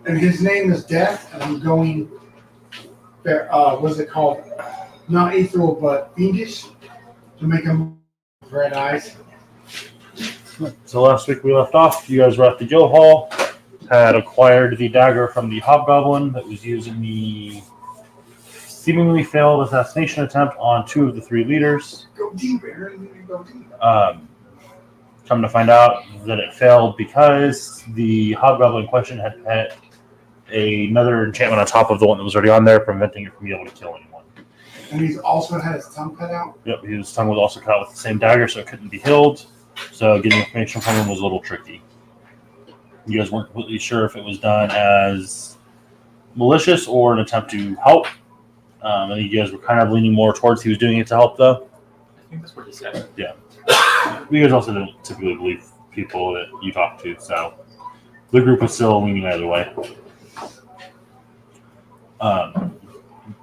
And his name is Death, and I'm going, what's it called? Not ethereal, but fiendish, to make him red eyes. So last week we left off, you guys were at the guild hall, had acquired the dagger from the hobgoblin that was used in the seemingly failed assassination attempt on 2 of the 3 leaders. Go deep, Aaron. Go deep. Come to find out that it failed because the hobgoblin in question had put another enchantment on top of the one that was already on there, preventing it from being able to kill anyone. And he's also had his tongue cut out? Yep, his tongue was also cut out with the same dagger, so it couldn't be healed. So getting information from him was a little tricky. You guys weren't completely sure if it was done as malicious or an attempt to help. I think you guys were kind of leaning more towards he was doing it to help, though. I think that's what he said. Yeah. You guys also don't typically believe people that you talk to, so the group was still leaning either way.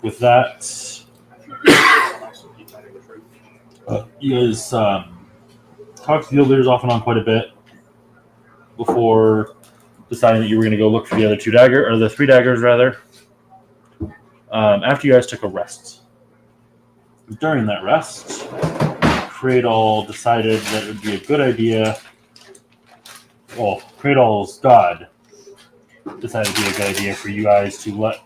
With that, you guys talked to the leaders off and on quite a bit before deciding that you were going to go look for the other 2 daggers, or the 3 daggers rather. After you guys took a rest. During that rest, Cradle decided that it would be a good idea. Well, Cradle's god decided it would be a good idea for you guys to let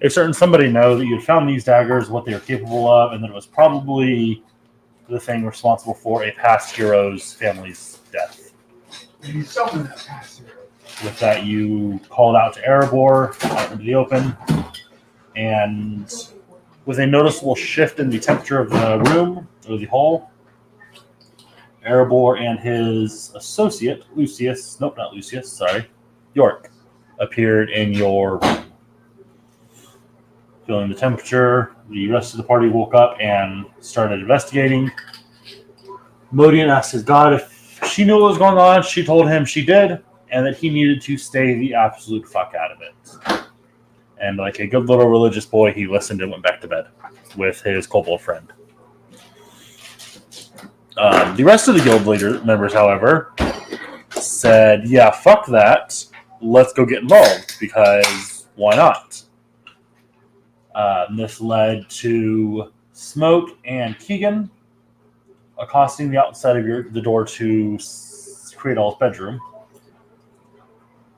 a certain somebody know that you had found these daggers, what they were capable of, and that it was probably the thing responsible for a past hero's family's death. And you summoned that past hero. With that, you called out to Erebor out into the open, and with a noticeable shift in the temperature of the room, or the hall, Erebor and his associate, York, appeared in your room. Feeling the temperature, the rest of the party woke up and started investigating. Modian asked his god if she knew what was going on. She told him she did, and that he needed to stay the absolute fuck out of it. And like a good little religious boy, he listened and went back to bed with his kobold friend. The rest of the guild leader members, however, said, yeah, fuck that. Let's go get involved, because why not? This led to Smoke and Keegan accosting the outside of the door to Cradle's bedroom,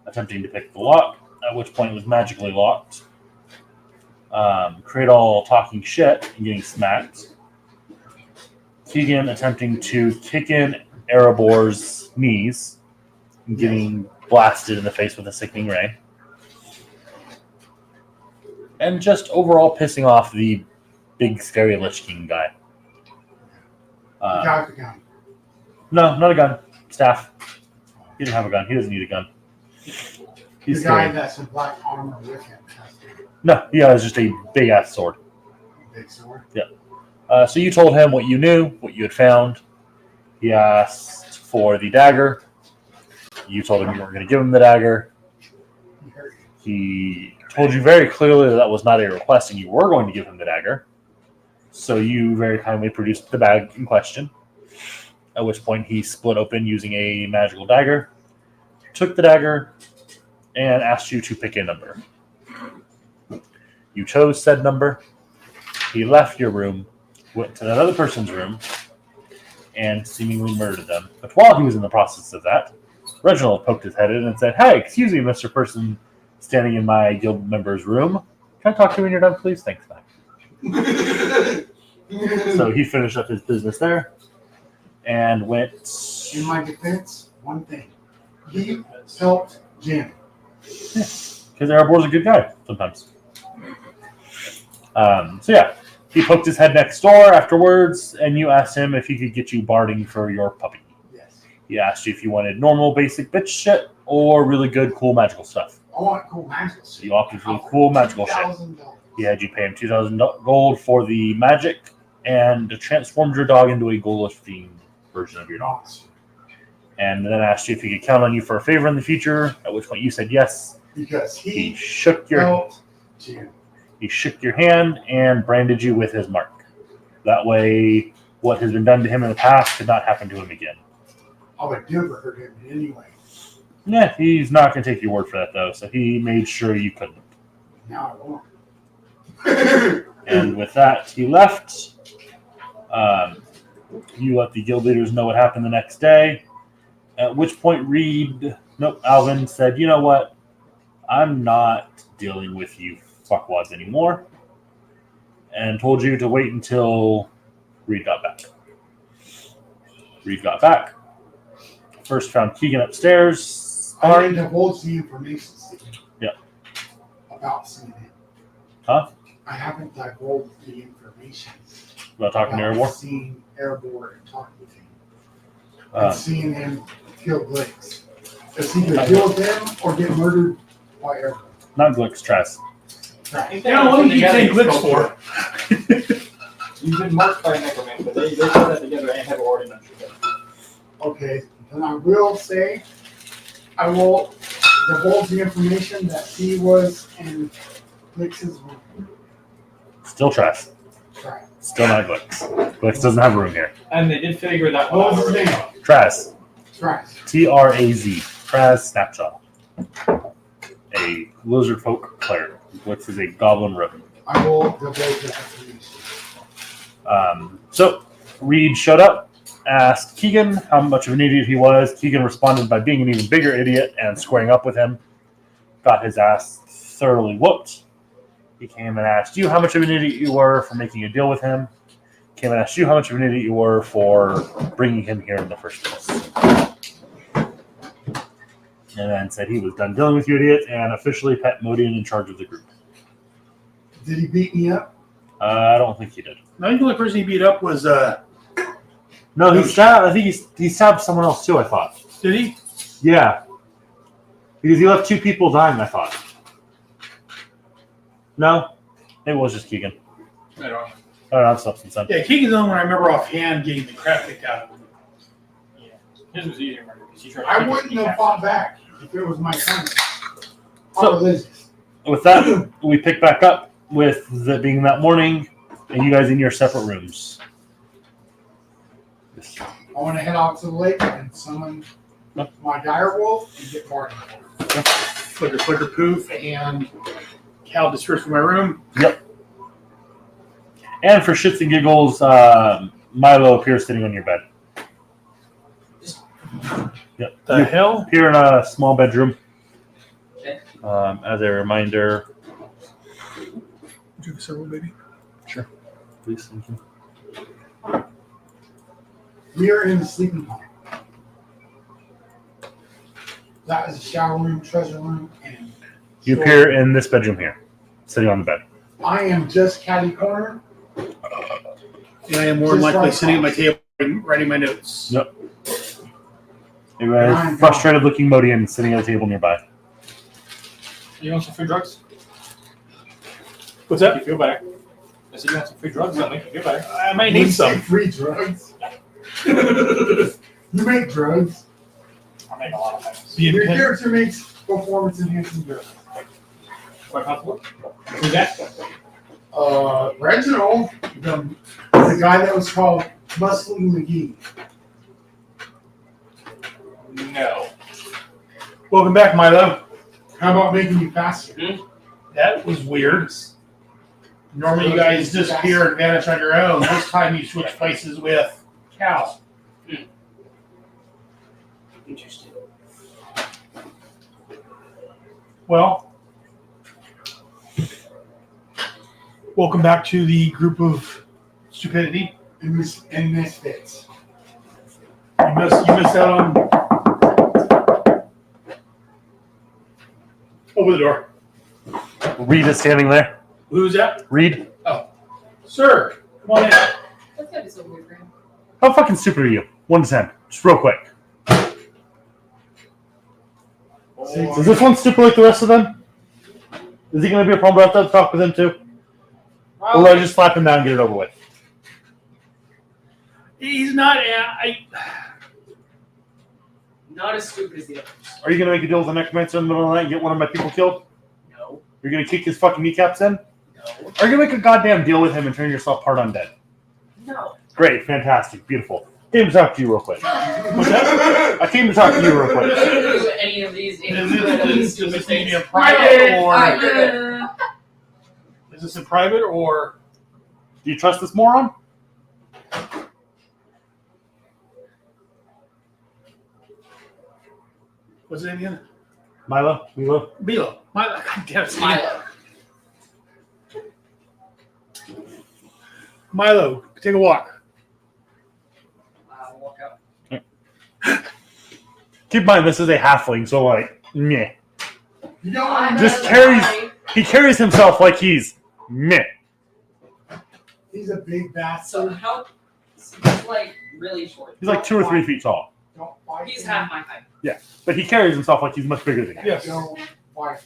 attempting to pick the lock, at which point it was magically locked. Cradle talking shit and getting smacked. Keegan attempting to kick in Erebor's knees and getting blasted in the face with a sickening ray. And just overall pissing off the big scary Lich King guy. The guy with the gun. No, not a gun. Staff. He didn't have a gun. He doesn't need a gun. He's the guy scary. that's in black armor with him. No, he has just a big ass sword. Big sword. Yeah. So you told him what you knew, what you had found. He asked for the dagger. You told him you weren't going to give him the dagger. He told you very clearly that was not a request and you were going to give him the dagger. So you very kindly produced the bag in question. At which point he split open using a magical dagger, took the dagger, and asked you to pick a number. You chose said number. He left your room, went to another person's room, and seemingly murdered them. But while he was in the process of that, Reginald poked his head in and said, "Hey, excuse me, Mr. Person standing in my guild member's room. Can I talk to you when you're done, please? Thanks, bye." So he finished up his business there and went... In my defense, one thing. He helped Jim. Because Erebor's a good guy sometimes. So yeah, he poked his head next door afterwards, and you asked him if he could get you barding for your puppy. Yes. He asked you if you wanted normal, basic bitch shit or really good, cool, magical stuff. I want cool magical shit. You opted for the cool, magical shit. $2,000. He had you pay him 2,000 gold for the magic and transformed your dog into a ghoulish fiend version of your dog. And then asked you if he could count on you for a favor in the future, at which point you said yes. Because He shook your helped Jim. He shook your hand and branded you with his mark. That way, what has been done to him in the past could not happen to him again. I would never hurt him in any way. Yeah, he's not going to take your word for that, though, so he made sure you couldn't. Now I won't. And with that, he left. You let the guild leaders know what happened the next day, at which point Alvin said, you know what? I'm not dealing with you fuckwads anymore, and told you to wait until Reed got back. Reed got back. First found Keegan upstairs. I didn't divulge the information. Yeah. About seeing him. Huh? I haven't divulged the information About talking to Erebor? seeing Erebor and talking with him. Uh, And seeing him kill Glix. It's either deal with him or get murdered by Erebor. Not Glix, Trask. Right. You know, what do you keep saying Glix for? You've been marked by a necromancer. They put that together and have already mentioned it. Okay, then I will say, I will divulge the information that he was in Glix's room. Still Trask. Right. Still not Glix. Glix doesn't have room here. And they did figure that one What out was his already. name? Trask. Right. T-R-A-Z. Traz Snapshot. A lizard folk cleric. Glix is a goblin rogue. I will divulge that information. So, Reed showed up, asked Keegan how much of an idiot he was. Keegan responded by being an even bigger idiot and squaring up with him. Got his ass thoroughly whooped. He came and asked you how much of an idiot you were for making a deal with him. Came and asked you how much of an idiot you were for bringing him here in the first place. And then said he was done dealing with you idiots and officially put Modian in charge of the group. Did he beat me up? I don't think he did. I think the only person he beat up was, No, he stabbed. I think he stabbed someone else too. I thought. did he? Yeah, because he left two people dying. I thought. No, maybe it was just Keegan. I don't know. I don't have substance then. Yeah, Keegan's the only one I remember offhand getting the crap kicked out of him. Yeah. His was easier to remember because he tried to I keep wouldn't it have fought back if it was my son. So- Or Liz's. With that, we pick back up with it being that morning, and you guys in your separate rooms. I want to head out to the lake and summon my dire wolf and get Martin. Flicker, flicker, poof, and Cal dispersed from my room. And for shits and giggles, Milo appears sitting on your bed. Yep. The You hell? appear in a small bedroom. Okay. As a reminder, Drink several, baby. please, thank you. We are in the sleeping hall. That is a shower room, treasure room, and You appear in this bedroom here, sitting on the bed. I am just catty corner. And I am more than Just likely right sitting at my across. table writing my notes. Yep. A frustrated-looking Modian sitting at a table nearby. You want some free drugs? What's Make that? you feel better. I said you want some free drugs? That'll make you feel better. I might need some. Free drugs. You make drugs. I make a lot of things. Being Your pen- character makes performance enhancing drugs. Quite possible. Who's that? Reginald, the guy that was called Muscle McGee. No. Welcome back, Milo. How about making you faster? That was weird. Normally you guys disappear and vanish on your own. This time you switch places with Cal. Interesting. Well, welcome back to the group of stupidity. And misfits. You missed out on. Open the door. Reed is standing there. Who's that? Reed, Sir, come on in. That's gotta be so weird for him. how fucking stupid are you? 1 to 10, just real quick. Is this one stupid like the rest of them? Is he going to be a problem? I have to talk with him too? Or will I just slap him down and get it over with? He's not. Not as stupid as the others. Are you going to make a deal with the necromancer in the middle of the night and get one of my people killed? No. You're going to kick his fucking kneecaps in? No. Are you going to make a goddamn deal with him and turn yourself part undead? No. Great, fantastic, beautiful. came to talk to you real quick. What's that? I came to talk to you real quick. Do any of these Is this need to be in private Alright, or you're good. is this in private or? Do you trust this moron? What's the name again? Milo? Milo. Milo. God damn it. Milo. Milo, take a walk. Walk out. Keep in mind, this is a halfling, so like, meh. You know what? Just he carries himself like he's meh. He's a big So bastard. how? He's like really short. He's like 2 or 3 feet tall. Don't fight He's him. half my height. But he carries himself like he's much bigger than you. Yes. Don't fight.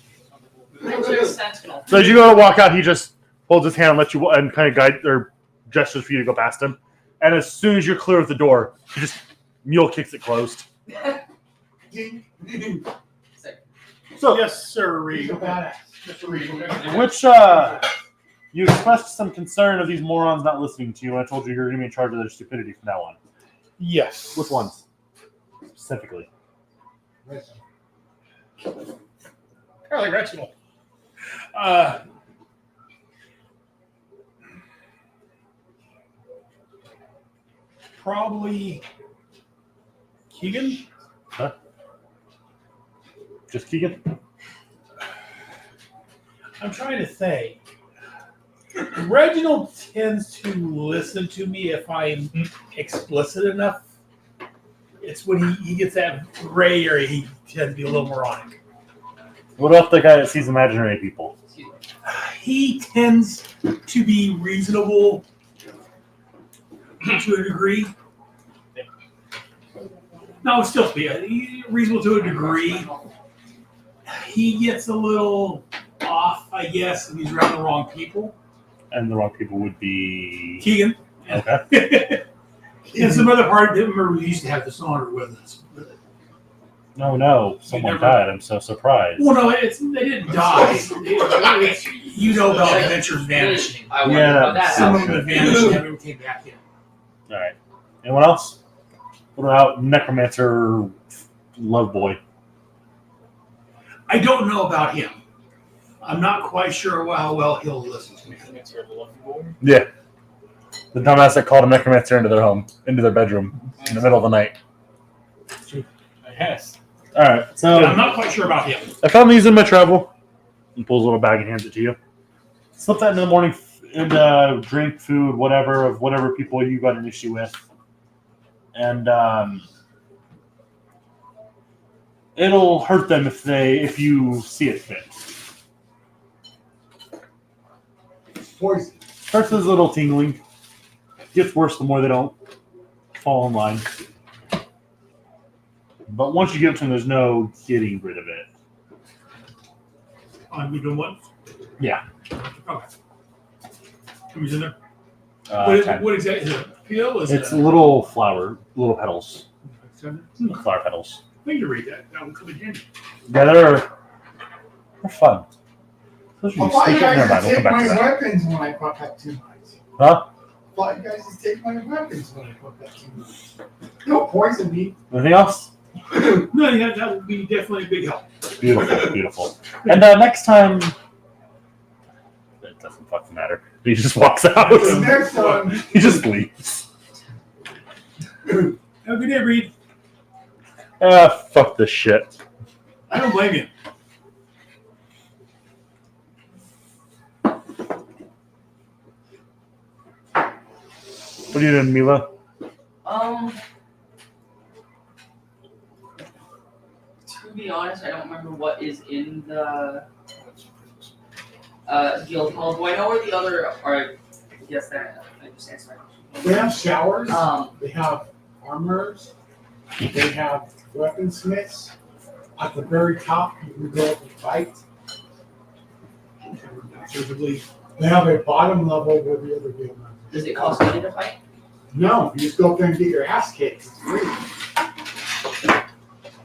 I'm just sentinel. So as you go to walk out, he just holds his hand and lets you and kind of guide or gestures for you to go past him. And as soon as you're clear of the door, he just mule kicks it closed. Ding. So Yes, sir. He's a Reed. badass. Mr. Reed. which you expressed some concern of these morons not listening to you, and I told you you're going to be in charge of their stupidity from now on. Yes. Which ones specifically? Apparently Reginald. Probably Keegan. Just Keegan? I'm trying to think. Reginald tends to listen to me if I'm explicit enough. It's when he gets that gray area, he tends to be a little moronic. What about the guy that sees imaginary people? He tends to be reasonable to a degree. No, still be reasonable to a degree. He gets a little off, I guess, if he's around the wrong people. And the wrong people would be... Keegan. Okay. And some other part, I remember we used to have this honor with us. No, someone never- died. I'm so surprised. Well, no, they didn't die. You know about adventures vanishing. I wonder Yeah, about that. Some of sounds them good. vanished and never came back in. All right. Anyone else? What about Necromancer Love Boy? I don't know about him. I'm not quite sure how well he'll listen to me. Yeah. The dumbass that called a necromancer into their home, into their bedroom, in the middle of the night. Yes. All right. So I'm not quite sure about him. I found these in my travel. He pulls a little bag and hands it to you. Slip that in the morning and drink, food, whatever of whatever people you got an issue with, and it'll hurt them if you see it fit. Poison. Starts as a little tingling. Gets worse the more they don't fall in line. But once you get to them, there's no getting rid of it. I'm doing what? Yeah. Okay. Who's in there? 10. What exactly is it? A pill? Is It's it little petals. a... Flower petals. I need to read that. That will come in handy. Yeah, they're fun. Those are I you thought you speaking. Never guys mind, would we'll come take back my to that. weapons when I put that 2 nights. Huh? I thought you guys would take my weapons when I put that 2 nights. Don't poison me. Anything else? No, yeah, that would be definitely a big help. Beautiful, beautiful. And next time, it doesn't fucking matter. He just walks out. Next time. He just leaves. Have a good day, Reed. Fuck this shit. I don't blame you. What are you doing, Mila? To be honest, I don't remember what is in the guild hall. Do I know where the other are? Yes, that I just answered my They have showers. question. They have armors. They have weaponsmiths. At the very top, you can go up and fight. They have a bottom level where the other guild members. Does it cost money to fight? No, you just go up there and get your ass kicked. It's free.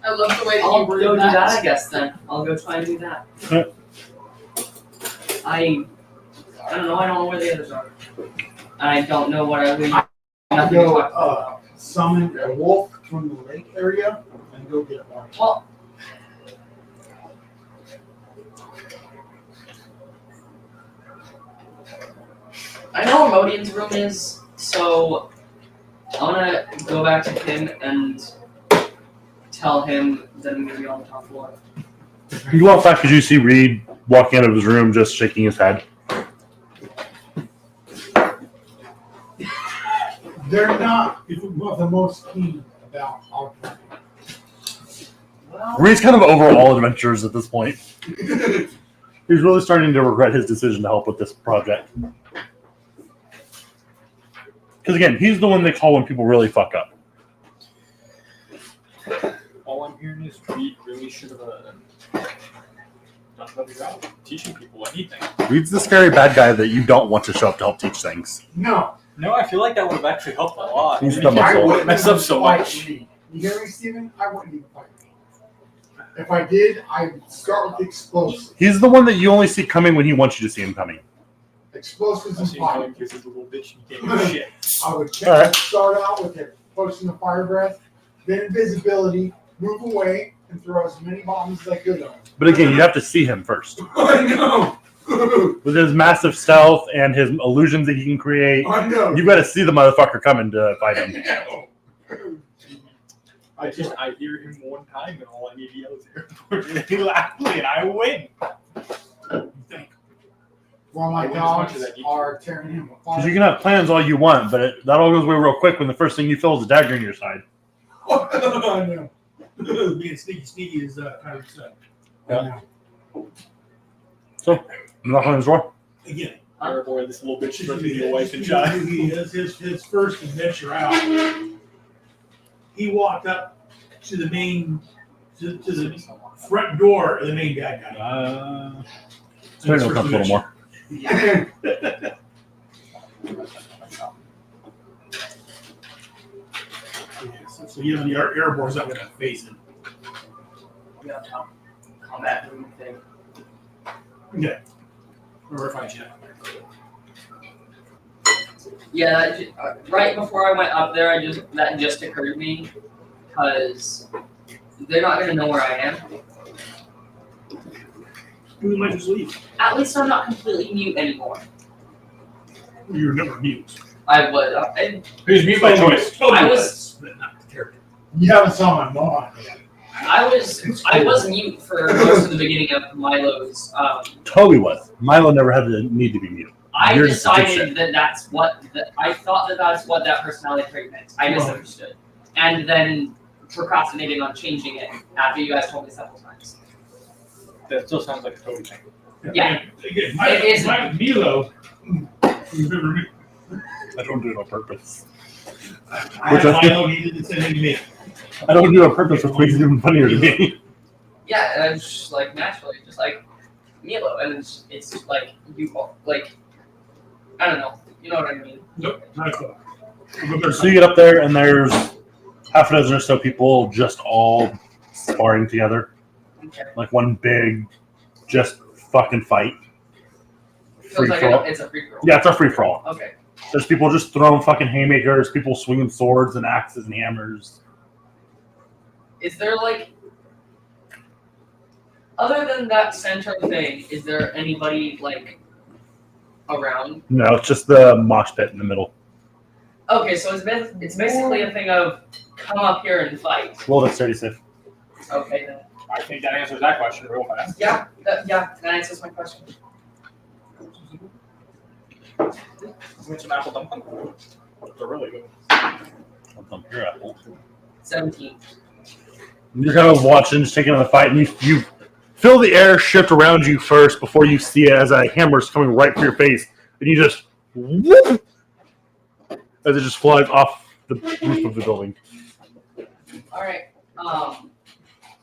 I love the way that I'll you go worded do that. that, I guess. Then I'll go try and do that. I don't know. I don't know where the others are. I don't know what I would. I'll Nothing to go talk about. summon a wolf from the lake area and go get one. Well, I know where Modian's room is, so I wanna go back to him and tell him that I'm gonna be on the top floor. You walk back because you see Reed walking out of his room, just shaking his head. They're not the most keen about all Well, Reed's kind of over all adventures at this point. He's really starting to regret his decision to help with this project. Because again, he's the one they call when people really fuck up. All I'm hearing is Reed really should have done a better job teaching people anything. Reed's the scary bad guy that you don't want to show up to help teach things. No. No, I feel like that would have actually helped a lot. He's I the mean, muscle. I wouldn't mess up so fight much. me. You hear me, Steven? I wouldn't even fight me. If I did, I'd start with explosives. He's the one that you only see coming when he wants you to see him coming. Explosives I and see how fire. he gives his little bitch and he can't do shit. I would check, Alright. start out with it, posting the fire breath, then invisibility, move away, and throw as many bombs as I could on him. But again, you have to see him first. I know. With his massive stealth and his illusions that he can create, I know. you've got to see the motherfucker coming to fight him. I hear him one time and all I need to yell is airport loudly and I win. While my I win as much dogs as I need to. are tearing him apart. Because you can have plans all you want, but that all goes away real quick when the first thing you feel is a dagger in your side. I know. Being sneaky is kind of sad. I know. So, knock on his door. Again, Airport, this little bitch threatening your wife and child. He has his first adventure out. He walked up to the main, to the front door of the main bad guy. Sorry, no, a little more. Yeah. So you know the airborne's not gonna face him. yeah, combat room thing. Okay. Or if I check. Yeah, right before I went up there, that just occurred to me because they're not gonna know where I am. We might just leave. At least I'm not completely mute anymore. You're never mute. I was. Who's mute by choice? I was. But not the character. You haven't saw my mom yet. I was mute for most of the beginning of Milo's. Toby was. Milo never had the need to be mute. I You're just a decided that that's what I thought that's what that personality trait meant. I misunderstood, and then procrastinating on changing it after you guys told me several times. That still sounds like a Toby thing. Yeah. Again, It is- my Milo. You've never met. I don't do it on purpose. I had Milo, he didn't say anything to me. I don't do it on purpose, which makes it even funnier to me. Yeah, and it's just like naturally, just like Milo, and it's just like I don't know, you know what I mean? Nope, not a clue. So you get up there, and there's half a dozen or so people just all sparring together. Okay. Like one big, just fucking fight. Feels Free like for all. it's a free for all. Yeah, it's a free for all. Okay. There's people just throwing fucking haymakers, people swinging swords and axes and hammers. Is there like, other than that center thing, is there anybody like around? No, it's just the mosh pit in the middle. Okay, so it's basically a thing of come up here and fight. Well, that's 36. Okay then. I think that answers that question real fast. Yeah, that answers my question. Isn't it some apple dumpling? They're really good. I'll dump your apple. 17. You're kind of watching, just taking on the fight, and you feel the air shift around you first before you see it as a hammer's coming right for your face, and you just whoop as it just flies off the roof of the building. All right.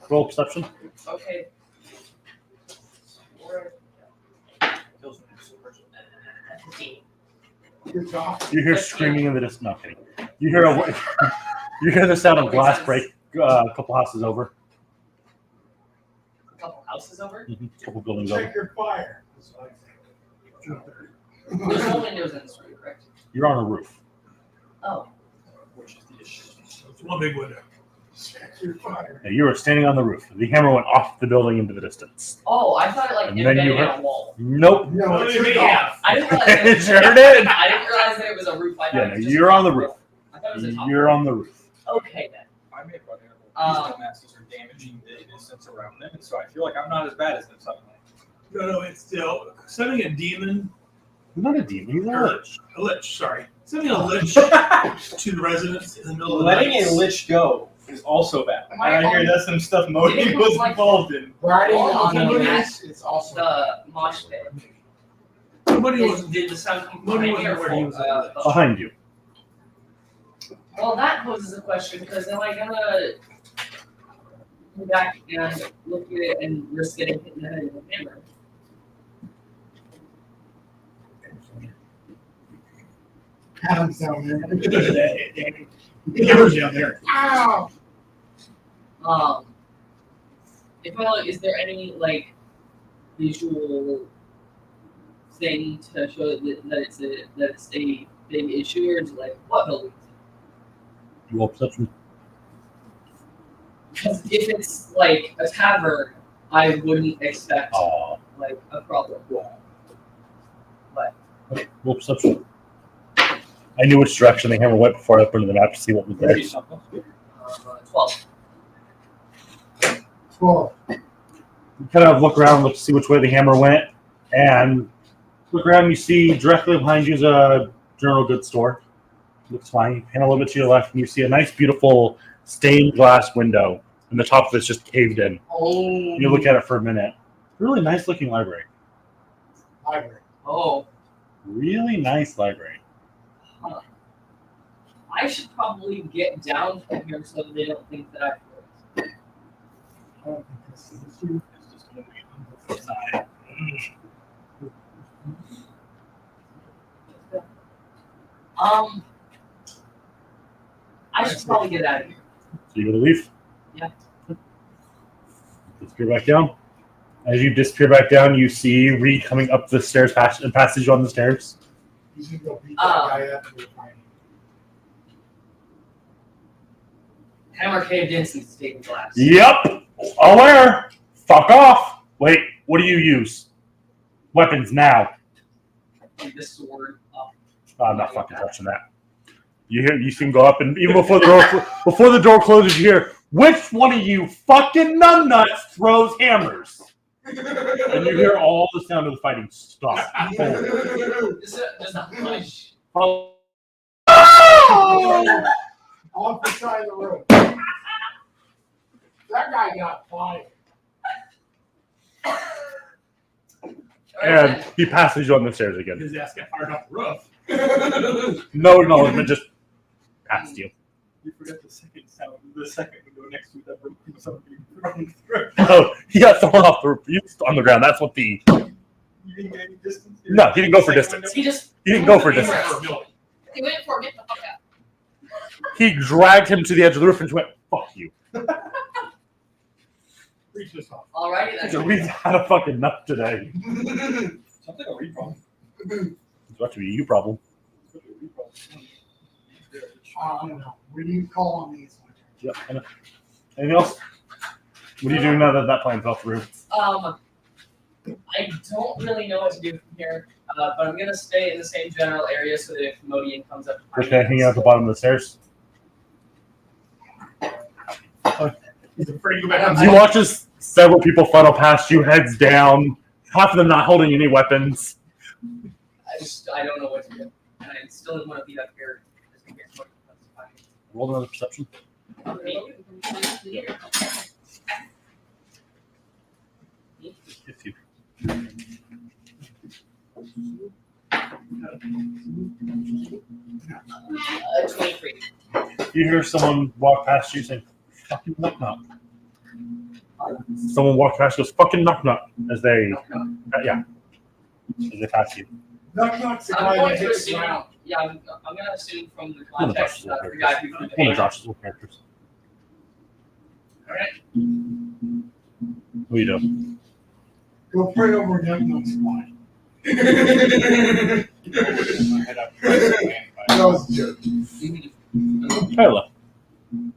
Roll perception. Okay. Kills me, super. 15. Good job. You hear screaming in the distance. No, kidding. You hear you hear the sound of glass break a couple houses over. A couple houses over. A couple buildings over. Check your fire. There's no windows in this room, correct? You're on a roof. Oh. Which is the issue. It's one big window. You're fired. You were standing on the roof. The hammer went off the building into the distance. Oh, I thought it like And then you embedded in heard- a wall. Nope. No, What it's do you mean, off. yeah? I didn't realize that It sure did. I didn't realize that it was a roof. I thought Yeah, it no, was just you're a on the top roof. I thought it was a top You're on the roof. Okay then. I may run out. These dumbasses are damaging the innocents around them, and so I feel like I'm not as bad as them suddenly. No, it's still sending a demon, He's not a demon. He's a lich. a lich. Sorry, sending a lich to the residents in the middle of the Letting night. a lich go is also bad. Am I And I hear on- that's some stuff Modi Didn't it was like- involved in. Riding Oh, on okay. enemies is also The mosh pit. Nobody was. Did the sound come Nobody behind me or wasn't where he was from, at. Behind you. Well, that poses a question because am I gonna go back and look at it and risk getting hit in the head with a hammer? Adam's down there. The camera's down there. Ow! Is there any like visual thing to show that it's a big issue, or is it like what building? Roll perception. Because if it's like a tavern, I wouldn't expect Oh. like a problem. Roll perception. I knew which direction the hammer went before I opened the map to see what was there. 12. 12. You kind of look around, look to see which way the hammer went, and look around. You see directly behind you is a general goods store. Looks fine. You pan a little bit to your left, and you see a nice, beautiful stained glass window, and the top of it's just caved in. Oh. You look at it for a minute. Really nice looking library. Library. Oh. Really nice library. I should probably get down from here so they don't think that I. I don't think this is you. I should probably get out of here. So you go to leave? Yeah. Disappear back down. As you disappear back down, you see Reed coming up the stairs, passage on the stairs. You can go beat that guy up and you're fine. Hammer caved in since stained glass. Yep. Aware. Fuck off. Wait, what do you use? Weapons now. The sword. I'm not fucking touching that. You hear? You can go up, and even before the door closes, you hear, which one of you fucking numbnuts throws hammers? And you hear all the sound of the fighting stop. Just a hush. Oh. Off the side of the road. That guy got fired. And he passes you on the stairs again. His ass got fired off the roof. No acknowledgement, just past you. You forgot the second sound, the second window next to that room. Something being thrown through. Oh, he got thrown off the roof. He was on the ground. That's what the. You didn't get any distance? No, he didn't go for Second distance. He just. He didn't go for He went distance. for a building. He went for it. Get the fuck out. He dragged him to the edge of the roof and just went, "Fuck you." Reach this off. Alrighty So then. we've had a fucking nut today. Sounds like a read problem. It's about to be a you problem. I don't know. When you call on me, it's my turn. Yep. I know. Anything else? What are you doing now that that plan fell through? I don't really know what to do from here, but I'm gonna stay in the same general area so that if Modian comes up, Just hanging out at the bottom of the stairs. He's afraid to go back You outside. watch as several people funnel past you, heads down. Half of them not holding any weapons. I don't know what to do, and I still didn't want to be up here. Just in case Modian comes by. Roll another perception. If you 23. You hear someone walk past you saying, "Fucking knock knock." Someone walks past, goes, "Fucking knock knock," as they, yeah, as they pass you. Knock knock's the I'm guy going that to hits the assume. ground. Yeah, I'm gonna assume from the One of context Josh's that the guy who threw the One of hammer. Josh's little characters. Alright. What do you do? Go pray over knock knock's body. My head up. That was a joke. Kyla. The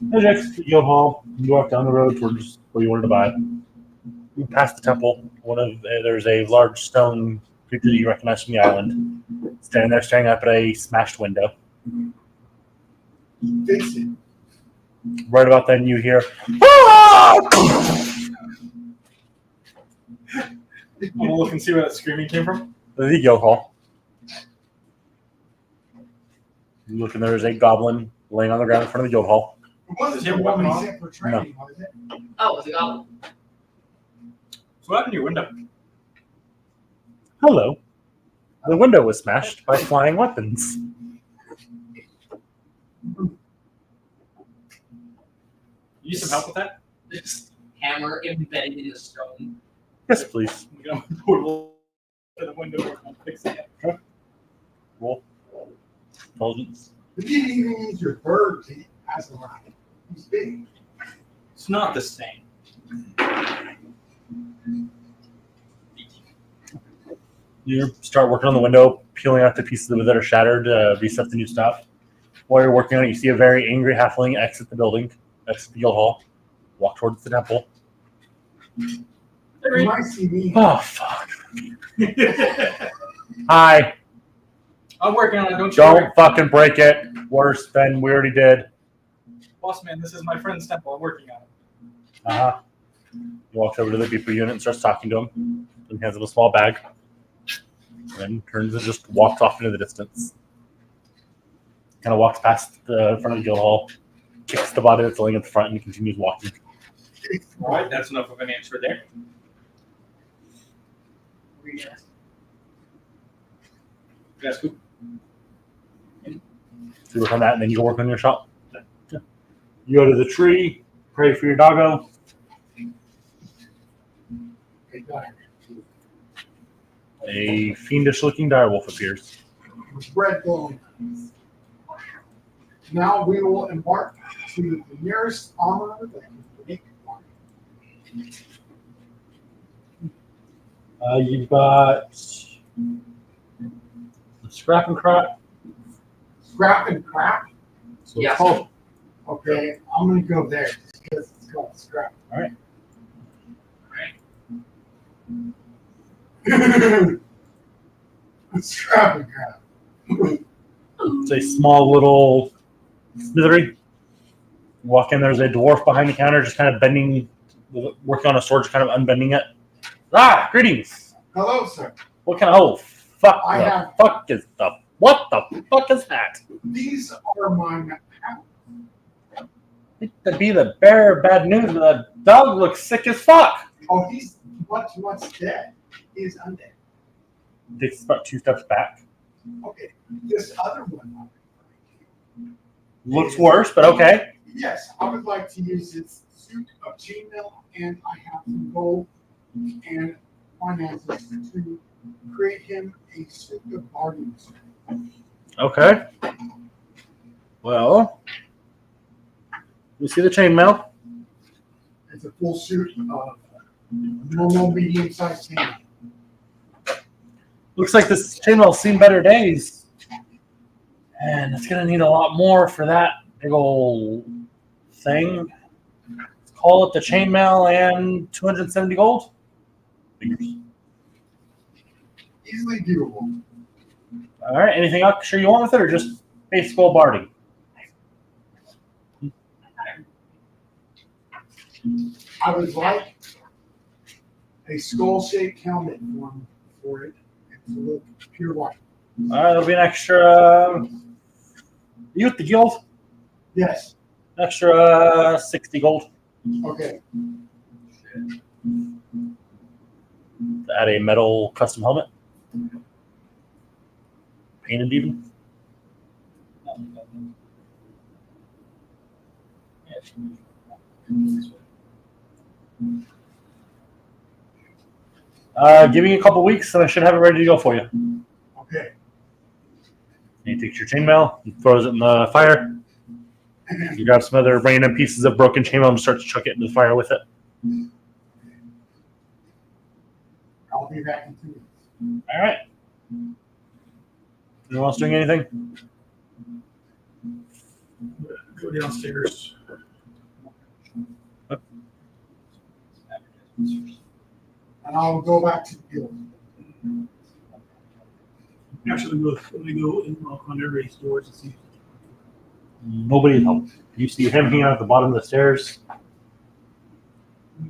next guild hall, you walk down the road towards where you wanted to buy. You pass the temple. There's a large stone creature that you recognize from the island, standing there staring up at a smashed window. Fix it. Right about then, you hear, "Ah!" I'm gonna look and see where that screaming came from. The guild hall. You look, and there's a goblin laying on the ground in front of the guild hall. It wasn't Does he have the a one weapon we on? sent for training, was it? Oh, it's a goblin. So what happened to your window? Hello. The window was smashed by flying weapons. You need some help with that? This hammer embedded in the stone. Yes, please. I'm gonna portable to the window work on fixing it. Roll. Intelligence. You didn't even use your bird as a rocket. He's big. It's not the same. You start working on the window, peeling out the pieces of it that are shattered, reset the new stuff. While you're working on it, you see a very angry halfling exit the building, exit the guild hall, walk towards the temple. You might see me. Oh, fuck. Hi. I'm working on it, don't you worry. Don't fucking break it. Worse than we already did. Boss man, this is my friend's temple. I'm working on it. Uh-huh. He walks over to the beeper unit and starts talking to him. And hands him a small bag. Then turns and just walks off into the distance. Kind of walks past the front of the guild hall, kicks the body that's laying at the front, and continues walking. All right, that's enough of an answer there. Yes, cool. So you work on that, and then you go work on your shop. You go to the tree, pray for your doggo. Okay, got it. A fiendish-looking direwolf appears. With red glowing. Now we will embark to the nearest armor that can make one. You've got scrap and crap. Scrap and crap. So Yeah. it's called. Okay, I'm gonna go there just because it's called scrap. All right. Scrap and crap. It's a small little smithery. You walk in, there's a dwarf behind the counter, just kind of bending, working on a sword, just kind of unbending it. Ah, greetings. Hello, sir. What kind of, oh, fuck, I the have- fuck is the, what the fuck is that? These are my pals. To be the bearer of bad news, but the dog looks sick as fuck. Oh, he's much dead. He's undead. Takes about 2 steps back. Okay, this other one. Looks worse, but okay. Yes, I would like to use its suit of chainmail, and I have some gold and finances to create him a suit of bargaining. Okay. Well, you see the chainmail? It's a full suit of normal, medium-sized chainmail. Looks like this chainmail's seen better days. And it's going to need a lot more for that big old thing. Let's call it the chainmail and 270 gold. Fingers. Easily doable. All right. Anything extra you want with it, or just base gold barding? I would like a skull-shaped helmet one for it and to look pure white. All right. There'll be an extra. You with the guild? Yes. Extra 60 gold. Okay. To add a metal custom helmet. Painted even. Give me a couple weeks and I should have it ready to go for you. Okay. He takes your chainmail, he throws it in the fire. You grab some other random pieces of broken chainmail and start to chuck it into the fire with it. I'll be back in 2 weeks. All right. Anyone else doing anything? Go downstairs. And I'll go back to the guild. Actually, let me go and knock on everybody's doors and see. Nobody helped. You see him hanging out at the bottom of the stairs.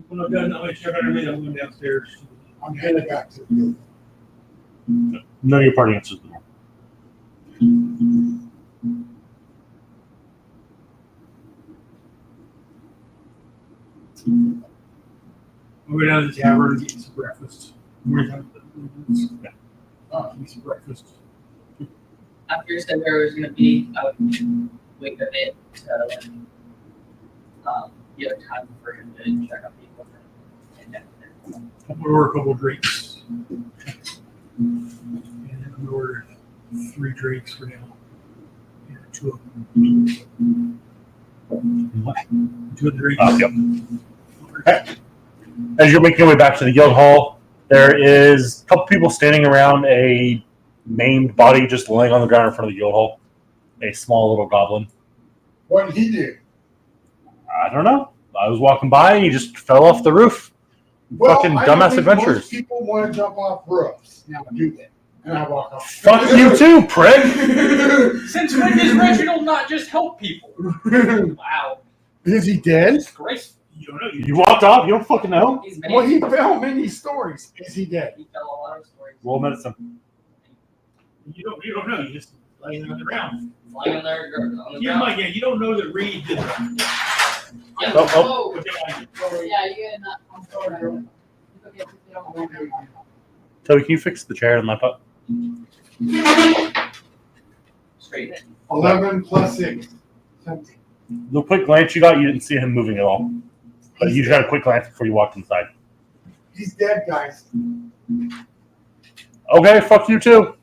When I'm done, I'm gonna check on everybody. I'm going downstairs. I'm headed back to the guild. None of your party answers the door. I'll go down to the tavern and get you some breakfast. Get some breakfast. After you said where it was gonna be, I would wait a bit to give time for him to check on people. And then I'm gonna order a couple of drinks. And I'm gonna order 3 drinks for now. Yeah, 2 of them. What? 2 of the drinks. Yep. As you're making your way back to the guild hall, there is a couple people standing around a maimed body just laying on the ground in front of the guild hall. A small little goblin. What did he do? I don't know. I was walking by and he just fell off the roof. Fucking I don't dumbass think adventures. Most people want to jump off roofs. Now do that. And I walk off. Fuck you too, prick! Since when does Reginald not just help people? Wow. Is he dead? Disgraceful. You don't know. You walked off? You don't fucking know? he's Well, made. he fell many stories. Is he dead? He fell a lot of stories. Roll medicine. You don't know. You just laying on the ground. Flying on there on the You ground. might, yeah, you don't know that Reed did that. Yeah. Oh, But yeah, Yeah, you gotta not. I'm sorry. Okay, you don't want to. Toby, can you fix the chair and laptop? Straight in. 11 plus 6. 17. The quick glance you got, you didn't see him moving at all. But you just got a quick glance before you walked inside. He's dead, guys. Okay, fuck you too.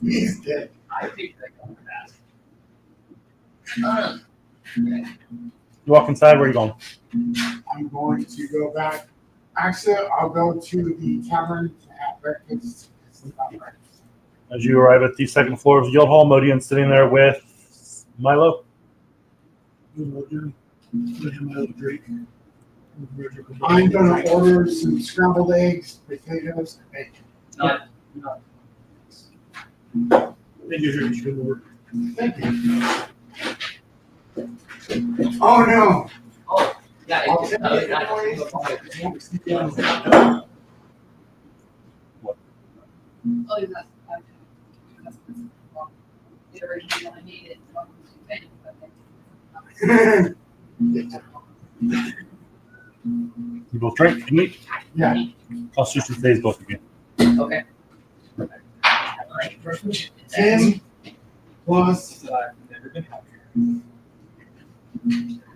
He's dead. I think that going fast. You walk inside, where are you going? I'm going to go back. Actually, I'll go to the tavern to have breakfast. Sleep out breakfast. As you arrive at the second floor of the guild hall, Modian's sitting there with Milo. I'm gonna have my little drink. I'm going to order some scrambled eggs, potatoes, and bacon. Not. Thank you very much. Good work. Thank you. Oh, no. Oh, yeah. I'll It's take just, it anyways. Oh, yeah, that's the original I needed. So I'm just saying, but You both drink and eat. Yeah. Constitution saves both of you. Okay. 10 plus That I've never been happier.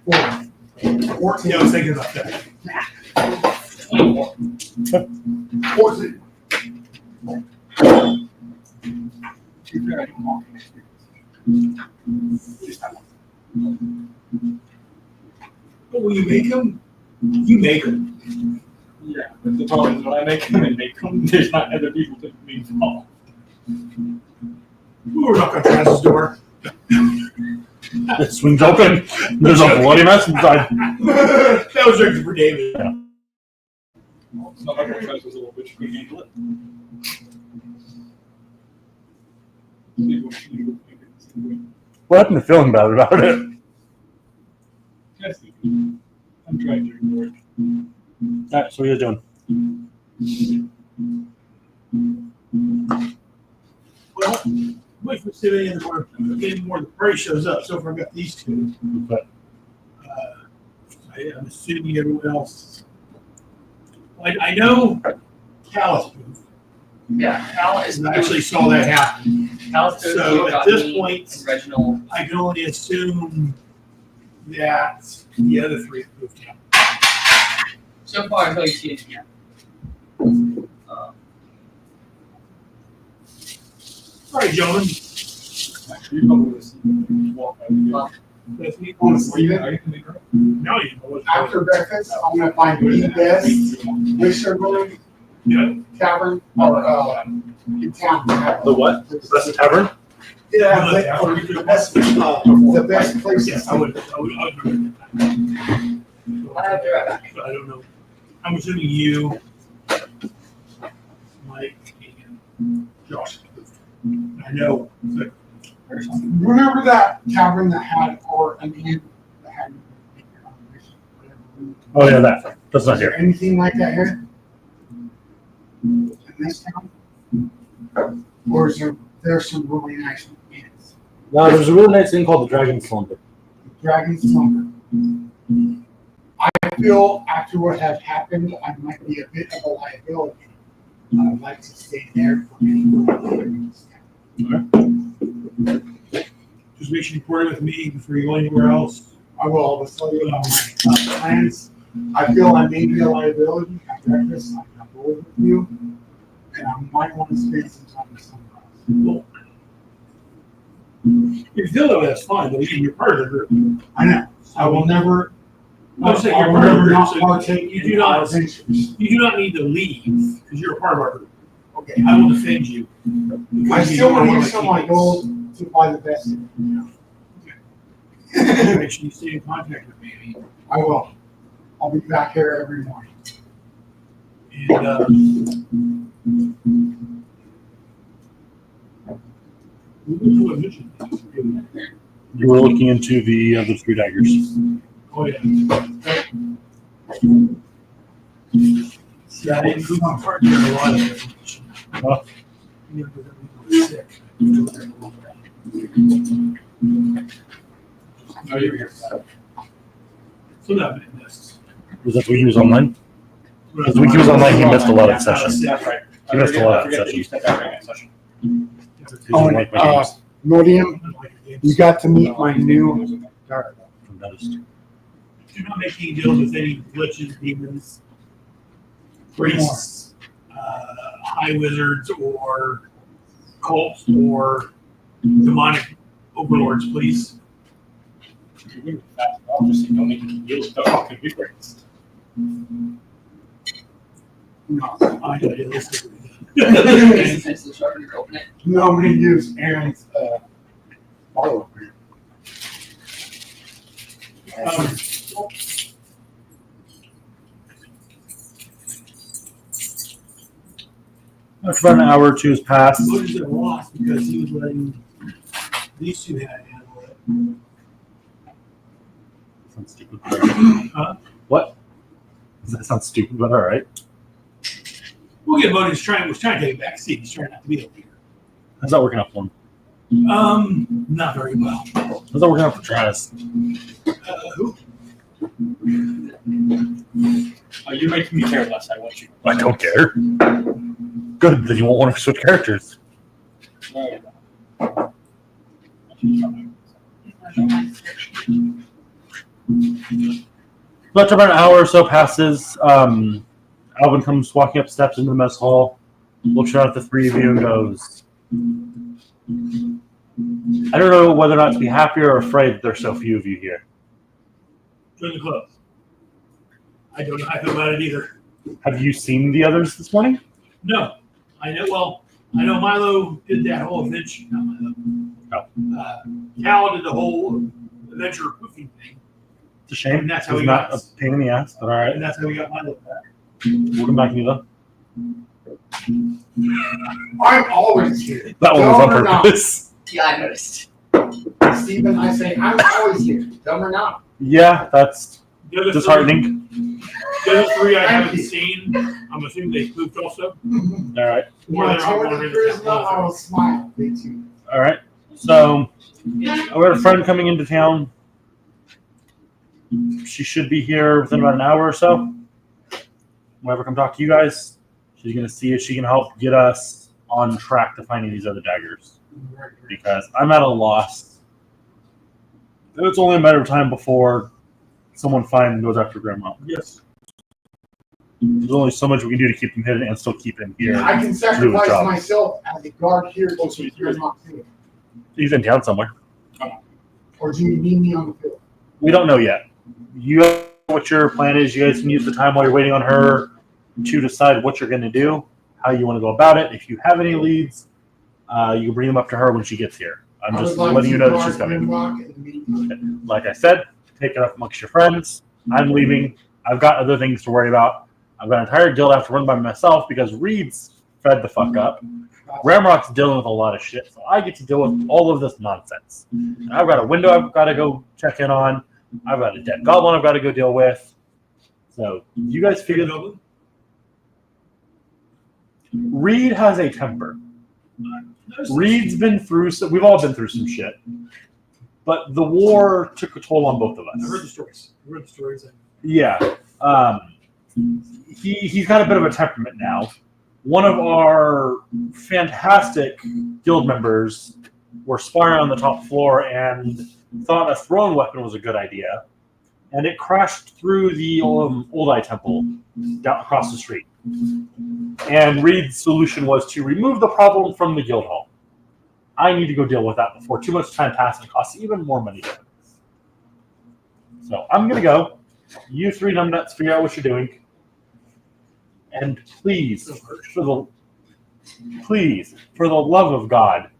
4. 14. Yeah, I was thinking about that. 24. 14. But when you make them, you make them. Yeah, but the problem is when I make them and make them, there's not other people to be involved. We were knocking on Travis's door. It swings open. There's a bloody mess inside. That was right for David. Well, it's not like our Travis was a little bitch who could handle it. What happened to feeling bad about it? Yes, I'm trying to ignore it. Alright, so what are you doing? Well, wait for City and getting more. The party shows up. So far, I got these 2. Okay. I'm assuming everyone else. I know Callus moved. Yeah, Cal is. I actually saw that happen. Cal's So at this point, Reginald. I can only assume that the other 3 have moved out. So far, until you see it again. All right, gentlemen. Actually, you probably would have walked out of Well, That's me. Want to sleep it? Are you going to No, you know what? After breakfast, I'm going to find the best wish everyone Yeah. tavern or in town. The what? That's the tavern? Yeah, the best place. Yes, I would. I have to be right back. I don't know. I'm assuming you, Mike, and Josh. I know. But Remember that tavern that had, or an inn that had. Oh yeah, that. That's Is not there here. anything like that here? In this town? Or is there's some really nice inns? No, there's a really nice thing called the Dragon Slumber. Dragon's Slumber. I feel after what has happened, I might be a bit of a liability. I'd like to stay there for many just make sure you report it with me before you go anywhere else. I will always tell you about my plans. I feel I may be a liability. After this, I'm not bored with you. And I might want to spend some time with someone else. Well, if you feel that way, that's fine, but you're part of the group. I know. I will never. I'm saying I you're will part of the never group, not so partake you in do our not, adventures. you do not need to leave, because you're a part of our group. Okay. I will defend you. I still want to use some of my gold to buy the best. Make sure you stay in contact with me. I will. I'll be back here every morning. And, You were looking into the other 3 daggers. oh, yeah. Yeah, I didn't do my part, there's a lot of information. Huh? You know, because I'm sick. Oh, you're here. So that I missed. Was that the week he was online? Because the week he was online, he missed a lot of sessions. That's right. He missed a lot of that you sessions. stepped out during that session. He didn't like my games. Modium, you got to meet my new. Noticed. Do not make any deals with any glitches, demons, priests, high wizards, or cults, or demonic overlords, please. You're moving fast. I'll just say don't make any deals with the fucking difference. No, I know, yeah, this is- Essentially sharpen your open it. nobody used Aaron's follow-up. After about an hour or two has passed. Moses had lost because he was letting these two handle it. Sounds stupid. Huh? What? Does that sound stupid, but alright. We'll get Moses was trying to take a back seat. He's trying not to be a leader. How's that working out for him? Not very well. How's that working out for Travis? Who? You're making me care less. I want you. I don't care. Good, then you won't want to switch characters. After about an hour or so passes, Alvin comes walking up steps into the mess hall, looks out at the 3 of you and goes, I don't know whether or not to be happy or afraid that there's so few of you here. Join the club. I don't know how I feel about it either. Have you seen the others this morning? No. I know, well, I know Milo did that whole adventure. Not Milo. Cal did the whole adventure poofing thing. It's a shame. And that's how It's we not got- a pain in the ass, but alright. And that's how we got Milo back. We'll come back, Nila. I'm always here. That one was Dumb on or not. purpose. Yeah, I noticed. Stephen, I say, I'm always here. Dumb or not. Yeah, that's The other disheartening. The other 3 I Thank haven't you. seen. I'm assuming they poofed also. Alright. Or My they're all Timothy going Charisma, to I will smile. They too. Alright. So, we had a friend coming into town. She should be here within about an hour or so. We'll have her come talk to you guys. She's going to see if she can help get us on track to finding these other daggers. Because I'm at a loss. It's only a matter of time before someone finds and goes after Grandma. Yes. There's only so much we can do to keep them hidden and still keep him here. I can Do his sacrifice job. myself as a guard here, but you're not doing it. He's in town somewhere. Or do you need me on the field? We don't know yet. You know what your plan is. You guys can use the time while you're waiting on her. to decide what you're going to do, how you want to go about it. If you have any leads, you can bring them up to her when she gets here. I'm I just would like letting you to know that guard she's coming. Grimrock in the meantime. Like I said, take it up amongst your friends. I'm leaving. I've got other things to worry about. I've got an entire guild I have to run by myself because Reed's fed the fuck up. Ramrock's dealing with a lot of shit, so I get to deal with all of this nonsense. And I've got a window I've got to go check in on. I've got a dead goblin I've got to go deal with. So you guys figure. Reed has a temper. Reed's been through. We've all been through some shit, but the war took a toll on both of us. I heard the stories. Yeah. He's got a bit of a temperament now. One of our fantastic guild members were sparring on the top floor and thought a thrown weapon was a good idea, and it crashed through the Oldai Temple down across the street. And Reed's solution was to remove the problem from the guild hall. I need to go deal with that before too much time passes and costs even more money to fix. So I'm going to go. You three numbnuts figure out what you're doing. And please, for the love of God,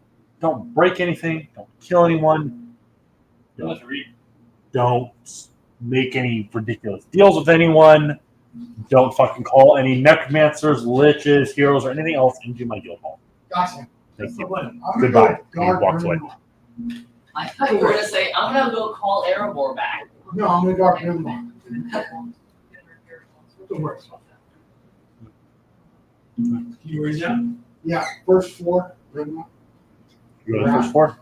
don't break anything. Don't kill anyone. Don't make any ridiculous deals with anyone. Don't fucking call any necromancers, liches, heroes, or anything else into my guild hall. Gotcha. Thank you. I'm gonna Goodbye. go guard He walks away. Grimrock. I thought you were gonna say I'm gonna go call Erebor back. No, I'm gonna guard Grimrock. Don't worry about that. Can you raise that? Yeah, first floor, Grimrock. You go to the first floor?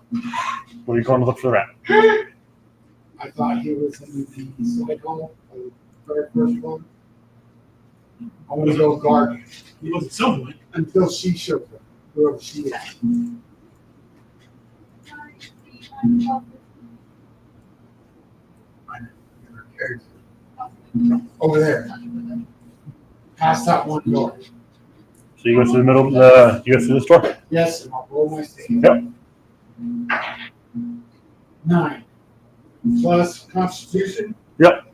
What are you going to look for that? I thought he was in the side hall, the very first one. I want to go guard He was at some point. until she shows up, whoever she is. Over there, past that one door. So you go through the middle of the. You go through this door? Yes, and I'll roll my save. Yep. 9 plus Constitution. Yep.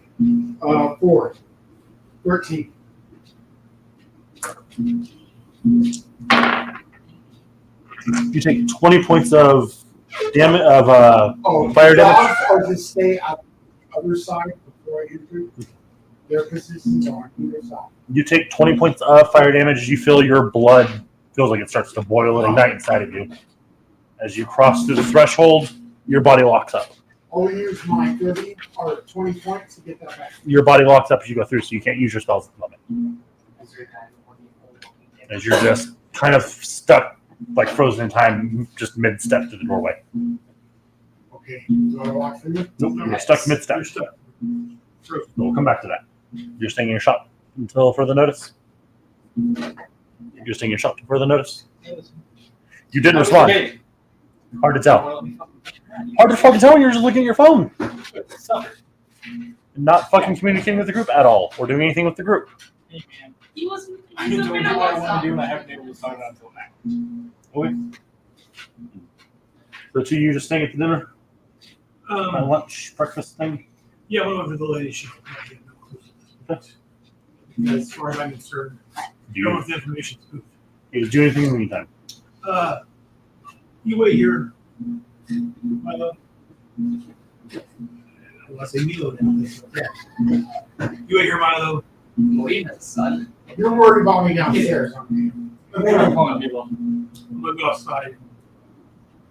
4. 13. You take 20 points of damage Oh, fire dogs damage. are to stay on the other side before I enter. Their positions are on either side. You take 20 points of fire damage as you feel your blood feels like it starts to boil and ignite inside of you. As you cross through the threshold, your body locks up. I'll use my 30 or 20 points to get that back. Your body locks up as you go through, so you can't use your spells at the moment. As you're just kind of stuck, like frozen in time, just mid-step to the doorway. Okay, so I walk through. Nope, you're stuck mid-step. You're stuck. We'll come back to that. You're staying in your shop until further notice? You're staying in your shop until further notice? You didn't respond. Hard to tell. Hard to fucking tell when you're just looking at your phone. Not fucking communicating with the group at all, or doing anything with the group. He wasn't. I've been doing what I want to do, and I haven't been able to find out until now. Okay. So two of you just staying at the dinner? Lunch, breakfast thing? Yeah, one of the ladies should as far as I'm concerned, Do go you, with the information. do anything in the meantime? You wait here, my love. Well, I say Milo now. Yeah. You wait here, Milo. Wait a son. You're worried about me downstairs, aren't you? I'm gonna go outside.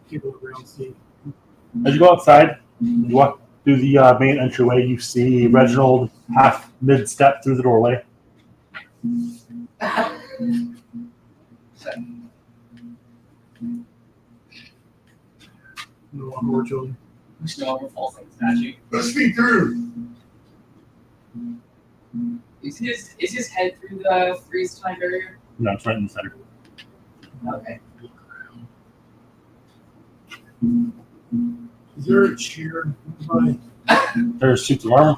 Keep a look around, see. As you go outside, you walk through the main entryway, you see Reginald half mid-step through the doorway. No walk over children. We should all false like statue. Let's be through. Is his head through the freeze time barrier? No, it's right in the center. Okay. Is there a chair by? There's suits of armor.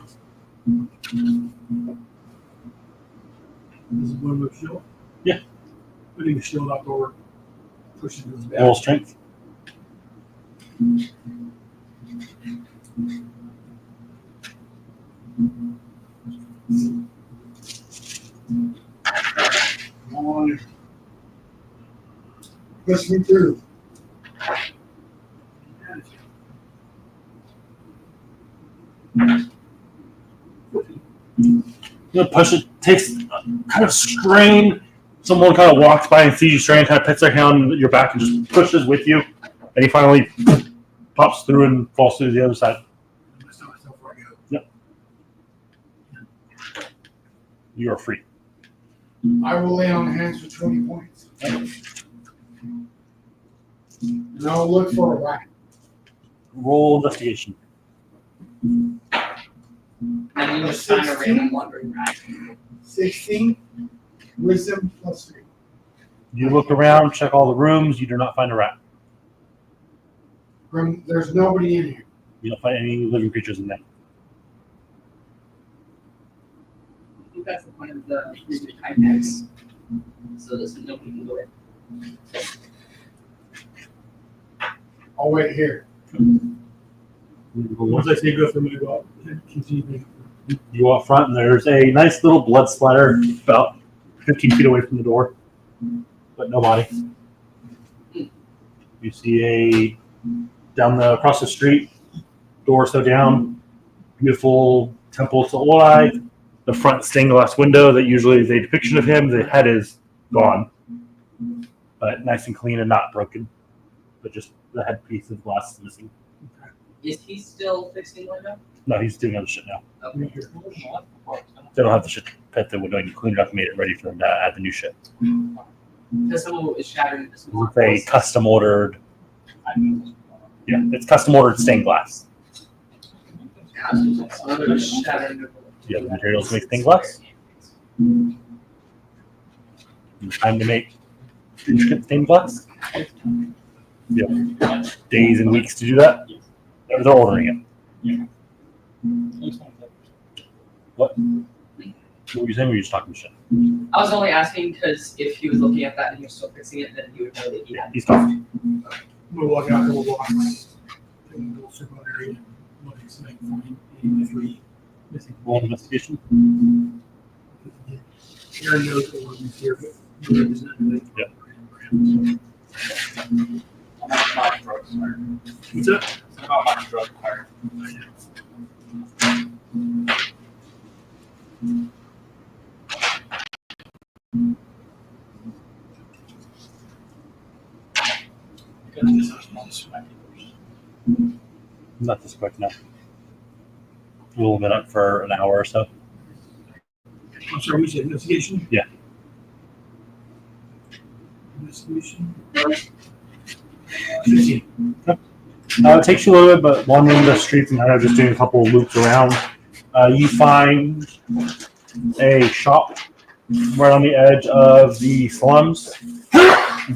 Is it one with shield? Yeah. Putting the shield out door, pushing his back. Roll strength. Push me through. You push it, takes kind of strain. Someone kind of walks by and sees you strain, kind of puts their hand on your back and just pushes with you. And he finally pops through and falls through the other side. Yep. You are free. I will lay on hands for 20 points. And I'll look for a rat. Roll investigation. And you just find a random wandering rat. 16. Wisdom plus 3. You look around, check all the rooms. You do not find a rat. There's nobody in here. You don't find any living creatures in there. I think that's the point of the Kydex. So that nobody can go in. I'll wait here. Once I say go through, I'm going to go out and continue. You go out front, and there's a nice little blood splatter about 15 feet away from the door, but no body. You see across the street, door so down, beautiful temple to Oli. The front stained glass window that usually is a depiction of him, the head is gone, but nice and clean and not broken, but just the headpiece of glass is missing. Is he still fixing window? No, he's doing other shit now. Okay. They don't have the shit to pet the window, and you cleaned it up and made it ready for them to add the new shit. Because someone is shattering this. It's a custom ordered. Yeah, it's custom ordered stained glass. Shattering. You have the materials to make stained glass. Time to make intricate stained glass. Yeah, days and weeks to do that. They're ordering it. What? What were you saying? Were you just talking shit? I was only asking because if he was looking at that and he was still fixing it, then he would know that he had. He's talking. I'm going to walk out, we'll walk in the little circle area. Look, it's like finding the 3 missing. Roll investigation. Aaron knows that one is here, but there's not really. Yep. What's up? How much drug card? Not this quick, no. We'll limit up for an hour or so. I'm sorry, we said investigation? Yeah. Investigation. 15. It takes you a little bit, but wandering the streets and kind of just doing a couple of loops around, you find a shop right on the edge of the slums.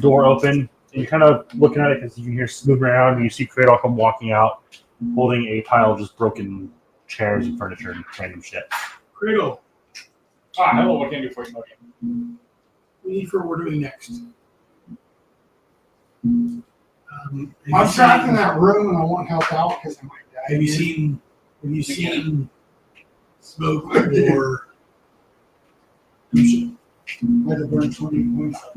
Door open, and you're kind of looking at it because you can hear moving around, and you see Cradle come walking out, holding a pile of just broken chairs and furniture and random shit. Cradle, Hello, what can I do for you? we need for what we're doing next. I'm trapped in that room and I won't help out because I might die. Have you seen smoke or I had to burn 20 points. I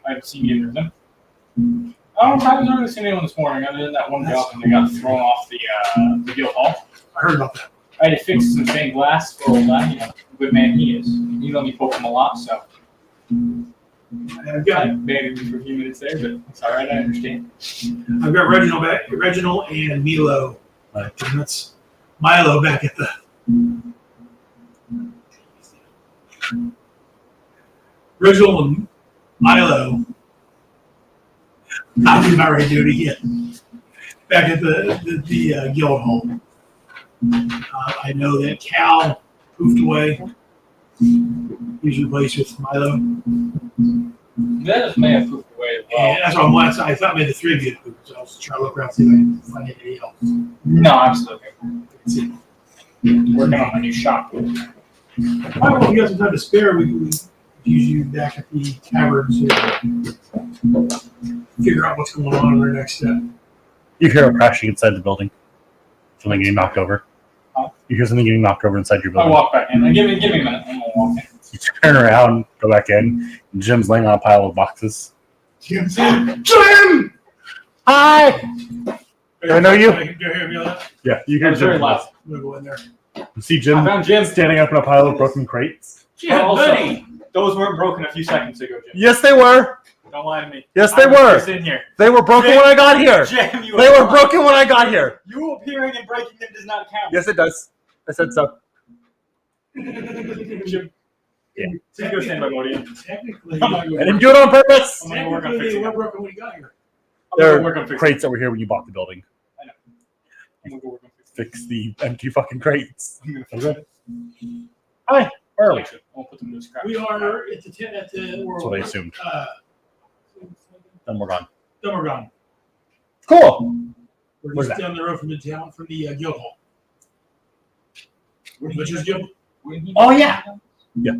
haven't seen either of them. I haven't really seen anyone this morning other than that one gal and they got thrown off the guild hall. I heard about that. I had to fix some stained glass for old guy, good man he is. You let me poke him a lot, so I've got I banned him for a few minutes there, but it's alright, I understand. I've got Reginald and Milo. Right. And that's Milo back at the. Reginald and Milo. I'll be my duty yet. Back at the guild hall. I know that Cal poofed away. He's replaced with Milo. That may have poofed away as well. And that's what I'm last. I thought maybe the 3 of you had poofed, so I was trying to look around and see if I can find anybody else. No, I'm still here. Working on my new shop. All right, well, if you got some time to spare, we can use you back at the tavern to figure out what's going on in our next step. You hear a crashing inside the building. Something getting knocked over. Huh? You hear something getting knocked over inside your I'll building. walk back in. Give me a minute. I'm gonna walk in. You turn around, go back in, and Jim's laying on a pile of boxes. Jim's in. Jim! Hi! Do I know you? Do you hear me? I'm Yeah, you hear That was very Jim. loud. gonna go in there. You see I Jim found Jim. standing up in a pile of broken crates. Jim, Also, buddy. those weren't broken a few seconds ago, Jim. Yes, they were. Don't lie to me. Yes, they I was were. just in here. They were broken Jim, when I got here. Jim, you They are were lying. broken when I got here. You appearing and breaking them does not count. Yes, it does. I said so. Jim. Yeah. Please go stand by Modian. Technically, I didn't do it on purpose. I'm gonna work on technically they fixing were it. broken when you got here. I'm gonna work on There are fixing crates that were here when you bought the building. it. I'm gonna go work on fixing Fix the empty fucking crates. it. I'm gonna fix it. Hi. Where are we? I'll put them in the scrap. We are at the That's what I assumed. Then we're gone. Then we're gone. Cool. We're Where's just that? down the road from the town, from the guild hall. Butcher's Guild. Oh, yeah. Yeah.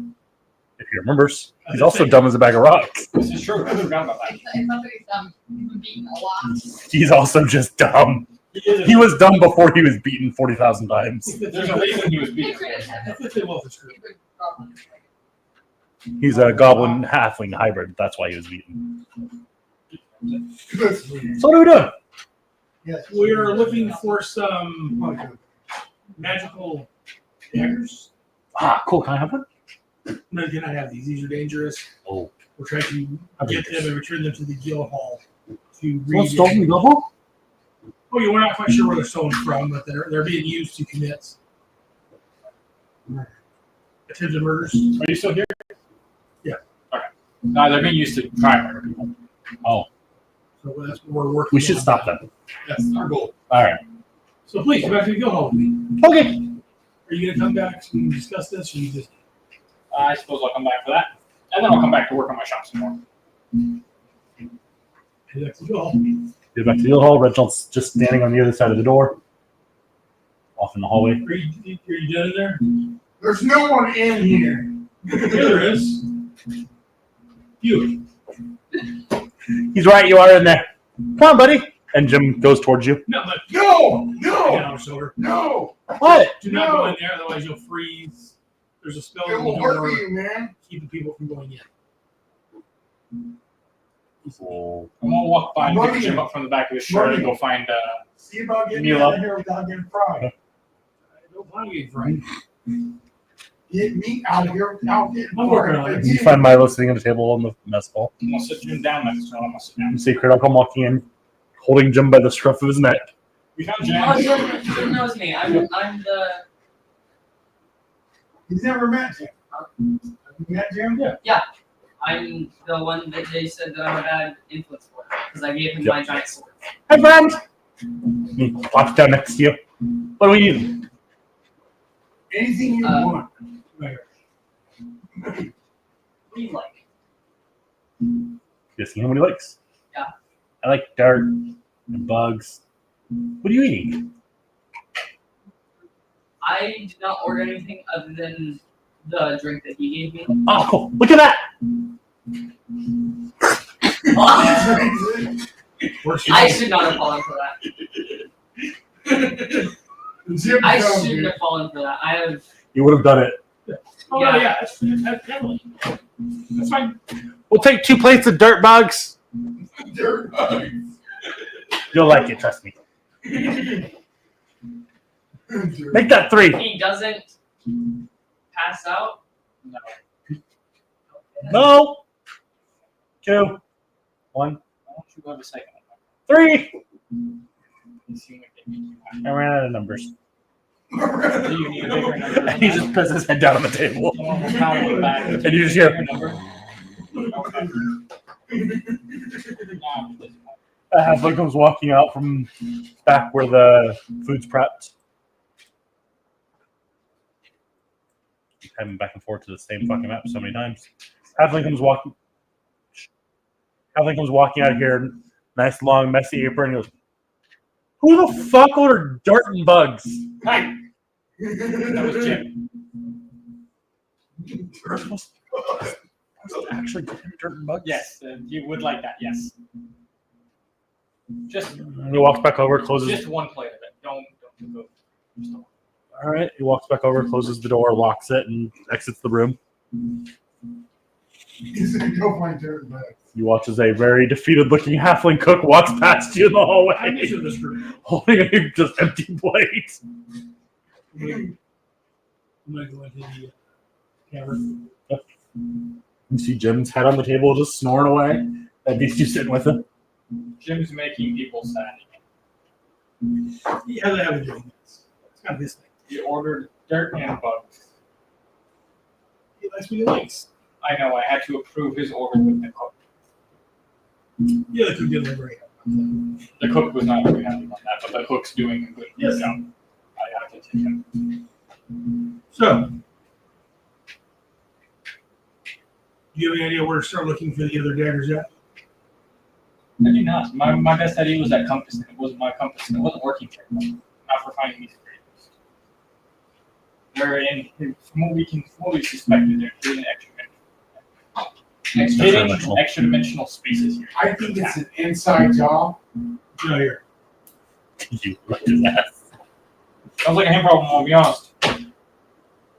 If he remembers. He's also dumb as a bag of rocks. This is true. I forgot about that. It's not that he's he's been beaten a lot. He's also just dumb. He was dumb before he was beaten 40,000 times. There's a reason he was He beaten. could have had If they both are screwed. a good problem. He's a goblin halfling hybrid. That's why he was beaten. So what are we doing? Yes. We are looking for some magical daggers. Ah, cool. Can I have one? No, you cannot have these. These are dangerous. Oh. We're trying to get them and return them to the guild hall to Someone stole from the guild hall? Oh, yeah, we're not quite sure where they're stolen from, but they're being used to commit attempted murders. Are you still here? Yeah. Okay. No, they're being used to try and murder people. Oh. So that's what we're working. We should on. stop them. That's our goal. All right. So please come back to the guild hall with me. Okay. Are you going to come back so we can discuss this, or you just? I suppose I'll come back for that. And then I'll come back to work on my shop some more. Head back to the guild hall. Get back to the guild hall. Reginald's just standing on the other side of the door. Off in the hallway. Are you done in there? There's no one in here. Yeah, there is. You. He's right. You are in there. Come on, buddy. And Jim goes towards you. No, but No, down no, on his shoulder. no. What? Do not go in there, otherwise you'll freeze. There's a spell It on will the hurt door you, man. keeping people from going in. Oh. I'm gonna walk by and Marty. pick Jim up from the back of his shirt and go find. See about getting Meal out up. of here without getting fried. I don't want to get fried. Get me out of here without getting I'm working on it. You find Milo sitting at a table on the mess hall. I'm gonna sit Jim down next to him. I'm gonna sit down. You see Cradle come walking in, holding Jim by the scruff of his neck. We found Oh, Jim. Jim knows me. I'm the. He's never met you. Have you met Jim? Yeah. I'm the one that they said that I'm a bad influence for because I gave him Yep. my giant sword. Hi, friend. He plops down next to you. What do we need? Anything you want. Right. What do you like? Just see him what he likes. Yeah. I like dirt and bugs. What are you eating? I did not order anything other than the drink that he gave me. Oh, cool. Look at that. I should not have fallen for that. Jim I tells shouldn't you. have fallen for that. I have. You would have done it. Oh, Yeah. yeah, that's definitely. That's fine. We'll take 2 plates of dirt bugs. Dirt bugs. You'll like it, trust me. Make that 3. He doesn't pass out. No. No. 2. 1. Why don't you have a second? 3. You seem like they need you. I ran out of numbers. Do you need a bigger number? And he just puts his head down on the table. Someone will pound on the back. And you just hear- Bigger number? Okay. Nah, it doesn't matter. A halfling comes walking out from back where the food's prepped. Having back and forth to the same fucking map so many times. Halfling comes walking out here, nice long messy apron. He goes, "Who the fuck ordered dirt and bugs?" Hi. That was Jim. Actually, dirt and bugs. Yes, you would like that. Yes. Just He walks back over, closes. just one plate of it. Don't go. Just one. All right. He walks back over, closes the door, locks it, and exits the room. He's gonna go find dirt bugs. You watch as a very defeated-looking halfling cook walks past you in the I'm hallway, used to this room. holding a just empty plate. I'm gonna go into the cavern. You see Jim's head on the table, just snoring away. That beast you sitting with him. Jim's making people sad. He has a habit of doing this. It's kind of his thing. He ordered dirt and bugs. He likes what he likes. I know, I had to approve his order with the cook. Yeah, the cook didn't look very happy. The cook was not very happy about that, but the cook's doing a good Yes. job. I have to take him. So, do you have any idea where to start looking for the other daggers at? I do not. My best idea was that compass. It wasn't my compass. It wasn't working very well. Not for finding these creatures. They're in, from what we suspected, they're hidden extra dimensional spaces here. I think it's an inside job. No, here. You looked his ass. Sounds like a him problem, I'll be honest.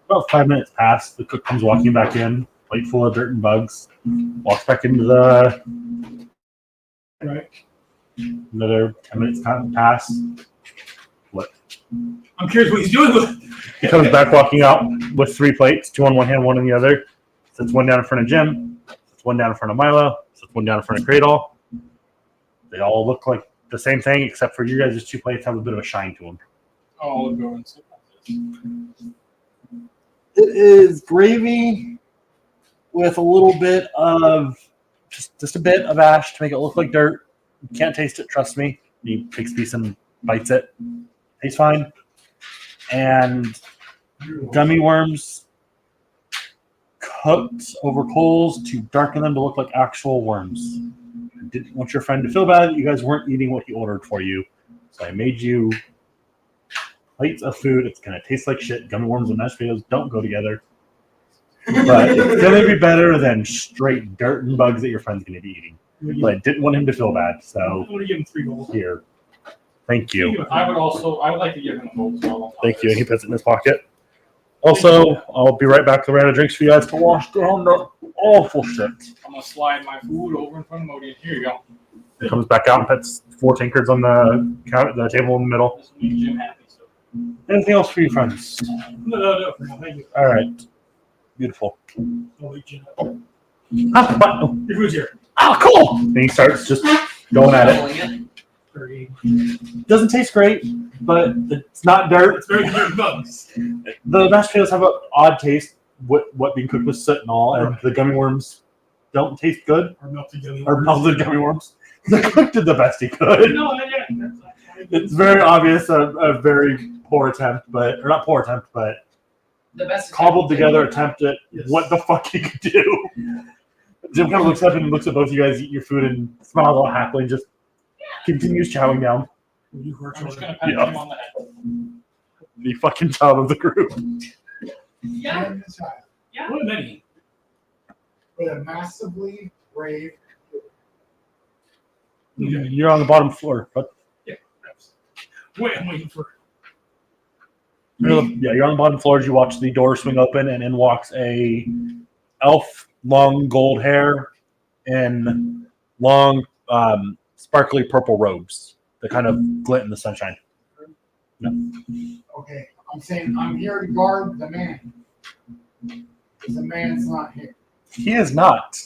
About 5 minutes pass. The cook comes walking back in, plate full of dirt and bugs. Walks back into the. Right. Another 10 minutes pass. I'm curious what he's doing with it. He comes back walking out with 3 plates, 2 on one hand, 1 on the other. Sets 1 down in front of Jim. Sets 1 down in front of Milo. Sets 1 down in front of Cradle. They all look like the same thing, except for you guys' 2 plates have a bit of a shine to them. Oh, I'll go and sit like this. It is gravy with a little bit of just a bit of ash to make it look like dirt. You can't taste it, trust me. He takes a piece and bites it. Tastes fine. And gummy worms cooked over coals to darken them to look like actual worms. I didn't want your friend to feel bad that you guys weren't eating what he ordered for you. So I made you plates of food. It's going to taste like shit. Gummy worms and mashed potatoes don't go together. But it's going to be better than straight dirt and bugs that your friend's going to be eating. But I didn't want him to feel bad, so I'm going to give him 3 gold. here. Thank you. I would like to give him a gold as well. Thank you. And he puts it in his pocket. Also, I'll be right back to the round of drinks for you guys to wash down the awful shit. I'm going to slide my food over in front of Modi. Here you go. He comes back out and puts 4 tankards on the table in the middle. This will make Jim happy. So. Anything else for you, friends? No, for now. Thank you. All right. Beautiful. I'll eat you. Ah, what? Your food's here. Oh, cool. And he starts just going at it. Rolling it. Very, Doesn't taste great, but it's not dirt. it's very good bugs. The mashed potatoes have an odd taste, what being cooked with soot and all, and the gummy worms don't taste good. Or melted gummy Or worms. melted gummy worms. The cook did the best he could. No, yeah. It's very obvious a very poor attempt, or not poor attempt, but The best cobbled together attempt at Yes. what the fuck he could do. Jim kind of looks up and looks at both of you guys eat your food and smiles all happily and just continues chowing down. You were I'm just going children. to pat Yeah. him on the head. The fucking child of the group. Yeah. And the child. Yeah. What many? With a massively brave. You're on the bottom floor. But Wait, I'm waiting for. you're on the bottom floor as you watch the door swing open and in walks a elf, long gold hair and long sparkly purple robes that kind of glint in the sunshine. Okay, I'm saying I'm here to guard the man. Because the man's not here. He is not.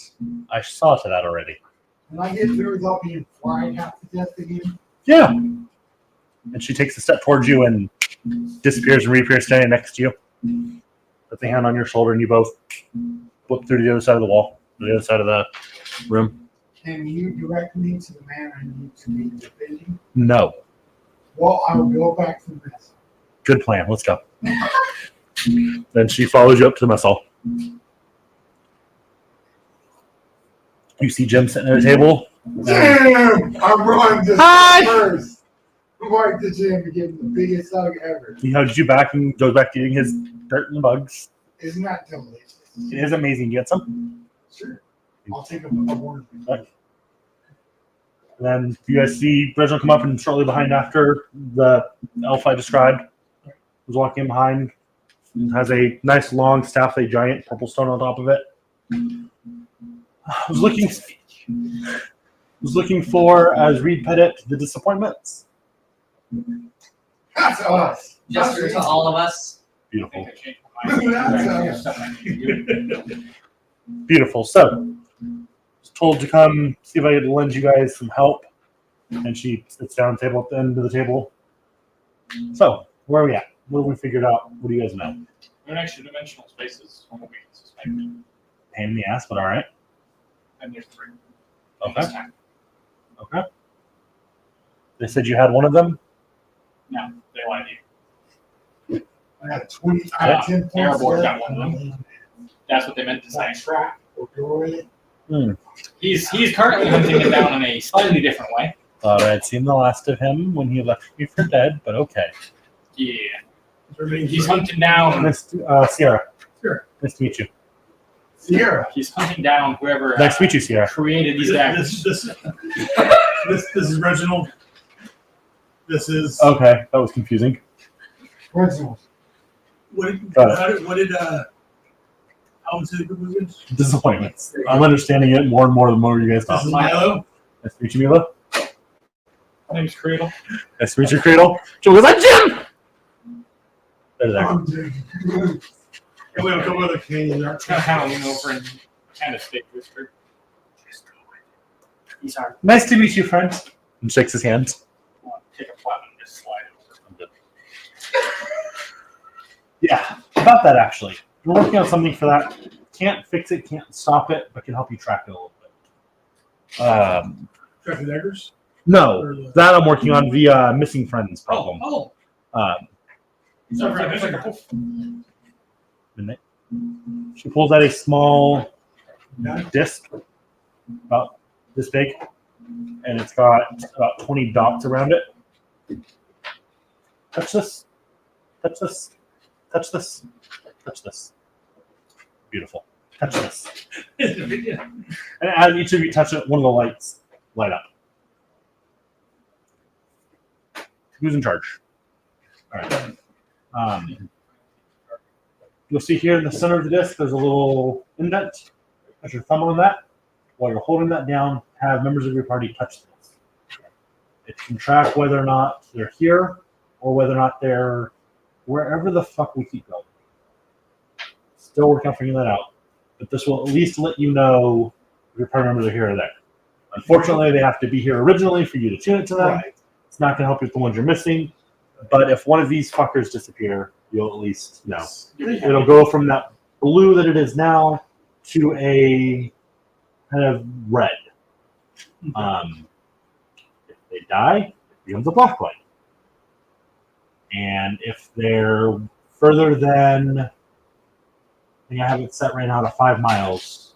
I saw to that already. When I get through without being fried half to death again, Yeah. And she takes a step towards you and disappears and reappears standing next to you. Puts a hand on your shoulder and you both flip through to the other side of the wall, the other side of the room. can you direct me to the man I need to be defending? No. Well, I will go back to the mess. Good plan. Let's go. Then she follows you up to the mess hall. You see Jim sitting at a table. Jim! I'm running this Hi! first. I'm going to Jim to give him the biggest hug ever. He hugs you back and goes back to eating his dirt and bugs. Isn't that delicious? It is amazing. Get some. Sure. I'll take a warning. And then you guys see Reginald come up and shortly behind after the elf I described was walking in behind. It has a nice long staff, a giant purple stone on top of it. I was looking for, as Reed put it, the disappointments. That's us. Gesture to all of us. I Beautiful. think I changed my mind. That's Beautiful. So, was told to come see if I could lend you guys some help. And she sits down at the table at the end of the table. So, where are we at? What have we figured out? What do you guys know? They're in extra dimensional spaces from what we can suspect. Pain in the ass, but all right. And there's 3. Okay. This time. Okay. They said you had one of them. No, they lied to you. I got 20 out of 10 points. Airborne left. got one of them. That's what they meant to say. That track or doorway. He's currently hunting it down in a slightly different way. Thought I'd seen the last of him when he left me for dead, but okay. Yeah. He's hunting down. Sierra. Sure. Nice to meet you. Sierra. He's hunting down whoever Nice to meet you, Sierra. created these daggers. This is Reginald. This is Okay, that was confusing. Reginald. Got what did how was it? Disappointments. I'm understanding it more and more the more you guys This talk. is Milo. Nice to meet you, Mila. My name's Cradle. Nice to meet you, Cradle. Joe goes, I'm Jim! There's that. And we have a couple other Canadians. I'm gonna kind of lean over and kind of stick whisper. He's hard. Nice to meet you, friend. And shakes his hand. Take a flat and just slide it over. I'm good. Yeah, about that actually. We're working on something for that. Can't fix it, can't stop it, but can help you track it a little bit. Track the daggers. No, that I'm working on via missing friends problem. Oh. Sorry for that. Midnight. She pulls out a small disc, about this big, and it's got about 20 dots around it. Touch this. Touch this. Touch this. Touch this. Beautiful. Touch this. And as each of you touch it, one of the lights light up. Who's in charge? All right. You'll see here in the center of the disc, there's a little indent. Put your thumb on that. While you're holding that down, have members of your party touch this. It can track whether or not they're here or whether or not they're wherever the fuck we keep going. Still working on figuring that out. But this will at least let you know if your party members are here or there. Unfortunately, they have to be here originally for you to tune it to them. Right. It's not going to help you with the ones you're missing. But if one of these fuckers disappear, you'll at least know. It'll go from that blue that it is now to a kind of red. If they die, it becomes a black light. And if they're further than, I think I have it set right now to 5 miles,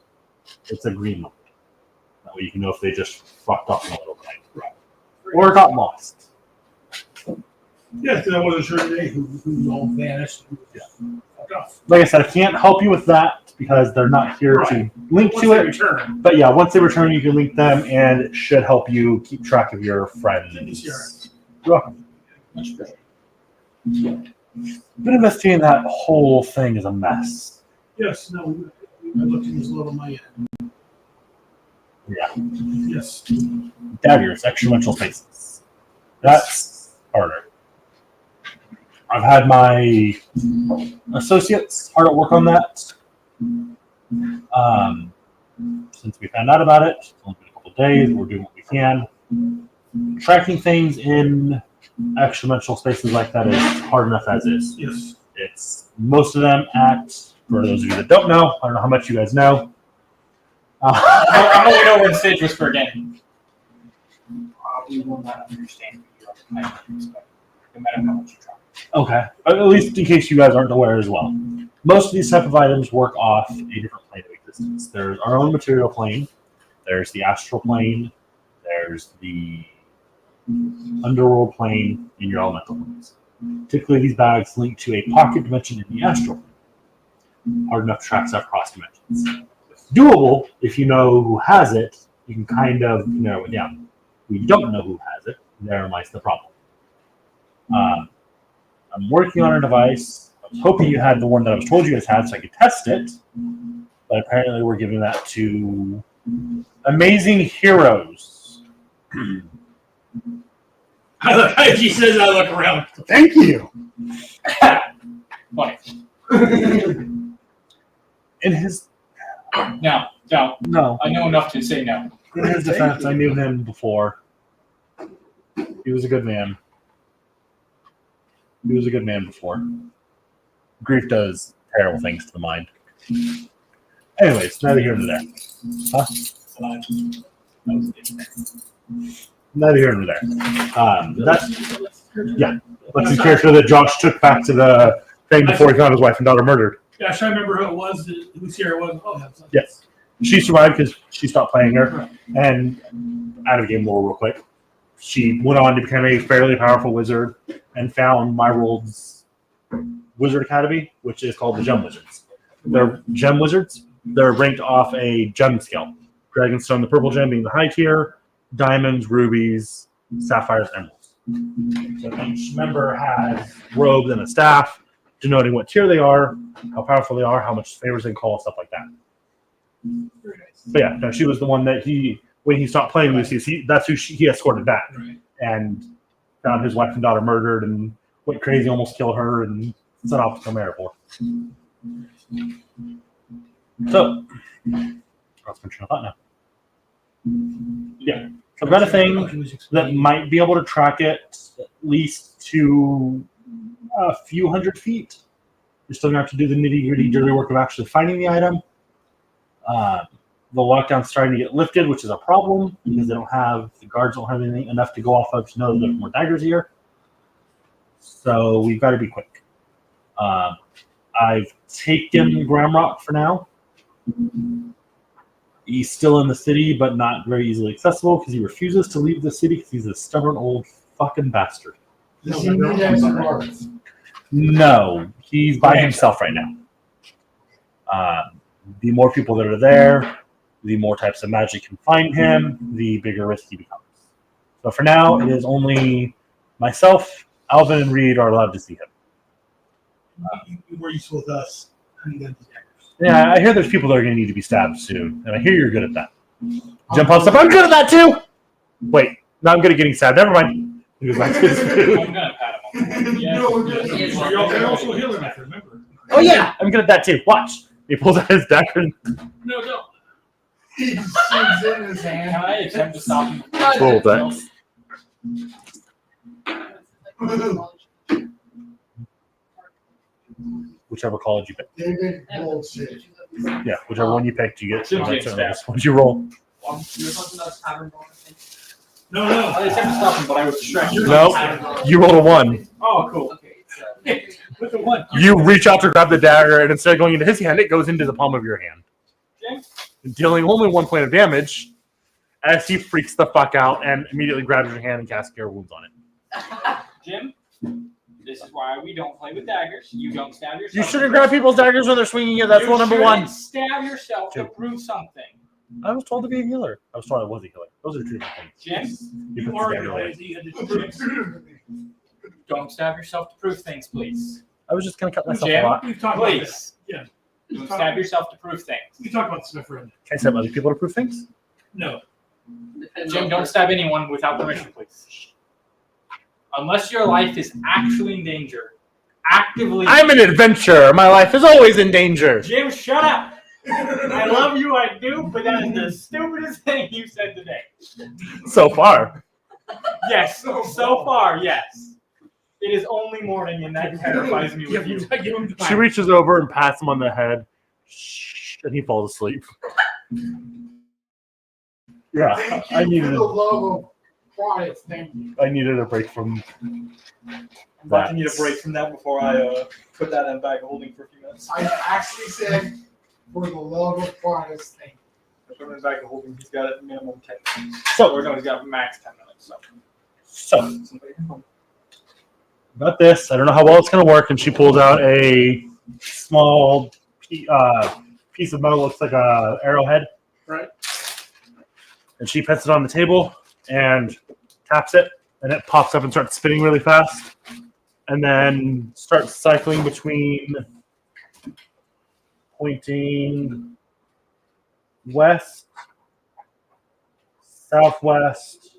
it's a green light. That way you can know if they just fucked up in a little bit. Or got lost. Yeah, because I wasn't sure today who all vanished. Like I said, I can't help you with that because they're not here to link to it. Return. But yeah, once they return, you can link them, and it should help you keep track of your friends. You're welcome. Much better. Been investigating that whole thing is a mess. Yes, no, I looked in this little my Yeah. Yes. Daggers, extra-dimensional spaces. That's harder. I've had my associates hard at work on that. Since we found out about it, it's only been a couple of days, we're doing what we can. Tracking things in extra-dimensional spaces like that is hard enough as is. Yes. It's most of them at, for those of you that don't know, I don't know how much you guys know. I'm going over and stage whisper again. Probably will not understand what you're expecting, no matter how much you try. Okay, at least in case you guys aren't aware as well. Most of these type of items work off a different plane of existence. There's our own material plane, there's the astral plane, there's the underworld plane, and your elemental planes. Typically, these bags link to a pocket dimension in the astral plane. Hard enough to track stuff across dimensions. Doable if you know who has it. You can kind of narrow it down. We don't know who has it. Therein lies the problem. I'm working on a device. I'm was hoping you had the one that I was told you guys had so I could test it. But apparently we're giving that to Amazing Heroes. I look. She says, I look around. Thank you. Funny. In his No. no, I know enough to say no. in his defense, I knew him before. He was a good man. He was a good man before. Grief does terrible things to the mind. Anyways, neither here nor there. Huh? Neither here nor there. Yeah. That's the character that Josh took back to the thing before he found his wife and daughter murdered. Yeah, I trying to remember who it was. Who Sierra was. Oh, that's Yes. She survived because she stopped playing her. And out of game lore real quick. She went on to become a fairly powerful wizard and found my world's Wizard Academy, which is called the Gem Wizards. They're gem wizards. They're ranked off a gem scale. Dragonstone, the purple gem, being the high tier. Diamonds, rubies, sapphires, emeralds. So each member has robes and a staff, denoting what tier they are, how powerful they are, how much favors they can call, stuff like that. very nice. But yeah, no, she was the one that when he stopped playing Lucius, that's who he escorted back Right. and found his wife and daughter murdered and went crazy, almost killed her, and set off to Chimera for. So, that's my train of thought now. Yeah, so I've got a thing that might be able to track it at least to a few hundred feet. You're still going to have to do the nitty-gritty dirty work of actually finding the item. The lockdown's starting to get lifted, which is a problem because the guards don't have anything enough to go off of to know that there's more daggers here. So we've got to be quick. I've taken Gramrock for now. He's still in the city, but not very easily accessible because he refuses to leave the city because he's a stubborn old fucking bastard. Does he need extra guards? No, he's by himself right now. The more people that are there, the more types of magic can find him, the bigger risk he becomes. So for now, it is only myself, Alvin, and Reed are allowed to see him. You were useful with us. I mean, that's Daggers. Yeah, I hear there's people that are going to need to be stabbed soon, and I hear you're good at that. Jump on stuff. I'm good at that too. Wait, no, I'm good at getting stabbed. Never mind. He goes back to his food. I'm gonna pat him on. Yes. You're also a healer, I remember. Oh yeah, I'm good at that too. Watch. He pulls out his dagger. No. He shoots in his Can hand. I attempt to stop him? Roll that. Whichever college you pick. David bullshit. Yeah, whichever one you picked, you get. Jim's getting stabbed. What'd you roll? No. I attempt to stop him, but I was distracted. No, you rolled a 1. Oh, cool. With the one. You reach out to grab the dagger, and instead of going into his hand, it goes into the palm of your hand, Jim? dealing only 1 point of damage. As he freaks the fuck out and immediately grabs your hand and casts Cure Wounds on it. Jim? This is why we don't play with daggers. You don't stab yourself. You shouldn't grab people's daggers when they're swinging you. That's You rule number shouldn't 1. Stab yourself to Jim. prove something. I was told to be a healer. I was told I was a healer. Those are two different things. Jim, You You put are the dagger away. lazy. You had to prove. don't stab yourself to prove things, please. I was just gonna cut myself Jim? a lot. We've talked about this. Please. Yeah. Don't stab yourself to prove things. We talked about this before. Can I stab other people to prove things? No. Jim, don't stab anyone without permission, please. Unless your life is actually in danger. Actively. I'm an adventurer. My life is always in danger. Jim, shut up! I love you, I do, but that is the stupidest thing you said today. So far. Yes, so far, yes. It is only morning, and that terrifies me with you. Give him She reaches over and pats him on the head, and he falls asleep. Yeah, Thank I you needed for the love of Christ. Thank you. I needed a break from I'm about to need a break from that before I put that in a bag of holding for a few minutes. I actually said, for the love of Christ, thank you. I put him in a bag of holding. He's got a minimum 10 minutes. So- or no, he's got max 10 minutes. So, Somebody can help. about this, I don't know how well it's going to work, and she pulls out a small piece of metal, looks like a arrowhead. Right. And she puts it on the table and taps it, and it pops up and starts spinning really fast. and then start cycling between pointing west, southwest,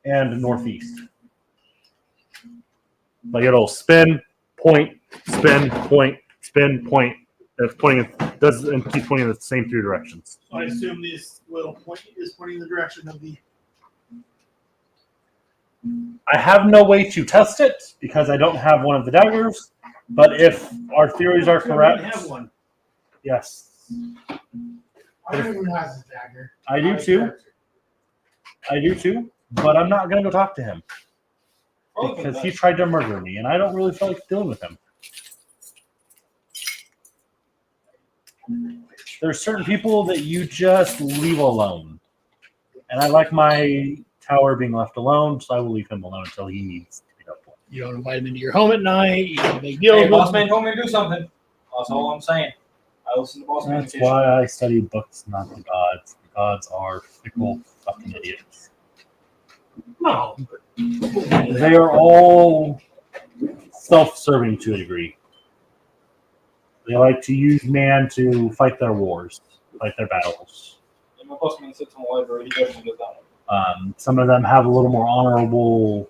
and northeast. Like it'll spin, point, spin, point, spin, point. And it's pointing, does and keep pointing in the same 3 directions. So I assume this will point is pointing in the direction of the. I have no way to test it because I don't have one of the daggers. But if our theories are correct, Have one. yes, I don't know who has a dagger. I do too. I do too. But I'm not going to go talk to him because he tried to murder me, and I don't really feel like dealing with him. There's certain people that you just leave alone, and I like my tower being left alone, so I will leave him alone until he needs to be up. You don't invite him into your home at night. You don't make deals Hey, with boss him. man told me to do something. That's all I'm saying. I listen to boss man. That's why I study books, not the gods. The gods are fickle fucking idiots. No. They are all self-serving to a degree. They like to use man to fight their wars, fight their battles. And my boss man sits in the library. He definitely does that one. Some of them have a little more honorable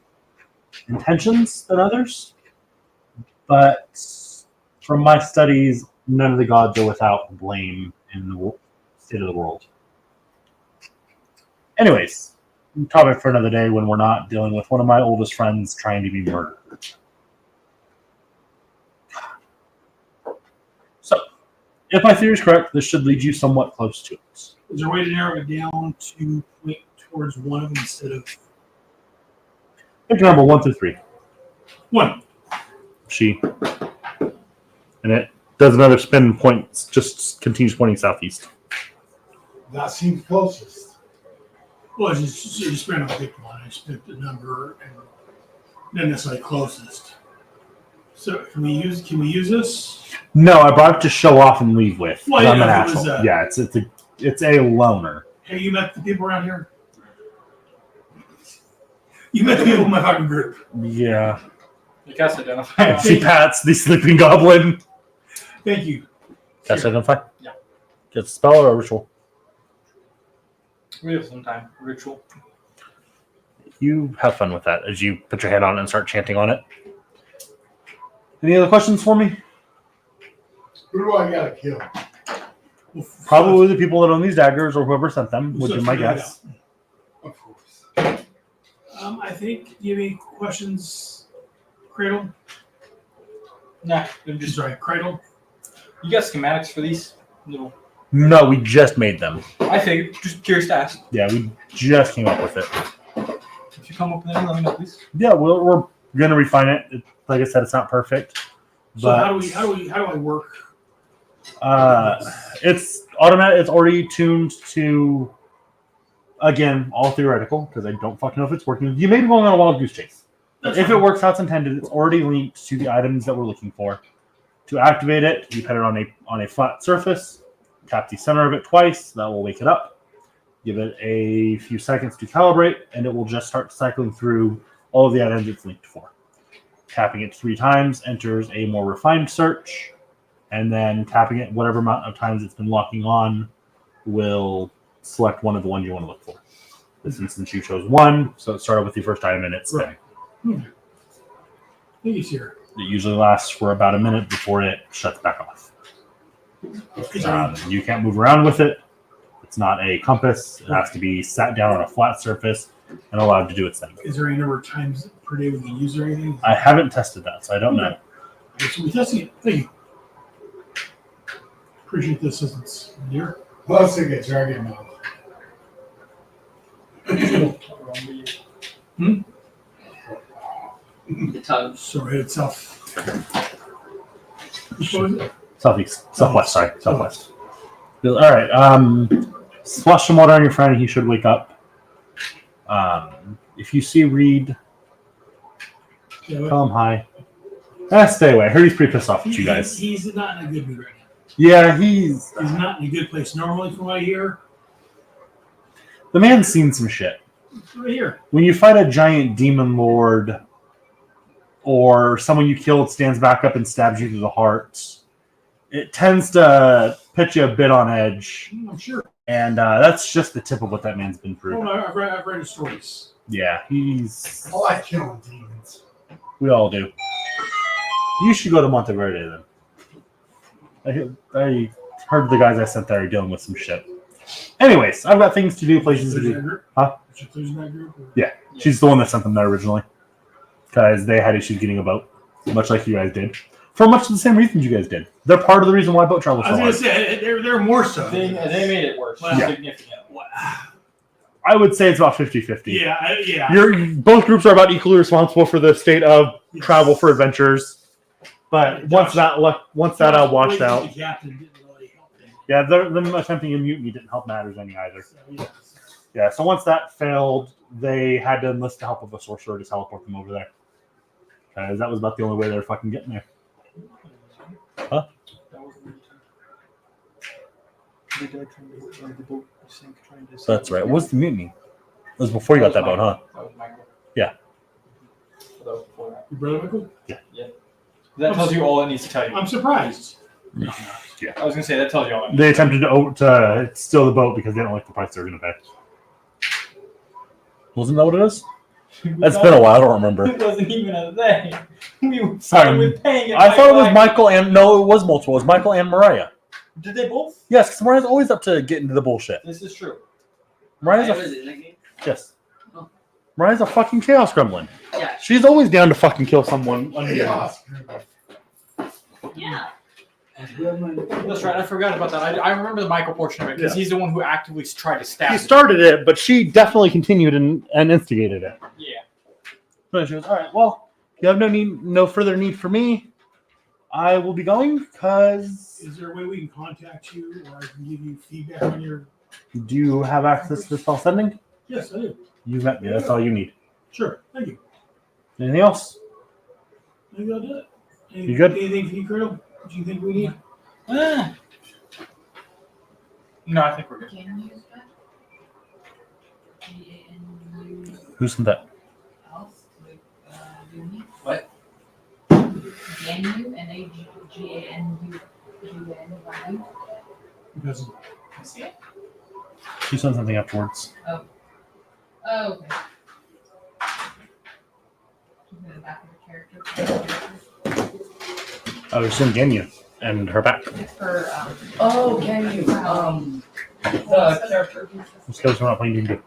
intentions than others, but from my studies, none of the gods are without blame in the state of the world. Anyways, topic for another day when we're not dealing with one of my oldest friends trying to be murdered. So, if my theory is correct, this should lead you somewhat close to it. Is there a way to narrow it down to point towards one of them instead of Pick number 1 through 3. one? She. And it does another spin and points, just continues pointing southeast. That seems closest. Well, you just ran a big one. I just picked a number and not necessarily closest. So can we use this? No, I brought it to show off and leave with. 'Cause Well, I'm an yeah, it was, asshole. Yeah, it's a loner. Have you met the people around here? You met the people in my fucking group. Yeah. You cast identify. She pats the sleeping goblin. Thank you. Cast identify? Yeah. It's a spell or a ritual? We have some time. Ritual. You have fun with that as you put your hand on it and start chanting on it. Any other questions for me? Who do I gotta kill? Probably the people that own these daggers or whoever sent them would So be my figure it guess. Of course. I think. Do you have any questions, Cradle? Nah, they're just Sorry, Cradle. You got schematics for these? Little. No, we just made them. I figured. Just curious to ask. Yeah, we just came up with it. If you come up with any, let me know, please. Yeah, we're going to refine it. Like I said, it's not perfect. So But how do I work? it's automatic. It's already tuned to, again, all theoretical because I don't fucking know if it's working. You may be going on a wild goose chase. That's If it fine. works how it's intended, it's already linked to the items that we're looking for. To activate it, you put it on a flat surface. Tap the center of it twice. That will wake it up. Give it a few seconds to calibrate, and it will just start cycling through all of the items it's linked for. Tapping it 3 times enters a more refined search, and then tapping it whatever amount of times it's been locking on will select one of the ones you want to look for. This instance, you chose 1, so it started with the first item in its thing. Thank you, sir. It usually lasts for about a minute before it shuts back off. You can't move around with it. It's not a compass. It has to be sat down on a flat surface and allowed to do its thing. Is there any number of times per day we can use or anything? I haven't tested that, so I don't know. Okay, so we're testing it. Thank you. Appreciate the assistance, dear. Plus, it gets dragon mouth. The tongue. Sorry, itself. Which one is it? Southwest, sorry. Southwest. All right. Splash some water on your friend and he should wake up. If you see Reed, Yeah, tell him hi. Stay away. I heard he's pretty pissed off at you guys. He's not in a good mood right now. Yeah, he's... He's not in a good place normally from what I hear. The man's seen some shit. Right here. When you fight a giant demon lord or someone you killed stands back up and stabs you through the heart, it tends to put you a bit on edge. I'm sure. And that's just the tip of what that man's been Oh, through. no, I've read his stories. Yeah, he's. I like killing demons. We all do. You should go to Monteverde then. I heard the guys I sent there are dealing with some shit. Anyways, I've got things to do, places to do. Huh? Who's in that group? Yeah, she's the one that sent them there originally. Because they had issues getting a boat, much like you guys did. For much of the same reasons you guys did. They're part of the reason why boat travel is I so was hard. going to say, they're more so. They made it worse. Yeah. Significantly. I would say it's about 50-50. Yeah. Both groups are about equally responsible for the state of travel for adventures. But once that washed out, The captain didn't really help him. yeah, them attempting a mutiny didn't help matters any either. So, yeah. Yeah, so once that failed, they had to enlist the help of a sorcerer to teleport them over there. Because that was about the only way they were fucking getting there. Huh? That's right. What was the mutiny? It was before you got that boat, huh? That was Michael. Yeah. That was before that. Your brother Michael? That tells you all it needs to tell you. I'm surprised. I was gonna say that tells you all. They attempted to steal the boat because they don't like the price they were going to pay. Wasn't that what it is? That's been a while. I don't remember. It wasn't even a thing. We were Sorry. fine with paying it. I thought it was Michael and no, it was multiple. It was Michael and Mariah. Did they both? Yes, because Mariah's always up to get into the bullshit. This is true. Mariah's Was a it in that game? yes. Oh. Mariah's a fucking chaos gremlin. Yeah. She's always down to fucking kill someone. Yeah. Yeah. That's right. I forgot about that. I remember the Michael portion of it because he's the one who actively tried to stab. He me. started it, but she definitely continued and instigated it. Yeah. But she goes, all right, well, you have no further need for me. I will be going because. Is there a way we can contact you or I can give you feedback on your. Do you have access to spell sending? Yes, I do. You met me. That's all you need. Sure. Thank you. Anything else? Maybe I'll do it. You good? Anything for you, Colonel? What do you think we need? No, I think we're good. Can you spell? G-A-N-U Who sent that? else with Uni? What? Ganu, N-A-G-A-N-U-G-N-Y. Because See it? She sent something afterwards. Oh, okay. To the back of the character. I was in Genya and her back. It's for, Oh, can you? The character. Let's go. We're not playing D&D.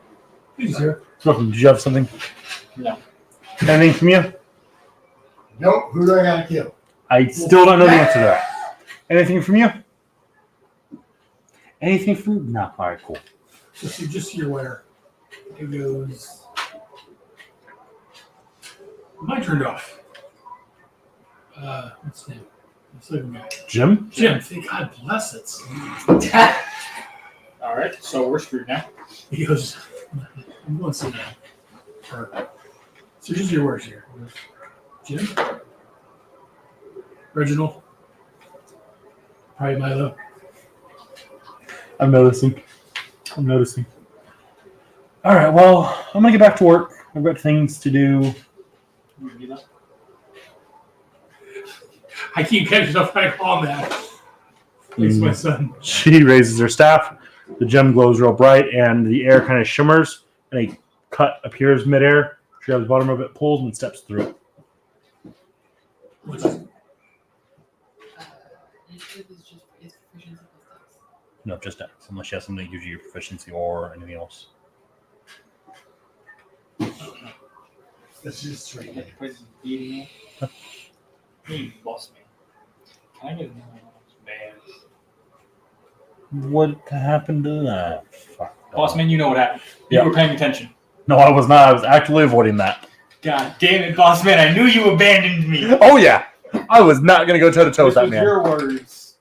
he's here. Welcome. Did you have something? No. Anything from you? Nope. Who do I gotta kill? I still don't know the answer to that. Anything from you? Anything from? No. All right. Cool. Just so you're aware. It goes. My turned off. What's his name? This little guy. Jim? Jim. Thank God bless it. All right. So we're screwed now. He goes, I'm going to see that. So just your words here. Jim? Reginald? Probably Milo. I'm noticing. All right. Well, I'm gonna get back to work. I've got things to do. I keep catching up back on that. Thanks, my son. She raises her staff. The gem glows real bright, and the air kind of shimmers, and a cut appears midair. She grabs the bottom of it, pulls, and steps through it. What's it? Initiative is just is proficiency plus dex. No, just Dex, unless she has something that gives you your proficiency or anything else. That's just straight. He lost me. Can I get bad? What happened to that? Fuck. Bossman, you know what happened. You Yeah. were paying attention. No, I was not. I was actively avoiding that. God damn it, Bossman! I knew you abandoned me. Oh, yeah. I was not going to go toe-to-toe with This that was man. your words.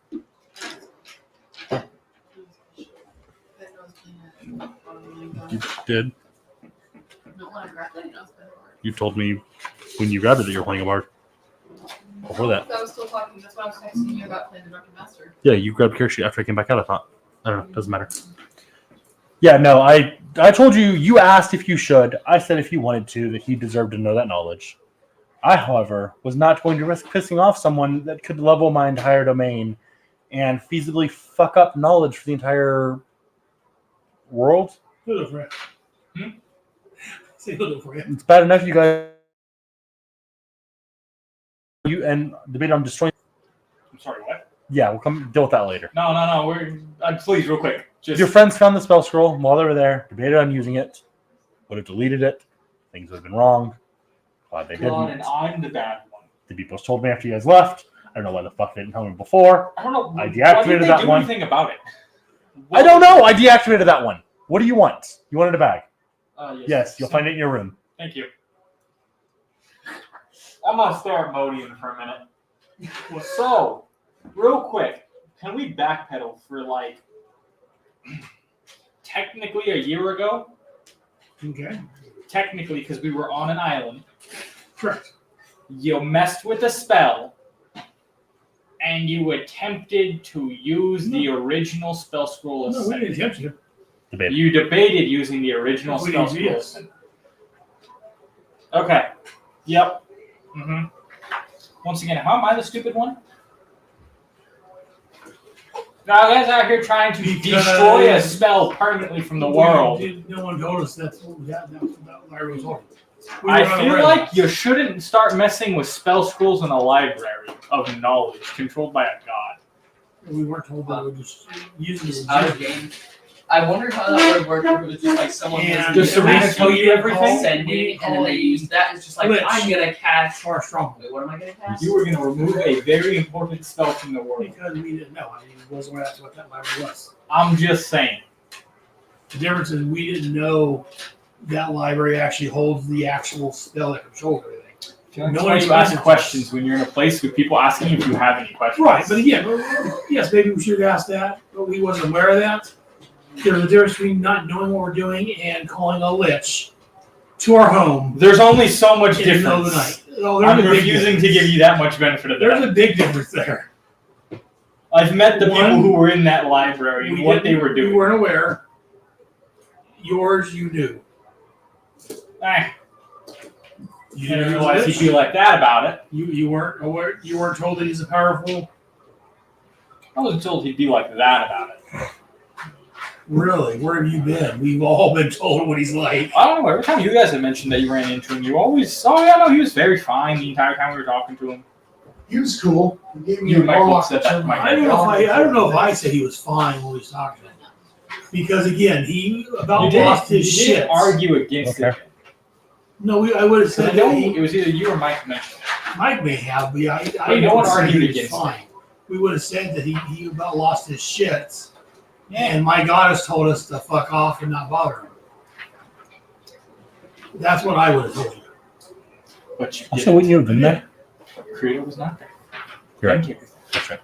That knows being a online You guy. did. Not when I grabbed it, it knows better. You told me when you grabbed it that you were playing a bard. Before that. I was still talking, that's why I was texting you about playing the Drunken Master. Yeah, you grabbed character sheet after I came back out, I thought. I don't know. Doesn't matter. Yeah, no, I told you, you asked if you should. I said if you wanted to, that he deserved to know that knowledge. I, however, was not going to risk pissing off someone that could level my entire domain and feasibly fuck up knowledge for the entire world. He'll do it for you. Say he'll do it for you. It's bad enough you guys and debate on destroying. I'm sorry, what? Yeah, we'll come deal with that later. No. We're please, real quick. Just Your friends found the spell scroll while they were there, debated on using it, would have deleted it. Things would have been wrong. Glad they God, didn't. and I'm the bad one. The Beepos told me after you guys left. I don't know why the fuck they didn't tell me before. I don't know. I Why deactivated didn't they that do one. anything about it? I don't know. I deactivated that one. What do you want? You wanted a bag? Yes, you'll find it in your room. Thank you. I'm gonna stare at Modian for a minute. So, real quick, can we backpedal for like technically a year ago? Okay. Technically, because we were on an island. Correct. You messed with a spell, and you attempted to use the original spell scroll. No, we didn't attempt to. Debate. You debated using the original We spell did, scroll. yes. Okay. Yep. Mm-hmm. Once again, how am I the stupid one? Now, guys out here trying to destroy a spell permanently from the world. No one told us that's what we had. That's what Larry was on. I feel like you shouldn't start messing with spell scrolls in a library of knowledge controlled by a god. We weren't told that we were just using Just it. out of game. I wonder how that would work if it was just like someone Yeah. was Does Serena tell you everything? sending, and then they use that. It's just like Lich. I'm gonna cast. Far strong. Wait, what am I gonna cast? You were going to remove a very important spell from the world. Because we didn't know. I mean, it wasn't that's what that library was. I'm just saying. The difference is we didn't know that library actually holds the actual spell that controls everything. No No one one's you ask asking questions when you're in a place with people asking you if you have any questions. Right, but again, yes, maybe we should have asked that, but we wasn't aware of that. There's a difference between not knowing what we're doing and calling a lich to our home There's only so much in the middle of the difference. night. Oh, there's I'm a big refusing to difference. give you that much benefit of the There's doubt. a big difference there. I've met the people One, who were in that library and what they were We doing. weren't aware. Yours, you knew. Eh, You I didn't knew realize he you feel like that about it. You weren't aware. You weren't told that he's a powerful. I wasn't told he'd be like that about it. Really, where have you been? We've all been told what he's like. I don't know. Every time you guys have mentioned that you ran into him, you always, oh yeah, no, he was very fine the entire time we were talking to him. He was cool. He gave me You a might call have off said the that to my I don't know if I said he was fine when we was talking to him, because again, he about lost his you shit. didn't argue against Okay. it. No, I would have 'Cause I said know that it was either you or Mike mentioned it. Mike may have, but I But no one would say argued he was against fine. We would have said that he about lost his shits, and my goddess told us to fuck off and not bother him. That's what I would have told you. But you Also, didn't. wouldn't you have been there? Credo was not there. You're right. Thank you. That's right.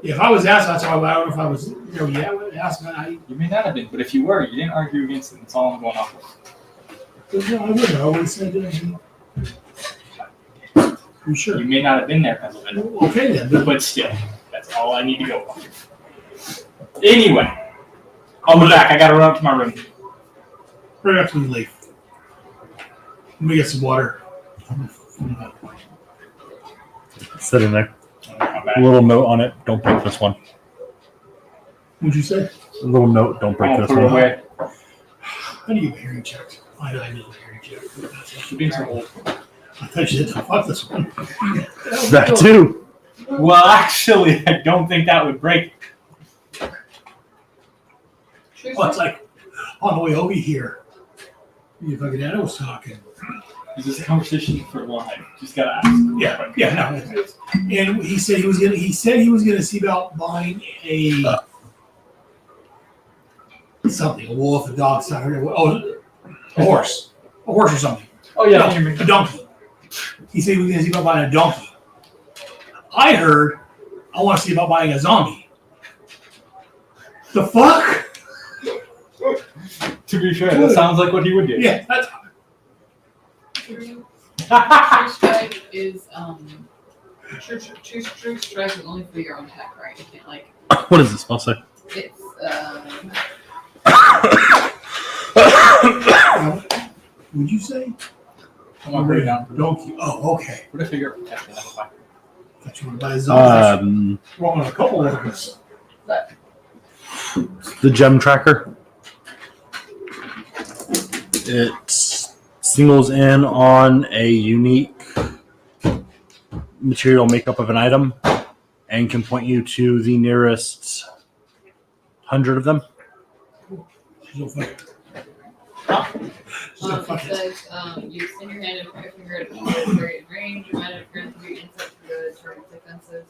If I was asked, that's why I don't know if I was, yeah, I would ask, but I You may not have been, but if you were, you didn't argue against it. That's all I'm going off with. no, I wouldn't. I would have said that. I'm sure. You may not have been there, Pennsylvania. Okay then. But still, that's all I need to go off. Anyway, I'll be back. I gotta run up to my room. Right after we leave. Let me get some water. Sitting there. I'll come back. A little note on it. Don't break this one. What'd you say? A little note. Don't break I'll this put it one. away. How do you get a hearing check? I did a hearing check. You're being so old. I thought you said, fuck this one. That too. Well, actually, I don't think that would break. Well, it's like on the way over here. Me and fucking Anna was talking. Is this a conversation for live? Just gotta ask. Yeah, no. And he said he was gonna see about buying a something, a wolf, a dog, something. Oh, a horse or something. Oh yeah, No, a donkey. He said he was gonna see about buying a donkey. I heard I want to see about buying a zombie. The fuck? To be fair, that sounds like what he would do. Yeah, that's True strike is true strike is only for your own attack, right? You can't like What does this spell say? it's would you say? I'm gonna bring it down. Donkey. Oh, okay. Put a figure of protection. That's fine. Thought you were by zombies. Wrong on a couple of us. The gem tracker. It singles in on a unique material makeup of an item and can point you to the nearest 100 of them. She's no fucking. It says, you extend your hand and point your finger at a target in range. You might have granted your insight to the target's defenses.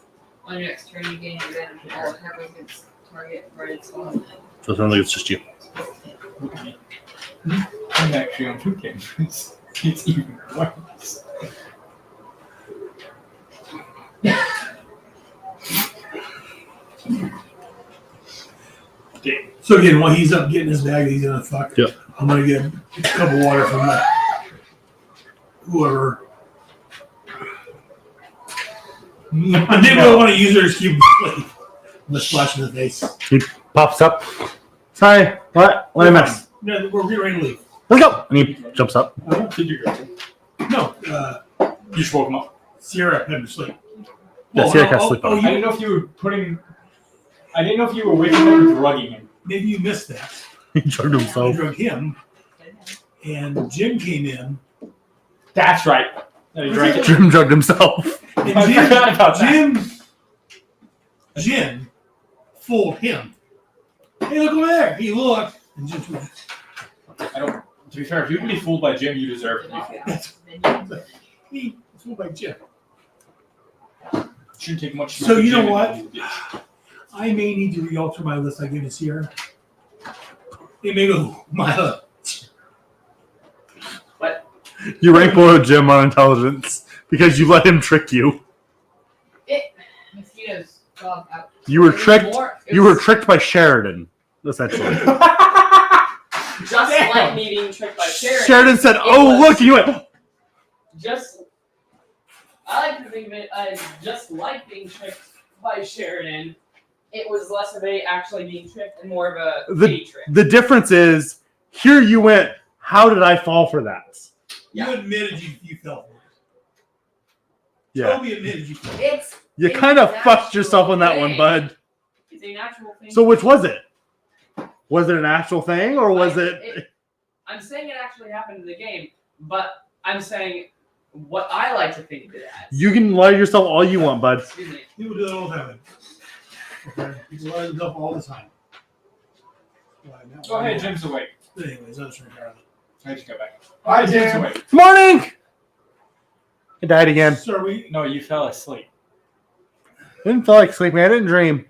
On your next turn, you gain advantage of all attack rolls against target right its own. So it sounds like it's just you. I'm actually on 2 games. It's even worse. Okay. So again, while he's up getting his bag, he's gonna fuck. Yep. I'm gonna get a cup of water from that. Whoever. I didn't really want to use her as keep the splash in the face. He pops up. Sorry, what? What did I miss? No, we're getting ready to leave. Let's go! And he jumps up. Did you go? No, You just woke him up. Sierra had to sleep. Yeah, Sierra can't sleep I on. didn't know if you were putting. I didn't know if you were waking up or drugging him. Maybe you missed that. He drugged I himself. drugged him, and Jim came in. That's right. No, you drank it. Jim drugged himself. And I forgot about that. Jim fooled him. Hey, look over there. He looked. And Jim told him. I don't. To be fair, if you can be fooled by Jim, you deserve to be fooled. He was fooled by Jim. Shouldn't take much. So you know Jim what? and bitch. I may need to re-alter my list I gave to Sierra. It may go my You rank below Jim on intelligence because you let him trick you. Mosquitoes dog out. You were It was tricked. more- it You were was tricked by Sheridan, essentially. Just like me being tricked by Sheridan. Sheridan said, "Oh, look!" And you went, Just, I like to think of it as just like being tricked by Sheridan. It was less of a actually being tricked and more of a pity trick. The difference is, here you went, how did I fall for that? You admitted you fell for it. Yeah. Toby admitted you fell for it. It's You It's kind of an fucked actual yourself on that one, thing. bud. It's a natural thing. So which was it? Was it an actual thing, or was it... I'm saying it actually happened in the game, but I'm saying what I like to think of it as. You can lie to yourself all you want, bud. Excuse me. People do that all the time. Okay? People lie to themselves all the time. Oh, hey, Jim's awake. But anyways, that's from Charlie. I just got back. Hi, Jim's Jim. awake. Morning! I died again. Sir, we No, you fell asleep. Didn't feel like sleeping. I didn't dream.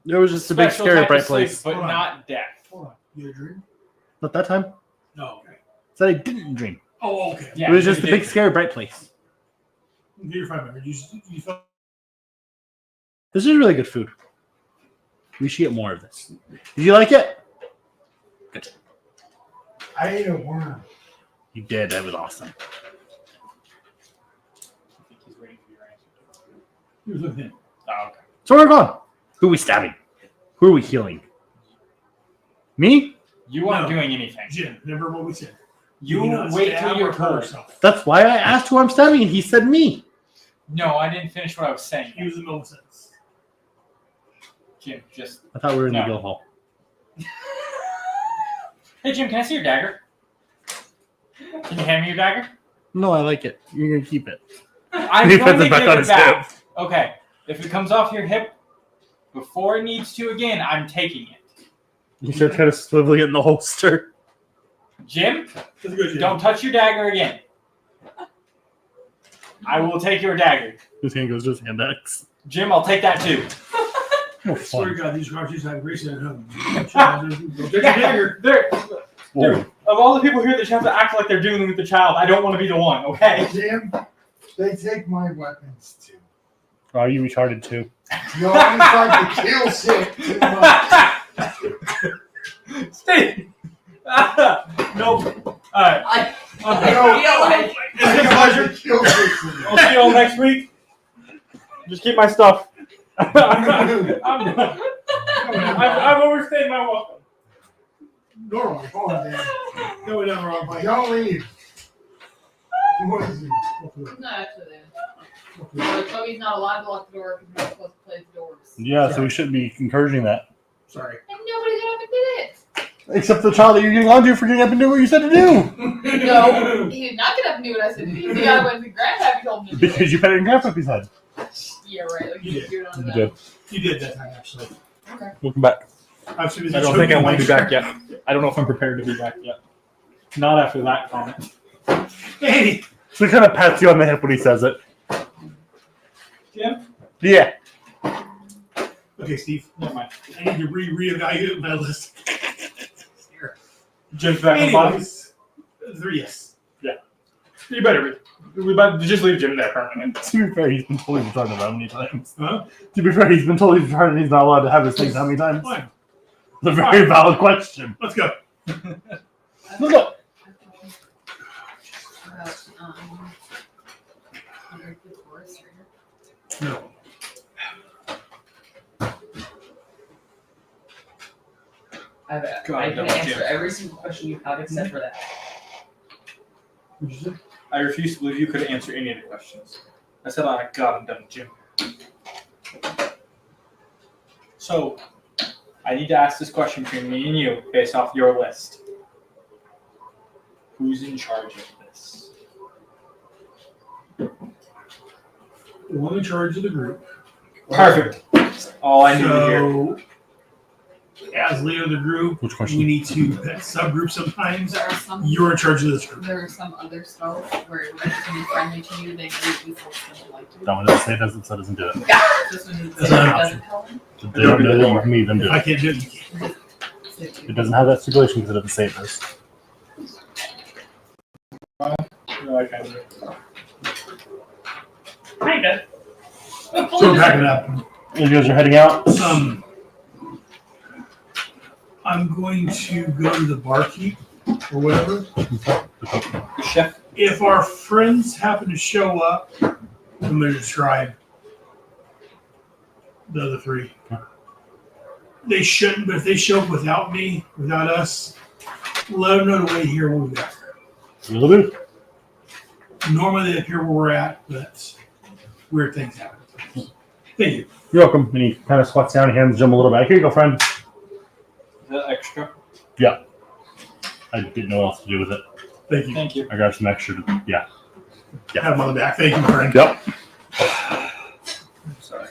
It was just a big Special scary type bright of sleep, place. but Hold on. not death. hold on. You had a dream? Not that time. No, okay. Said I didn't dream. Oh, okay. Yeah, It was you just a did. big scary bright place. You're fine, remember. You felt This is really good food. We should get more of this. Did you like it? Good. I ate a worm. You did. That was awesome. I think he's waiting for your answer. he was with him. Oh, okay. So we're gone. Who are we stabbing? Who are we healing? Me? You aren't No. doing anything. Jim, remember what we said. You Do not wait stab till you're or hurt told. yourself. That's why I asked who I'm stabbing, and he said me. No, I didn't finish what I was saying. He was in the middle of a sentence. Jim, just. I thought we were in No. the guild hall. Hey, Jim, can I see your dagger? Can you hand me your dagger? No, I like it. You're gonna keep it. I'm He going puts to it back give on it his back. hip. Okay. If it comes off your hip before it needs to again, I'm taking it. You should kind of swiveling it in the holster. Jim, That's good, Jim. don't touch your dagger again. I will take your dagger. His hand goes to his hand axe. Jim, I'll take that too. Oh, I swear to fun. God, these cartridges have grease in them. Don't take your dagger. Whoa. Dude, of all the people here that have to act like they're dealing with the child, I don't want to be the one, okay? Jim, they take my weapons too. Oh, you retarded too. You always like to kill shit too much. Steve! Nope. Alright. I No. feel like It's been a pleasure. Kill shit too I'll much. see you all next week. Just keep my stuff. I'm done. I've overstayed my welcome. Normal. Hold on, Dan. Go down the wrong way. Don't leave. What is it? He's not actually there. So Toby's not allowed to lock the door because we're not supposed to play the doors. Yeah, so we shouldn't be encouraging that. Sorry. And nobody got up and did it. Except the child that you're getting onto for getting up and doing what you said to do. No, he did not get up and do what I said to do. The guy went to Grandpappy told him to do it. Because you petted Grandpappy's head. Yeah, right. Like, You you did. do it on You that. did. You did that time, actually. Welcome back. I was too busy I don't think I choking want to be my back yet. I don't know if I'm prepared to be back yet. Not after that comment. Hey, So he kind of pats you on the hip when he says it. Jim? Yeah. okay, Steve. Never mind. I need to reevaluate my list. Here. Jim's back on bottom. Anyways, 3 yes. You better be. We better just leave Jim there permanently. To be fair, he's been told he's retarded how many times? Huh? To be fair, he's been told he's retarded and he's not allowed to have his things how many times? Fine. It's a very valid question. Let's go. Let's go. About, under the forest right here. No. God, I can don't, answer Jim. every single question you have except for that. What'd you say? I refuse to believe you could answer any of the questions. I said, oh, God, I'm done with Jim. So, I need to ask this question between me and you based off your list. Who's in charge of this? The one in charge of the group. Perfect. That's all I need to hear. So, as leader of the group, Which we question? need to pet subgroup sometimes. There are some. You're in charge of this group. There are some other spells where it would be friendly to you. They greatly force them to like to. That one doesn't say it doesn't, so it doesn't do it. This one needs That's not an doesn't tell them. So they don't do it, you can meet them do If I it. can't do it, you can't. It doesn't have that stipulation because it doesn't say it does. Kinda. So we're packing up. You guys are heading out? I'm going to go to the barkeep or whatever. The chef. If our friends happen to show up, I'm going to describe the other 3. They shouldn't, but if they show up without me, without us, let them know to wait here. We'll be back. Will do. Normally they appear where we're at, but weird things happen. Thank you. You're welcome. And he kind of squats down and hands Jim a little back. Here you go, friend. Is that extra? I didn't know what else to do with it. Thank you. Thank you. I got some extra. Yeah. Have them on the back. Thank you, friend. Yep. Sorry.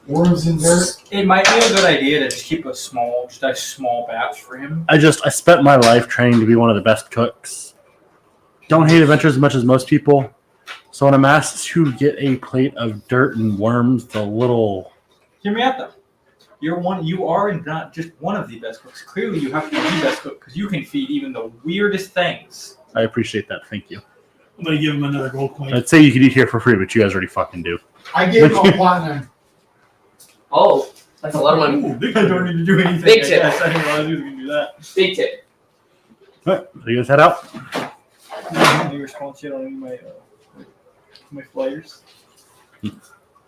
Worms and dirt. It might be a good idea to just keep a small batch for him. I spent my life training to be one of the best cooks. Don't hate adventures as much as most people. So when I'm asked to get a plate of dirt and worms, the little... Hear me out though. You are not just one of the best cooks. Clearly you have to be the best cook because you can feed even the weirdest things. I appreciate that. Thank you. I'm going to give him another gold coin. I'd say you could eat here for free, but you guys already fucking do. I gave him a platinum. Oh, that's a lot of money. Ooh, big I don't need to do anything. Big tip. I didn't realize you were going to do that. Big tip. All right, so you guys head out. Any response yet on any of my flyers? Yeah,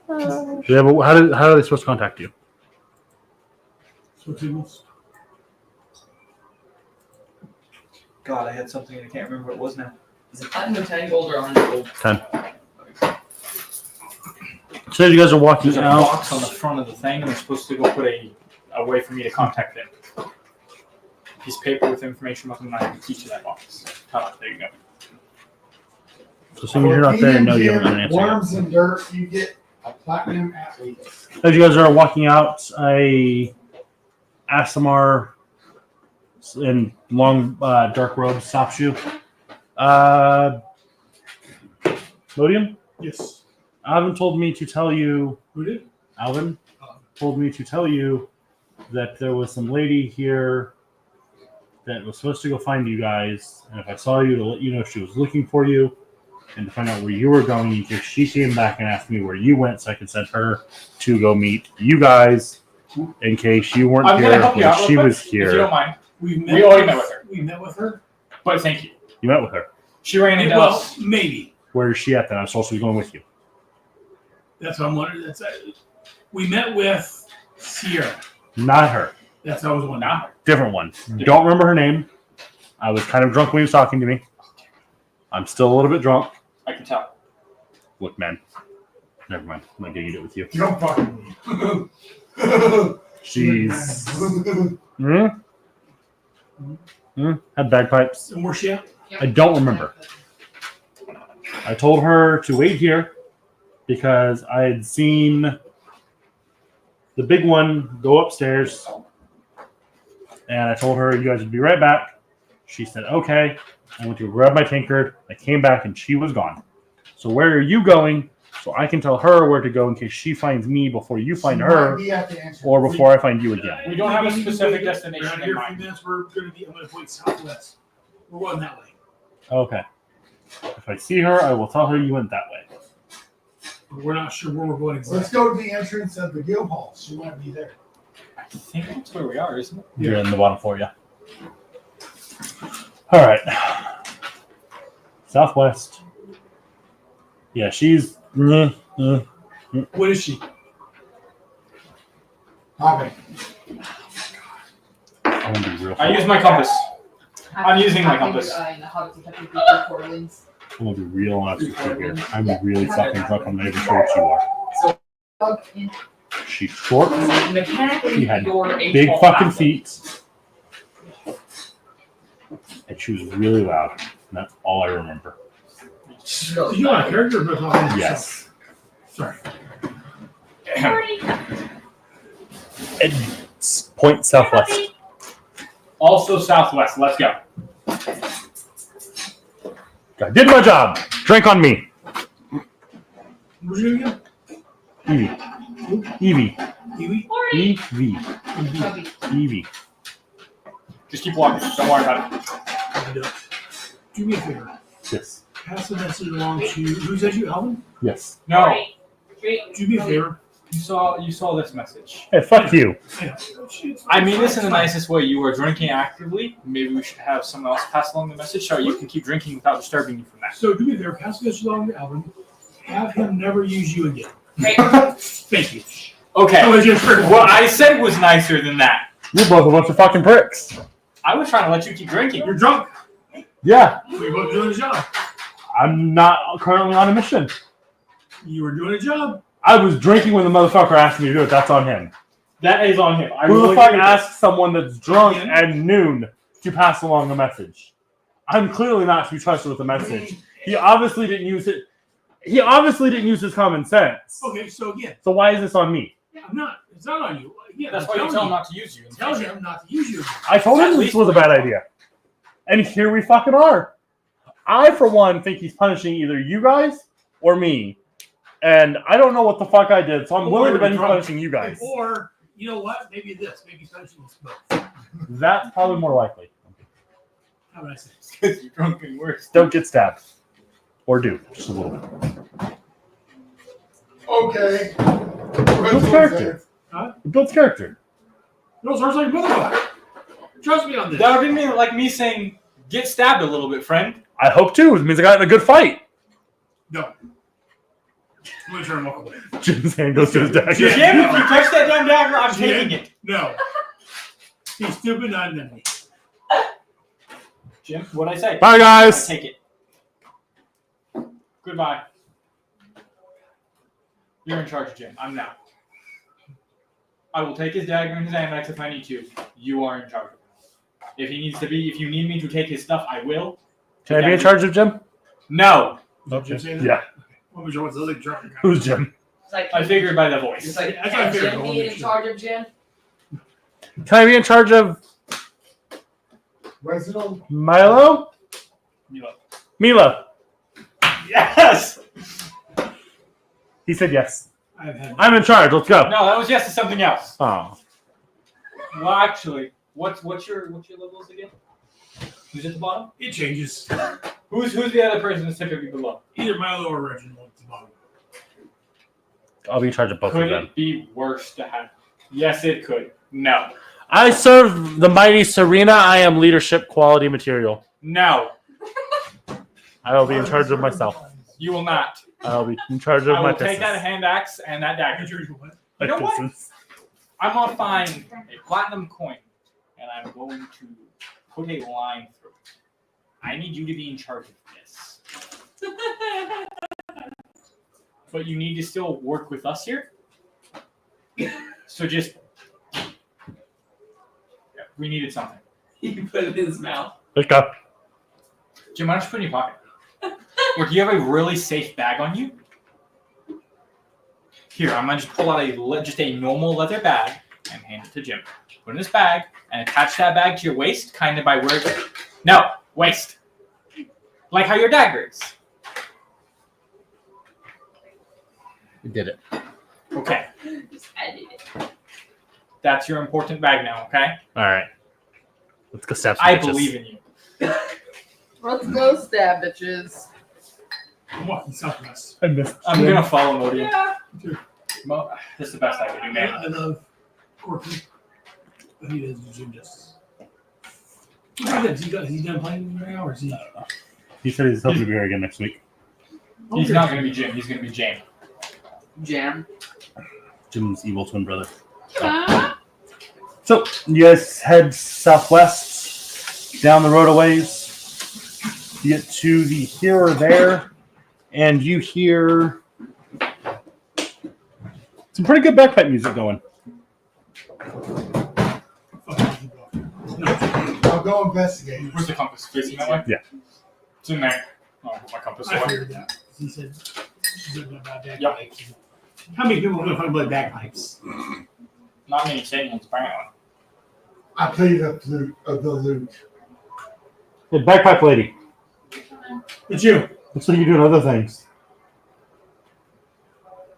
but how are they supposed to contact you? So tables. God, I had something and I can't remember what it was now. Is it platinum 10 gold or 100 gold? 10. So you guys are walking There's a out. box on the front of the thing, and we're supposed to go put a way for me to contact them. Piece of paper with information about them, and I have to teach you that box. There you go. So as soon as you're not there, no, you haven't got an answer yet. Worms and dirt, you get a platinum at least. As you guys are walking out, a Asimar in long dark robes stops you. Modium? Yes. Alvin told me to tell you. Who did? Alvin told me to tell you that there was some lady here that was supposed to go find you guys, and if I saw you, to let you know she was looking for you, and to find out where you were going in case she came back and asked me where you went, so I could send her to go meet you guys in case you weren't I'm here gonna help you when out real she quick, was if you here. don't mind. We already met with her. We met with her? But thank you. You met with her. She ran into Well, us. maybe. Where is she at then? I'm supposed to be going with you. That's what I'm wondering. We met with Sierra. Not her. That's how I was wondering. Not her. Different one. Don't remember her name. I was kind of drunk when he was talking to me. I'm still a little bit drunk. I can tell. Look, man. Never mind. I'm not gonna eat it with you. Don't fucking She's had bagpipes. And where's she at? I don't remember. I told her to wait here because I had seen the big one go upstairs, and I told her you guys would be right back. She said okay. I went to grab my tankard. I came back and she was gone. So where are you going? So I can tell her where to go in case she finds me before you find her, or before I find you again. We don't have a specific We're destination out in here a few mind. minutes. We're going to be. I'm going to point southwest. We're going that way. Okay. If I see her, I will tell her you went that way. But we're not sure where we're going Let's exactly. go to the entrance of the guild hall. She might be there. I think that's where we are, isn't it? You're in the bottom floor, yeah. All right. Southwest. Yeah, she's. What is she? Okay. I'm gonna be real. I use my compass. I'm using my compass. In the Hobbit Detective Portlands. I'm gonna be real honest with you here. I'm really fucking drunk. I'm not even sure what you are. She's short. Mechanically, She had you're a big tall fucking athlete. feet. And she was really loud. And that's all I remember. Do you want a character? Or not? Yes. Sorry. It's point southwest. Also southwest. Let's go. I did my job. Drink on me. Where's you again? Evie. Kiwi? Evie. Chubby. Evie. Just keep walking. Don't worry about it. I can do it. Do me a favor. Yes. Pass the message along to who's that? You, Alvin? Yes. No. Do me a favor. You saw this message. Hey, fuck you. I mean this in the nicest way. You are drinking actively. Maybe we should have someone else pass along the message so you can keep drinking without disturbing you from that. So do me a favor. Pass the message along to Alvin. Have him never use you again. Thank you. Okay. That was your first What I said was nicer than that. You're both a bunch of fucking pricks. I was trying to let you keep drinking. You're drunk. Yeah. You're both doing a job. I'm not currently on a mission. You were doing a job. I was drinking when the motherfucker asked me to do it. That's on him. That is on him. I Who the will fuck agree with asks someone that's drunk at noon to pass along a message? I'm clearly not to be trusted with a message. He obviously didn't use it. He obviously didn't use his common sense. Okay, so again, So why is this on me? I'm not. It's not on you. Again, That's why you tell him not to use you. Tell him not to use you. I told him this was a bad idea. And here we fucking are. I, for one, think he's punishing either you guys or me. And I don't know what the fuck I did, so I'm willing to bet he's punishing you guys. Or, you know what? Maybe this. Maybe he's punishing us both. That's probably more likely. How would I say? Because you're drunk and worse. Don't get stabbed. Or do. Just a little bit. Okay. Builds character. Huh? It builds character. No, sounds like motherfucker. Trust me on this. That would be like me saying, get stabbed a little bit, friend. I hope too. It means I got in a good fight. No. I'm going to turn and walk away. Jim's hand goes to his dagger. Jim. Jim, if you touch that damn dagger, I'm Jim. taking it. No. He's stupid, not an enemy. Jim, what'd I say? Bye, guys. Take it. Goodbye. You're in charge, Jim. I'm not. I will take his dagger and his amex if I need to. You are in charge. If he needs to be, if you need me to take his stuff, I will. Can I be in charge of Jim? No. Is that what you're saying? Yeah. What was your what's the other drunk guy? Who's Jim? It's like, I figured by the voice. it's like, That's what I can figured. Jim be in charge of Jim? Can I be in charge of Resident. Milo? Milo. Milo. Yes. He said yes. I've had. I'm in charge. Let's go. No, that was yes to something else. Oh. Well, actually, what's your levels again? Who's at the bottom? It changes. Who's the other person that's typically below? Either Milo or Reginald at the bottom. I'll be in charge of both Could of them. it be worse to have? Yes, it could. No. I serve the mighty Serena. I am leadership quality material. No. I will be in charge of myself. You will not. I'll be in charge of I my will take that hand axe and that dagger. You know what? I'm gonna find a platinum coin and I'm going to put a line through it. I need you to be in charge of this. But you need to still work with us here. So just, we needed something. He put it in his mouth. Pick up. Jim, why don't you put it in your pocket? Or do you have a really safe bag on you? Here, I'm gonna just pull out just a normal leather bag and hand it to Jim. Put it in this bag and attach that bag to your waist, kind of by where it. No, waist. Like how your dagger is. We did it. Okay, Just edit it. that's your important bag now. Okay, All right. Let's go stab some I bitches. believe in you. Let's go stab bitches. I'm walking southwest. I missed. I'm gonna follow Modian. Yeah. Well, this is the best I can do, man. I love Corky. But he doesn't do justice. Is he done playing now, or is he? He said he's hoping to be here again next week. He's not gonna be Jim. He's gonna be Jane. Jam. Jim's evil twin brother. So you guys head southwest down the road a ways. You get to the here or there, and you hear some pretty good bagpipe music going. I'll go investigate. Where's the compass? Facing that way? Yeah. It's in there. I'll put my compass I away. figured that. He said something about bagpipes. Yep. How many people are going to play bagpipes? Not many sane ones, apparently. I play the flute of the lute. The bagpipe lady. It's you. Looks like you're doing other things.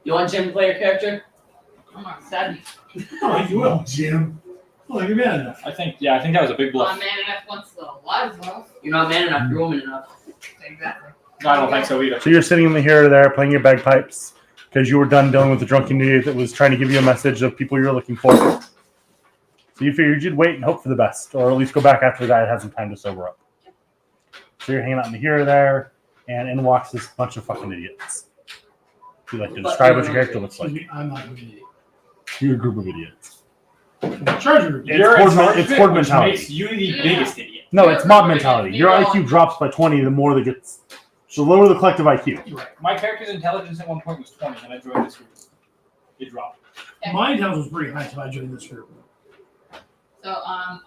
You want Jim to play your character? I'm not stab you. Oh, you will. Jim. Oh, you're man enough. I think that was a big I'm bluff. man enough once the lives off. You're not man enough, you're woman enough. Exactly. No, I don't think so either. So you're sitting in the here or there playing your bagpipes because you were done dealing with the drunken idiot that was trying to give you a message of people you were looking for. So you figured you'd wait and hope for the best, or at least go back after the guy had some time to sober up. So you're hanging out in the here or there, and in walks this bunch of fucking idiots. You like to describe what your character looks Excuse like? me, I'm not an idiot. You're a group of idiots. Charger. It's You're horde in men- charge it's of it, horde which mentality. makes you the biggest idiot. No, it's mob mentality. Your IQ drops by 20 the more that gets. So lower the collective IQ. You're right. My character's intelligence at one point was 20, and I joined this group. It dropped. My intelligence was pretty high until I joined this group. So I'm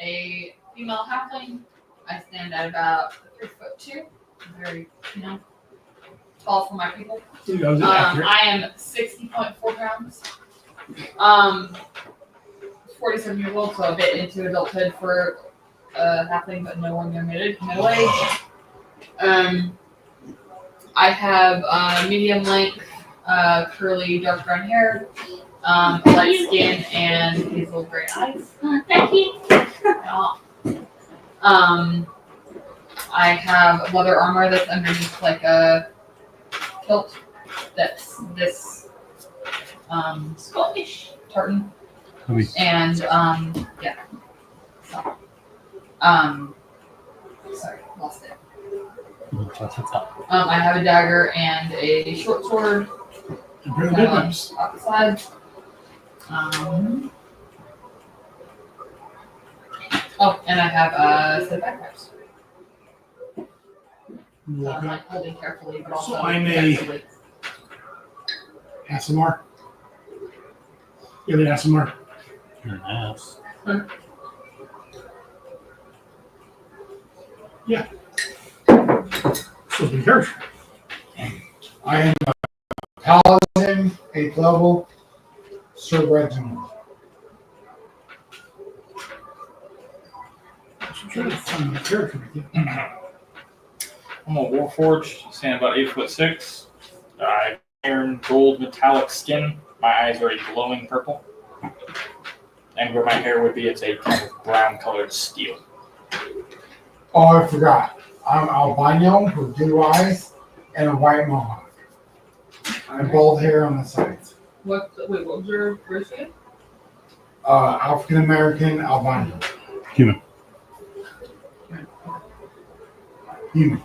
a female halfling. I stand at about 3'2". Very, tall for my people. So that was accurate. I am 60.4 pounds. 47 years old, so a bit into adulthood for halfling, but no one near middle age. I have medium length, curly, dark brown hair, light skin, and hazel gray eyes. Thank you. I have leather armor that's underneath like a kilt that's this Scottish tartan. And yeah. So, sorry, lost it. I have a dagger and a short sword. And pretty Kind good of ones. off the side. Oh, and I have a set of bagpipes. So I'm like holding carefully, but also So I'm a- carefully. ASMR. You have an ASMR. You're an ass. So be careful. I am a paladin, 8th level, Sir Reginald. I'm trying to find my character with you. I'm a warforged, stand about 8'6". Iron, gold, metallic skin. My eyes are a glowing purple. And where my hair would be, it's a kind of brown colored steel. Oh, I forgot. I'm albino with blue eyes and a white mohawk. And bald hair on the sides. What was your first name? African American albino. Human. Human.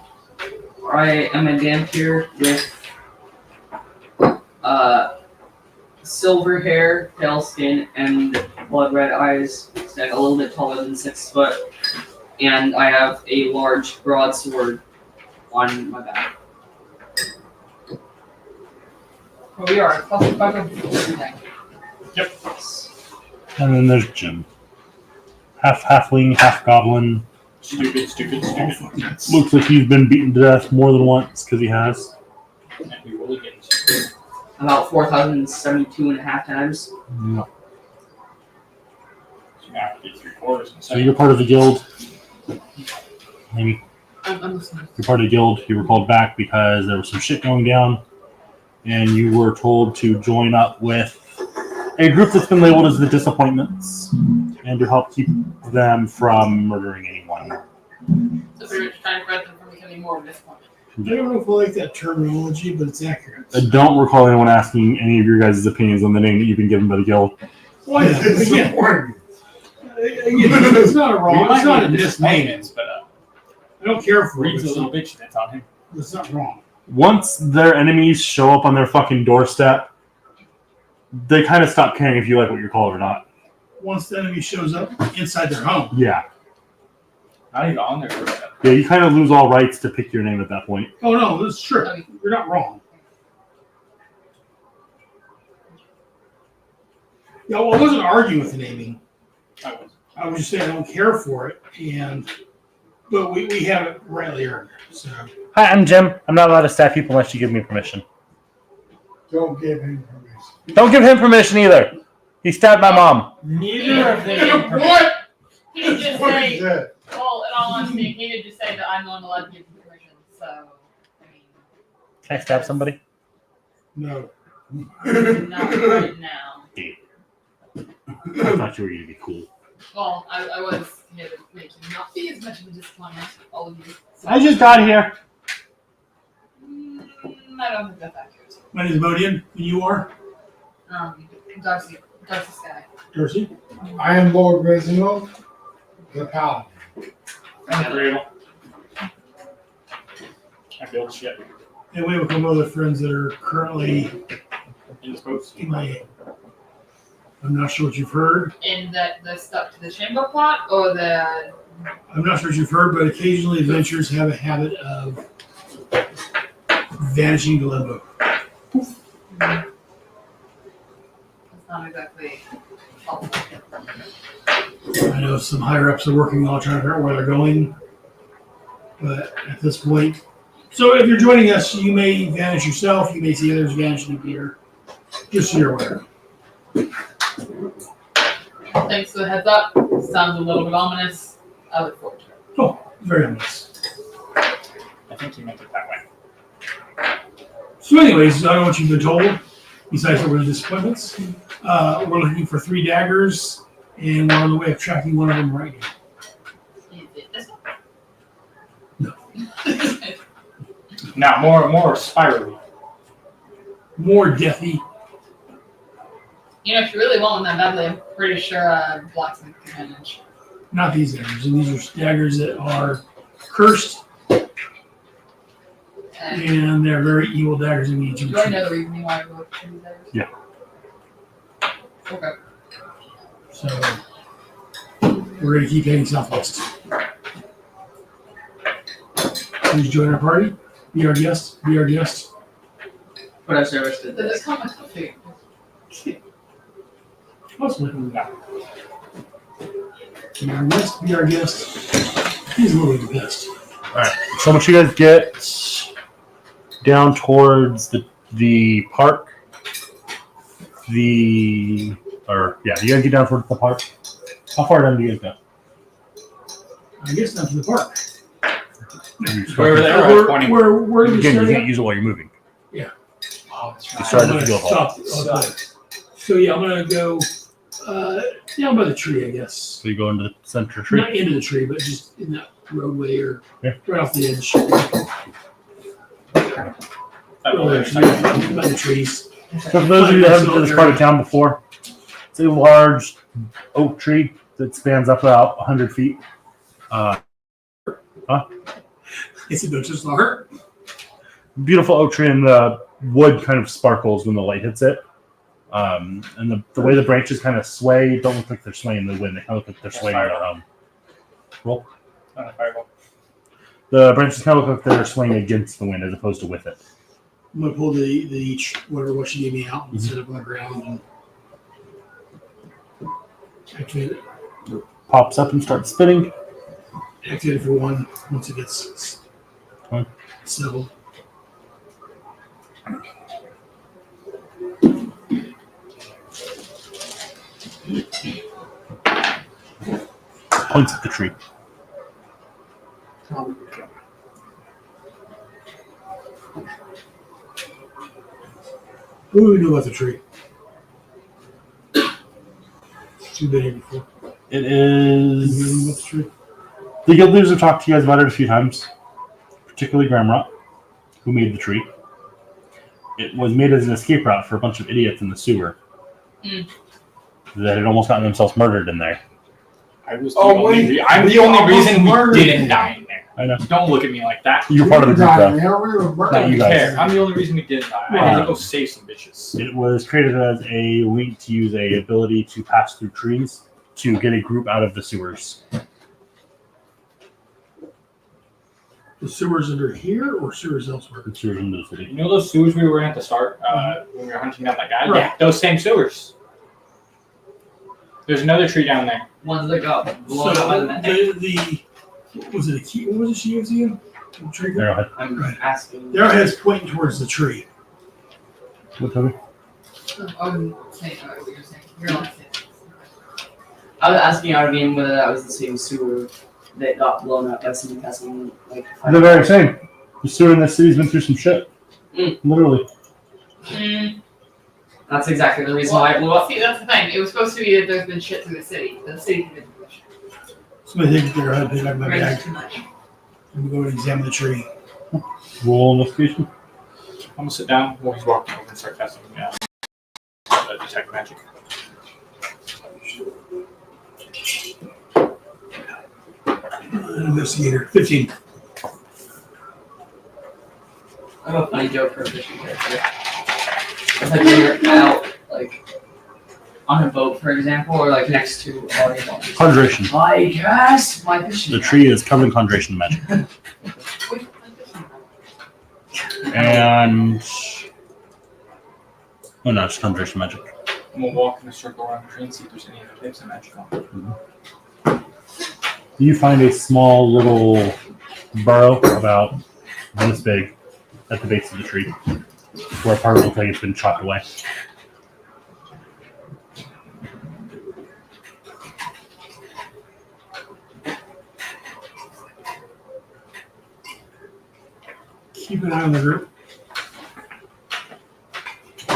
I am a Dampier with silver hair, pale skin, and blood red eyes. Stand a little bit taller than 6 foot. And I have a large broadsword on my back. Well, we are a clusterfuck of everything. Yep. And then there's Jim. Half halfling, half goblin. Stupid. Looks like he's been beaten to death more than once because he has. And we will get About 4,072 and a half times. Yeah. now 3/4. So you're part of the guild. Maybe I'm listening. you're part of the guild. You were called back because there was some shit going down, and you were told to join up with a group that's been labeled as the Disappointments, and to help keep them from murdering anyone. So pretty much trying to prevent them from becoming more disappointed. I don't know if I like that terminology, but it's accurate. I don't recall anyone asking any of your guys' opinions on the name that you've been given by the guild. Well, yeah, It's again, important. it's not a wrong. It's not a misname. disappointments, but I don't care for it. Reed's a It's little not, bitch that's on him. it's not wrong. Once their enemies show up on their fucking doorstep, they kind of stop caring if you like what you're called or not. Once the enemy shows up inside their home, Yeah. Not even on there for that. Yeah, you kind of lose all rights to pick your name at that point. oh no, that's true. You're not wrong. Yeah, well, I wasn't arguing with the naming. I was just saying I don't care for it, but we have it rightly earned. So Hi, I'm Jim. I'm not allowed to stab people unless you give me permission. Don't give him permission. Don't give him permission either. He stabbed my mom. Neither of them. What? He did just What say, is that? well, in all honesty, he did just say that I'm not allowed to give him permission. So, I mean, Can I stab somebody? no, not right now. I thought you were going to be cool. Well, I was here to make you not be as much of a disappointment, all of you. So, I just got here. I don't think that's accurate. my name is Modian, and you are Darcy Sky. Darcy. I am Lord Reginald, the Paladin. Agreeable. I build shit And we have a couple other friends that are currently in this boat. in my. I'm not sure what you've heard. In that the stuck to the chamber plot, or the I'm not sure what you've heard, but occasionally adventurers have a habit of vanishing to limbo. it's not exactly helpful. I know some higher ups are working on trying to figure out where they're going, but at this point, so if you're joining us, you may vanish yourself. You may see others vanish in appear. Just so you're aware. Thanks for the heads up. Sounds a little bit ominous. I look forward to it. Oh, very nice. I think he meant it that way. So, anyways, I don't know what you've been told. Besides, we're disappointments. We're looking for 3 daggers, and we're on the way of tracking one of them right now. Is it this one? No. Now, more spirally. More deathy. You know, if you really want one that badly, I'm pretty sure blacksmith can manage. Not these daggers, and these are daggers that are cursed, And and they're very evil daggers in the ancient do I tree. know the reason why we look for these daggers? Yeah. Okay. So we're going to keep heading southwest. Please join our party. Be our guest. Be our guest. What our service did Does it this. come with food? Possibly. Be our guest. Be our guest. He's literally the best. Alright, so once you guys get down towards the park, you guys get down towards the park. How far down do you guys go? I guess down to the park. Wherever the arrow is pointing. Where do we Again, you start can't at? use it while you're moving. Oh, that's You right. start I'm at the gonna guild hall. stop. So yeah, I'm gonna go down by the tree, I guess. So you go into the center tree. Not into the tree, but just in that roadway or Yeah. right off the edge. That By way, the trees. So for those of you that haven't been to this part of town before, it's a large oak tree that spans up about 100 feet. It's a bit just hard. Beautiful oak tree, and the wood kind of sparkles when the light hits it. And the way the branches kind of sway don't look like they're swaying in the wind. They kind of look like they're swaying in the roll. Not a fireball. The branches kind of look like they're swaying against the wind as opposed to with it. I'm gonna pull the what she gave me out and set it up on the ground and activate it. Pops up and starts spinning. Activate it for one once it gets Okay. settled. Points at the tree. What do we know about the tree? She's been here before. It Do you know about the is. tree? The guild leaders have talked to you guys about it a few times, particularly Gramrot, who made the tree. It was made as an escape route for a bunch of idiots in the sewer that had almost gotten themselves murdered in there. I was Oh, wait. I'm the We only almost reason we murdered didn't him. die in there. I know. Don't look at me like that. You're part of the group, though. We were Not murdered. you I guys. don't care. I'm the only reason we didn't die. I had to go save some bitches. It was created as a link to use a ability to pass through trees to get a group out of the sewers. The sewers under here or sewers elsewhere? The sewers into the You city. know those sewers we were in at the start when we were hunting down that guy? Right. Yeah, those same sewers. There's another tree down there. Ones that got blown up by the Mentrion. the what was it a key? What was it she gave to you? The tree. Arrowhead. I'm Right. asking. The arrowhead's pointing towards the tree. What, Toby? I'm saying what you're saying. You're not saying. I was asking our game whether that was the same sewer that got blown up by somebody passing like. The very same. The sewer in this city's been through some shit. Literally. That's exactly the reason why it blew up. See, that's the thing. It was supposed to be that there's been shit through the city. The city's been through shit. Somebody take the arrowhead, pick up my Right, bag, too much. and we go and examine the tree. Roll investigation. I'm gonna sit down while he's walking over and start casting detect magic. Investigator, 15. I have a funny joke for a fishing character. If like you're out, like on a boat, for example, or like next to a volleyball. Conjuration. I guess my fishing. The tree is covered in conjuration magic. And. Oh no, it's conjuration magic. I'm gonna walk in a circle around the tree and see if there's any other types of magic on it. You find a small little burrow about this big at the base of the tree, where part of it looks like it's been chopped away. Keep an eye on the group.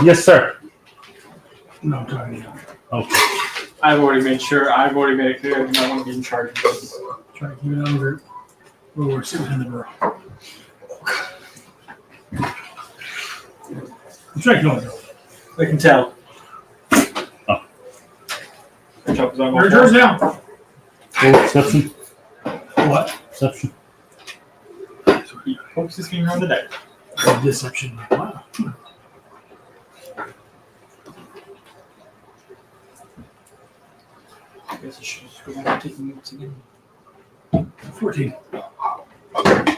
Yes, sir. No, I'm talking to you. Okay. I've already made it clear I do not want to be in charge of this. Try to keep an eye on the group. Oh, we're sitting in the burrow. I'm trying to kill myself. I can tell. Oh. Your turn's down. Roll perception. What? Perception. He pokes his finger on the deck. Deception. Wow. I guess I should just go back and take notes again. 14.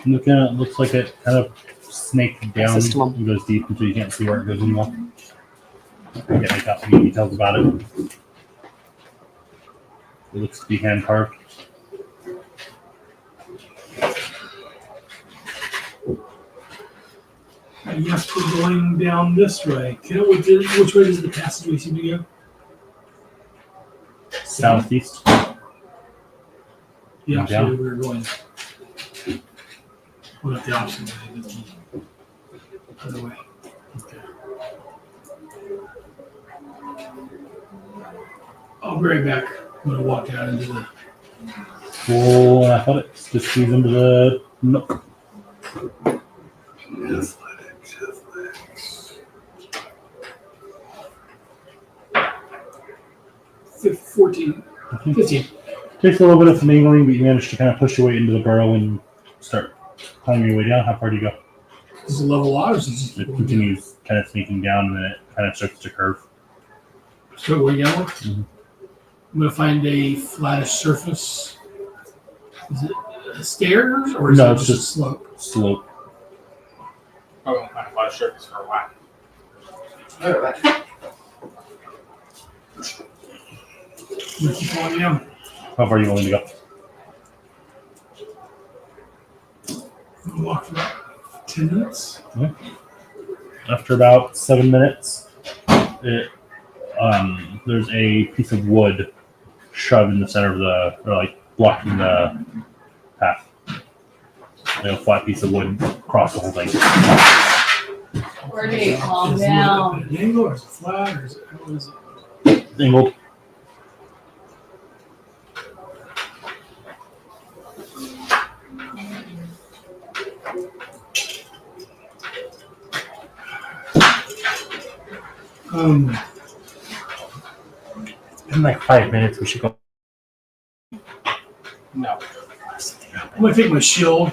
Looking at it, looks like it kind of snaked down Access to 'em. and goes deep until you can't see where it goes anymore. I can't make out any details about it. It looks to be hand carved. Yes, we're going down this way. Which way does the passageway seem to go? Southeast. The opposite Down. way we were going. Well, not the opposite way, but the other way. Okay. I'll be right back. I'm going to walk out into the... Roll athletics. Just squeeze into the. Nope. Athletics. 14. 15. Takes a little bit of finagling, but you manage to kind of push your way into the burrow and start climbing your way down. How far do you go? Does it level out or is it just It going continues kind of sneaking down, and then it kind of starts to curve. down? So going downward? Mhm. I'm going to find a flattish surface. Is it stairs or is No, it it's just a just- slope? Slope. Probably won't find a lot of surface for a while. You keep going down. How far are you willing to go? We'll walk for about 10 minutes. After about 7 minutes, there's a piece of wood shoved in the center of or like blocking the path. Like a flat piece of wood across the whole thing. Courtney, calm Is it down. at an angle or is it flat or is it, how is it? Angled. In like 5 minutes, we should go. No. I'm going to take my shield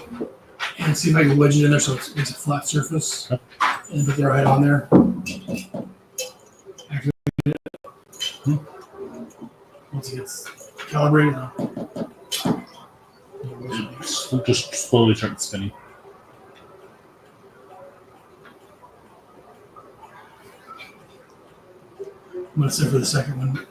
and see if I can wedge it in there so it's a flat surface. And put the arrowhead on there. Once it gets calibrated. Just slowly start spinning. I'm going to sit for the second one.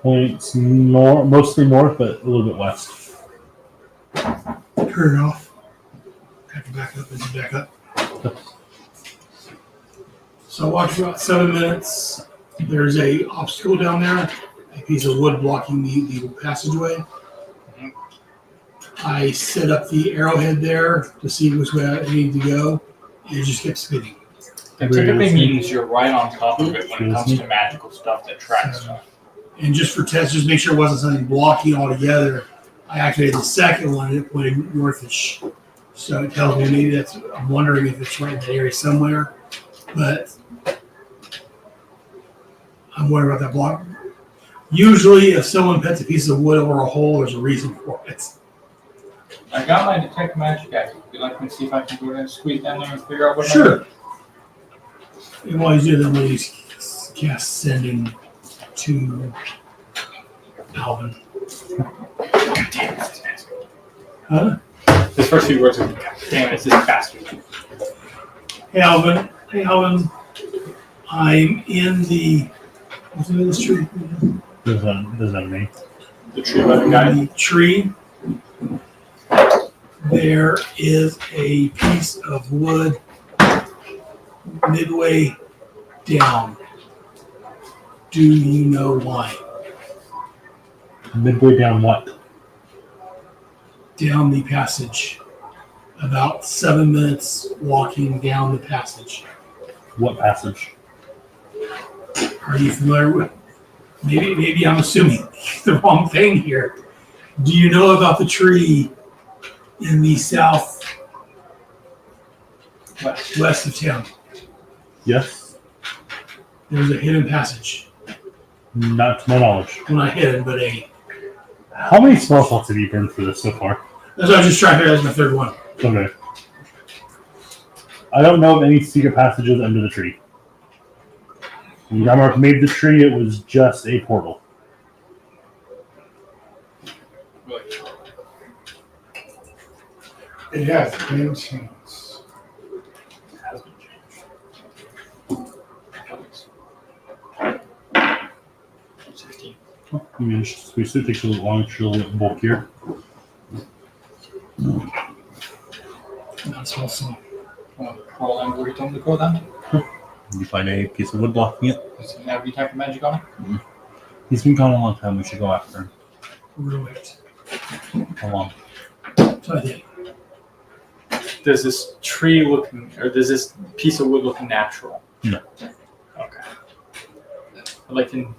Points north, mostly north, but a little bit west. Turn it off. Have to back up as you back up. So I watched for about 7 minutes. There's a obstacle down there, a piece of wood blocking the passageway. I set up the arrowhead there to see which way I need to go, and it just kept spinning. That typically means you're right on top of it when it comes to magical stuff that tracks stuff. And just for test, just make sure it wasn't something blocking altogether. I activated the second one and it pointed northish. So it tells me maybe I'm wondering if it's right in that area somewhere. But I'm wondering about that block. Usually if someone puts a piece of wood over a hole, there's a reason for it. I got my detect magic guy. Would you like me to see if I can go ahead and squeeze down there and figure out what Sure. And while he's doing that, he's cast sending to Alvin. God damn it, this bastard. Huh? His first few words are, God damn it, it's this bastard. Hey Alvin. Hey Alvin. I'm in the what's the name of this tree? Doesn't have a name. The tree by the guy. In the tree. There is a piece of wood midway down. Do you know why? Midway down what? Down the passage. About 7 minutes walking down the passage. What passage? Are you familiar with? Maybe I'm assuming the wrong thing here. Do you know about the tree in the south west of town? Yes. There's a hidden passage. Not to my knowledge. Well, not hidden, but a. How many spell slots have you burned for this so far? That's what I was just trying to figure out. That's my third one. Okay. I don't know of any secret passages under the tree. When Yamark made the tree, it was just a portal. It has been changed. Has been changed. 16. I mean, it takes a little longer, it's a little bit bulkier. That's also. Roll and where you told him to go down. You find a piece of wood blocking it. Does he have any type of magic on it? He's been gone a long time. We should go after him. Ruined. How long? So I think. Does this tree look, or does this piece of wood look natural? No. Okay. I'd like to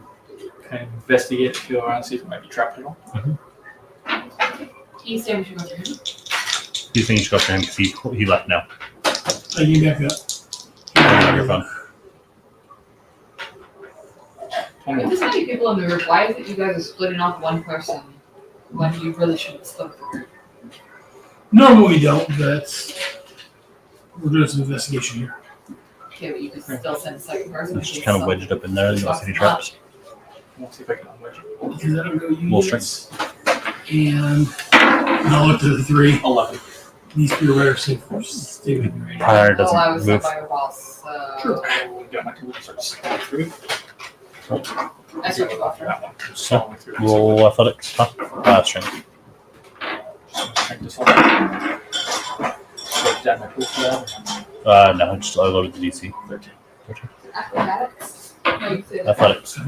kind of investigate, feel around, see if it might be trapped at all. You say we should go for him? Do you think you should go after him because he left now? I can back up. On your phone. If there's many people in the group, why is it you guys are splitting off one person when you really shouldn't split the group? Normally we don't, but we're doing some investigation here. Okay, but you can still send a second person. It's just kind of wedged up in there. You don't see any traps. We'll see if I can unwedge it. Because I don't know Little units. And I'll look to the 3. 11. These 3 are stay with me right now. Fire Oh, I was doesn't sent move. by your boss. So Got my tools and start scanning through. that's what you got for. That one. So, Scrolling through. roll athletics. Strength. Just check this one. So, is that my tool for that? No, just I loaded the DC. 13. Acrobatics? No, you said Athletics.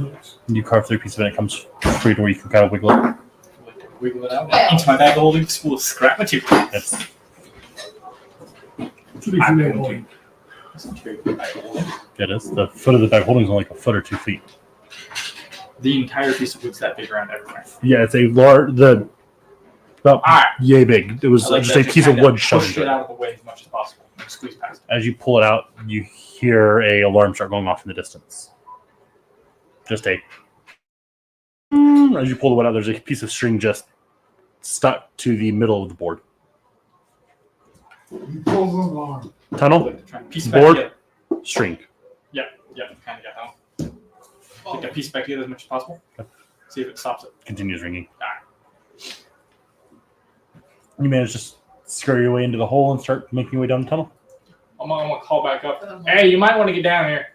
You carve 3 pieces of it. It comes free to where you can kind of wiggle it. Wiggle it out. Into my bag of holding full of scrap material. It's, Should be 3 bag holding. That's not very good bag of holding. it is. The foot of the bag holding is only like a foot or 2 feet. The entire piece of wood's that big around everywhere. Yeah, it's a large. About Alright. yay big. It was I like just that, a piece of kinda wood shoved push into it it. out of the way as much as possible. And squeeze past it. As you pull it out, you hear a alarm start going off in the distance. Just a. As you pull the wood out, there's a piece of string just stuck to the middle of the board. You pull the alarm. Tunnel, Like to try and piece it back board, together. string. Yeah, kind of got that one. Take that piece back together as much as possible. See if it stops it. Continues ringing. You manage to scurry your way into the hole and start making your way down the tunnel. I'm gonna call back up. Hey, you might want to get down here.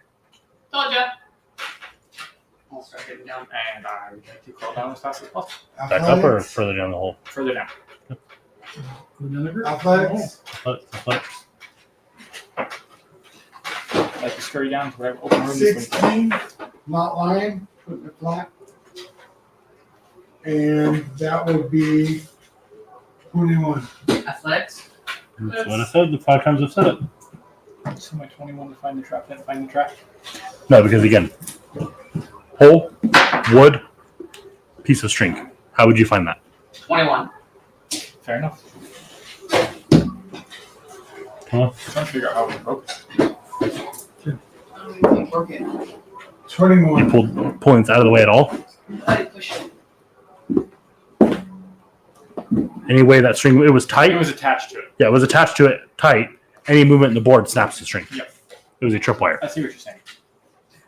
Told ya. I'll start getting down, and I would like to crawl down as fast as possible. Back up or further down the hole? Further down. Go down the group. Athletics. Athletics. I like to scurry down to where I have open room. this way. 16. Not lying. Putting it flat. And that would be 21. Athletics. That's what I said. The 5 times I've said it. So my 21 to find the trap, then find the trap. No, because again, hole, wood, piece of string. How would you find that? 21. Fair enough. Huh? I'm trying to figure out how we broke it. I don't even think broke it. You 21. pulling it out of the way at all? I push it. Any way that string, it was tight? It was attached to it. Yeah, it was attached to it tight. Any movement in the board snaps the string. Yep. It was a tripwire. I see what you're saying.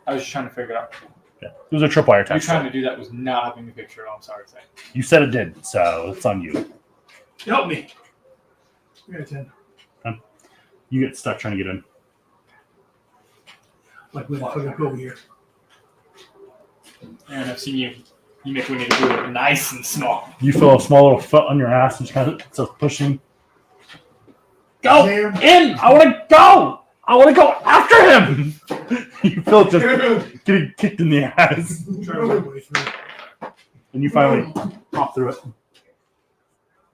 I was just trying to figure it out. Yeah, it was a tripwire You attached. trying to do that was not helping the picture at all. I'm sorry to say. You said it did, so it's on you. Help me. We got a 10. You get stuck trying to get in. Like with over here. And I've seen you. You make when you do it nice and small. You feel a small little foot on your ass and just kind of starts pushing. Go Jam. in! I want to go! I want to go after him! You feel it just getting kicked in the ass. Try to work my way through. And you finally pop through it.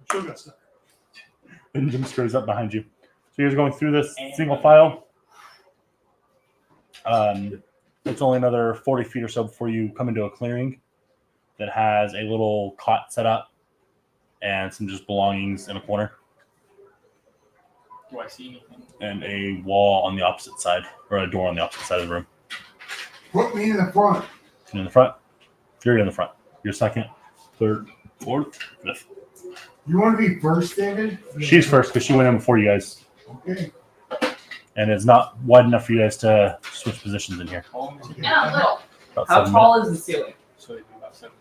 Still got stuck. And Jim screws up behind you. So you're going through this single file. It's only another 40 feet or so before you come into a clearing that has a little cot set up and some just belongings in a corner Do I see anything? and a wall on the opposite side, or a door on the opposite side of the room. Put me in the front. In the front. You're in the front. You're second, third, fourth, fifth. You want to be first, David? She's first because she went in before you guys. Okay. And it's not wide enough for you guys to switch positions in here. How long is it? Yeah, little. About How 7 tall is the ceiling? So it'd be about 7.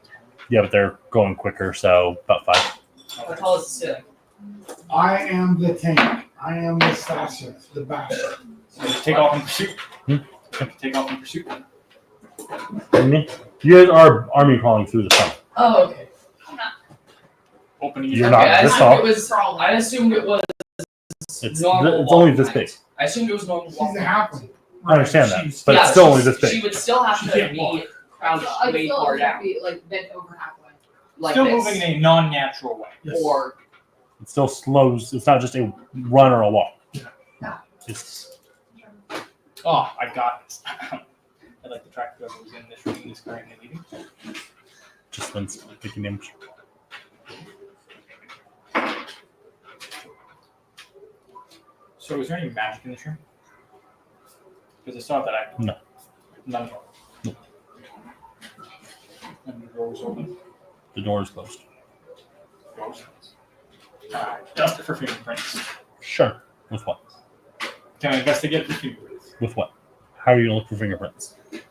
Yeah, but they're going quicker, so about 5. How tall is the ceiling? I am the tank. I am the assassin, the bastard. So just take off in pursuit. Hmm? Take off in pursuit. You guys are army crawling through the tunnel. Oh, okay. Opening You're it not I this assumed tall. it was. I assumed it was It's normal. it's only walk this height. big. I assumed it was normal. She's walk a height. halfling. I understand that, She's- but Yeah, it's still only she's- this big. She would still have She to can't be walk. crouched I way feel far it would down, be like bent over halfway. like Still this, moving in a non-natural way. Yes. or It still slows. It's not just a run or a walk. Yeah. It's Oh, I got this. I'd like to track whoever was in this room and is currently leaving. just when picking damage. So is there any magic in this room? Because I saw that I... No. None at all. No. And the door was open. The door is closed. Doors. Dust it for fingerprints. Sure. With what? Can I investigate the fingerprints? With what? How are you gonna look for fingerprints? Is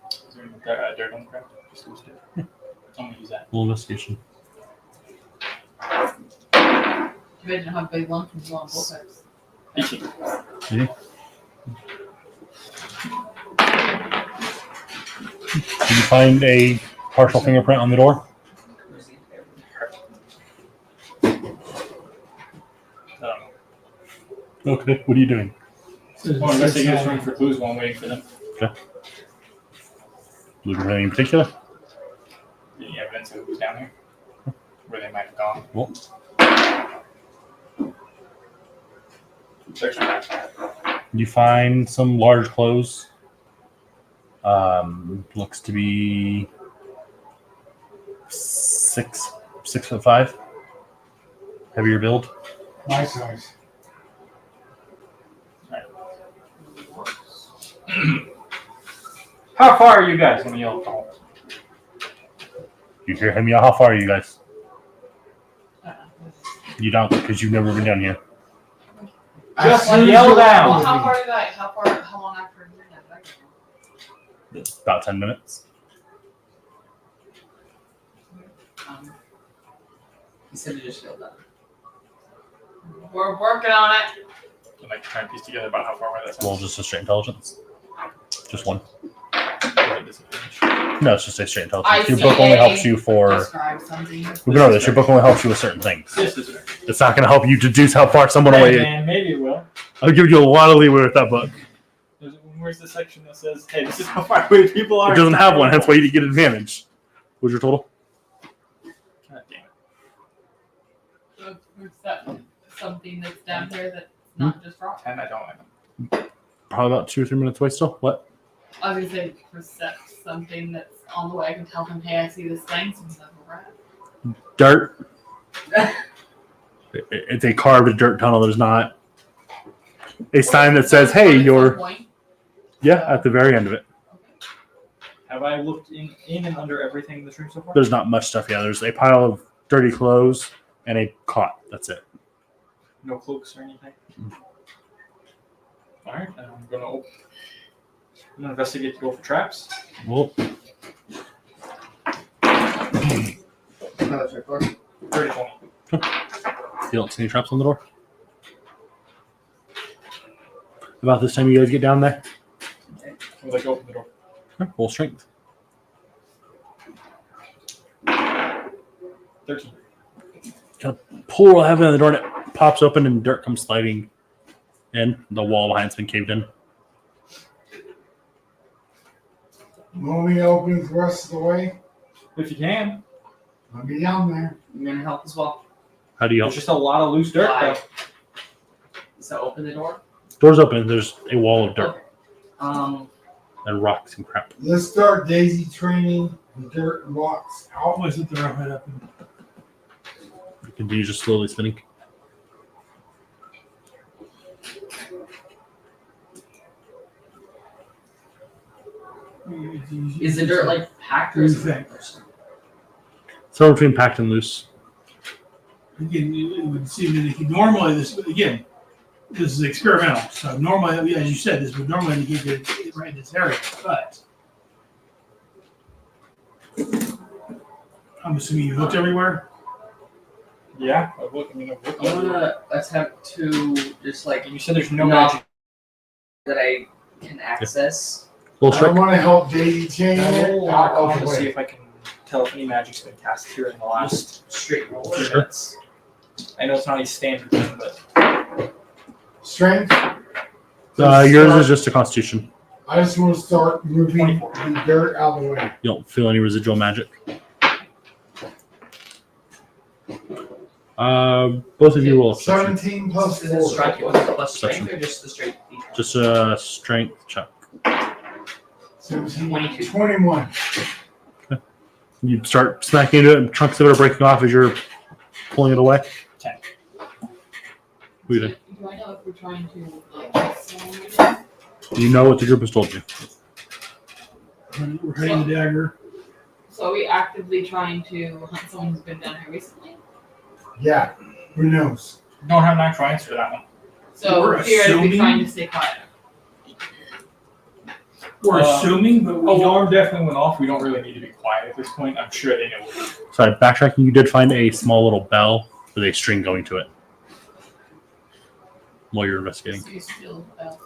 there dirt on the ground? Just use dirt. I'm gonna use that. Little investigation. Imagine how big lumps can go on both sides. 18. Did you find a partial fingerprint on the door? Okay, what are you doing? Well, investigators looking for clues while I'm waiting for them. Looking for anything in particular? Any evidence of who's down here? Where they might have gone. Well, Search my backpack. you find some large clothes. Looks to be 6'5". Heavier build. My size. How far are you guys from the yellow call? You hear him yell, how far are you guys? You don't, because you've never been down here. Just As soon as yell you- down. Well, how far did I? How long after did that? About 10 minutes. He said to just feel that. We're working on it. I'm like trying to piece together about how far away that's Well, just a straight intelligence. Just one. disadvantage. No, it's just a straight I intelligence. Your see book only a- helps you for. Describe something. We know this. Your book only helps you with certain things. Disadvantage. It's not going to help you deduce how far someone Hey, away is. man, maybe it will. I'll give you a lot of leeway with that book. Where's the section that says, "Hey, this is how far away people are"? It doesn't have one, hence why you get advantage. What's your total? God damn it. What's that? Something that's down here that's not just rock. 10, I don't. Probably about 2 or 3 minutes away still. What? I was gonna say percept something that's on the way. I can tell him, hey, I see this thing. So he's like, all right. Dirt. It's a carved dirt tunnel. There's not a sign that says, hey, you're. Yeah, at the very end of it. Have I looked in and under everything in this room so far? There's not much stuff. Yeah, there's a pile of dirty clothes and a cot. That's it. No cloaks or anything? Alright, then I'm gonna investigate to go for traps. Well, Another check door. 30 20. you don't see any traps on the door? About this time you guys get down there? Will I go open the door? Full strength. 13. Pull real heavy on the door and it pops open and dirt comes sliding in. The wall behind's been caved in. Want me to open the rest of the way? If you can. I'll be down there. I'm gonna help as well. How do you help? There's just a lot of loose dirt, Why? though. So open the door. Door's open. There's a wall of dirt Okay. and rocks and crap. Let's start daisy training the dirt and rocks out. Always at the right head up. You continue just slowly spinning. Is the dirt like packed or is it? So between packed and loose. Again, it would seem that normally this is experimental. So normally, as you said, this would normally indicate that it's right in this area, but I'm assuming you looked everywhere. Yeah, I've looked. I've looked. I'm gonna attempt to just like And you said there's no knock magic. that I can access. Little I trick. want to help daisy chain I it will out call of to the see way. if I can tell if any magic's been cast here in the last Straight roll. few Sure. minutes. I know it's not a standard thing, but Strength. Yours is just a constitution. I just want to start moving 24. the dirt out of the way. You don't feel any residual magic. Both of you roll a perception. 17 plus Is it 4. strike plus strength or just the straight? Just a strength check. 17, 22. 21. You start smacking into it, and chunks of it are breaking off as you're pulling it away. 10. What do you think? Do I know if we're trying to like, Do you know what the group has told you? We're heading the dagger. so are we actively trying to hunt someone who's been down here recently? Yeah. Who knows? Don't have an actual answer to that one. So We're here I'd be assuming- trying to stay quiet. We're assuming, but we Alarm definitely went off. We don't really need to be quiet at this point. I'm sure they know. Sorry, backtracking. You did find a small little bell with a string going to it while you're investigating. So you steal the bell.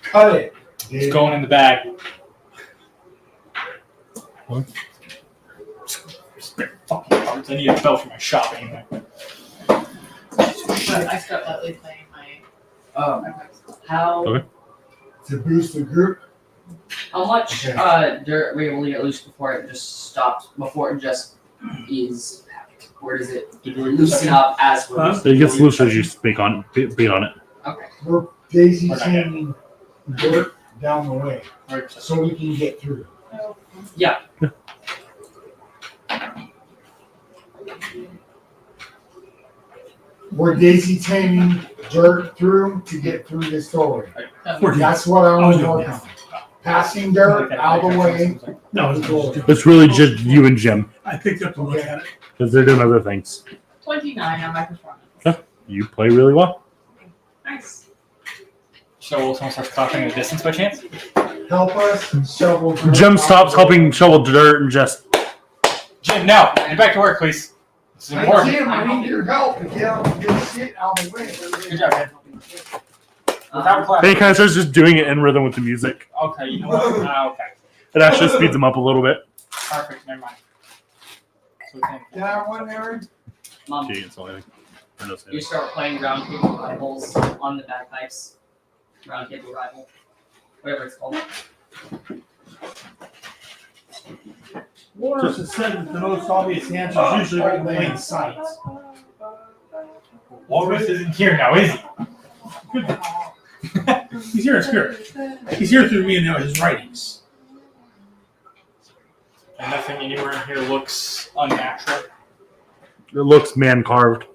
Cut it. It's going in the bag. What? Spare fucking cards. I need a bell for my shop anyway. I stopped lately playing my. How Okay. To boost the group. how much Okay. dirt were you able to get loose before it just stopped? Before it just is, or does it Did we loosen up as we're Huh? It gets loose as you beat on it. Okay. We're daisy We're not chaining dirt down the way Right. so we can get through. Yeah. We're daisy chaining dirt through to get through this doorway. We're That's what I I was was doing working that. on. Passing dirt out of the way. No, it's just, It's really just you and Jim I picked up to look at it. because they're doing other things. 29 on my performance. You play really well. Nice. So will someone start clapping in the distance by chance? Help us shovel dirt. Jim out stops of the way. helping shovel dirt and just Jim, now get back to work, please. This is Hey, important. Jim, I need your help to get out this shit out of the way. Good job, man. Without clapping. then he kind of starts just doing it in rhythm with the music. Okay, you know what? Okay. It actually speeds him up a little bit. Perfect. Never mind. So Did I have one, Aaron? Mom, He didn't say anything. Or no say you anything. start playing round table rivals on the bagpipes. Round table rival, whatever it's called. Warners has said that the most obvious answer is usually right in plain sight. Walrus isn't here now, is he? He's here in spirit. He's here through me and his writings. And nothing anywhere in here looks unnatural. It looks man carved.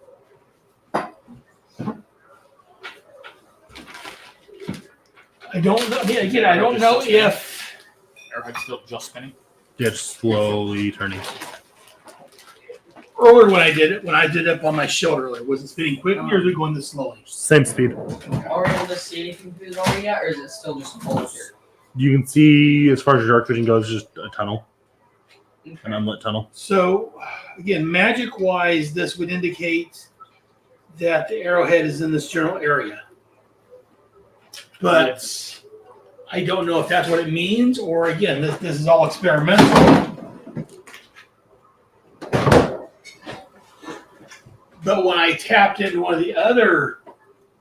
I don't know. Again, I don't know if Arrowhead's still just spinning. Yeah, just slowly turning. earlier when I did it up on my shield earlier, was it spinning quickly or is it going this slowly? Same speed. Are we able to see anything through the door yet, or is it still just full of dirt? You can see, as far as your dark vision goes, just a tunnel, an unlit tunnel. So, again, magic-wise, this would indicate that the arrowhead is in this general area. But I don't know if that's what it means, or again, this is all experimental. But when I tapped into one of the other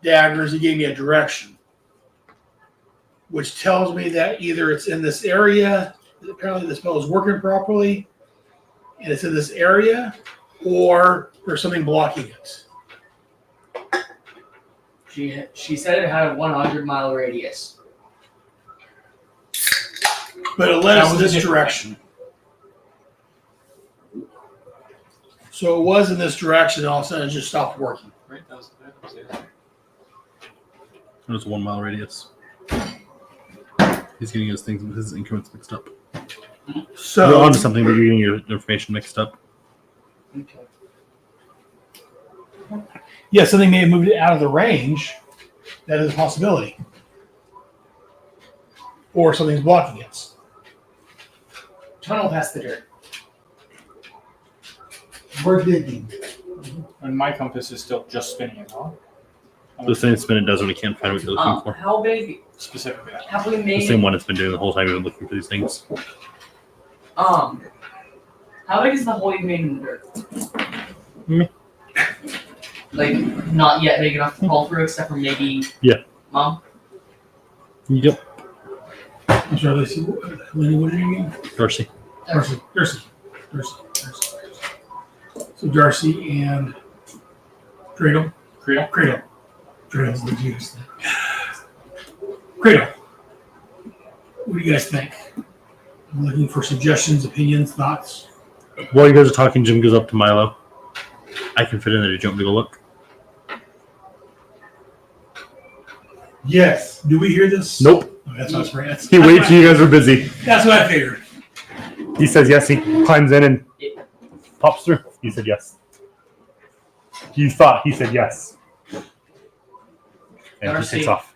daggers, it gave me a direction, which tells me that either it's in this area, apparently the spell is working properly, and it's in this area, or there's something blocking it. She said it had a 100-mile radius. But it led us That in was a this different direction. So it was in this direction, and all of a sudden it just stopped working. Right? That was it. It was a 1 mile radius. He's getting his things, his increments mixed up. You're So onto something, but you're getting your information mixed up. Okay. yeah, something may have moved it out of the range. That is a possibility. Or something's blocking it. Tunnel past the dirt. We're digging. And my compass is still just spinning as well. The same spin it does when it can't find what you're looking for. How big Specifically that. have we The made? same one it's been doing the whole time you've been looking for these things. How big is the hole you made in the dirt? Me. Like, not yet big enough to crawl through, except for maybe. Yeah. Mom. Yep. I'm sorry, Lacey. Lenny, what did you mean? Darcy. Darcy. So Darcy and Cradle. Credo? Cradle's the juice thing. Cradle. What do you guys think? I'm looking for suggestions, opinions, thoughts. While you guys are talking, Jim goes up to Milo. I can fit in there. Did you want me to go look? Yes. Do we hear this? Nope. Oh, that's not right. He waits till you guys are busy. That's what I figured. He says yes. He climbs in and pops through. He said yes. You thought he said yes. And he Darcy. takes off.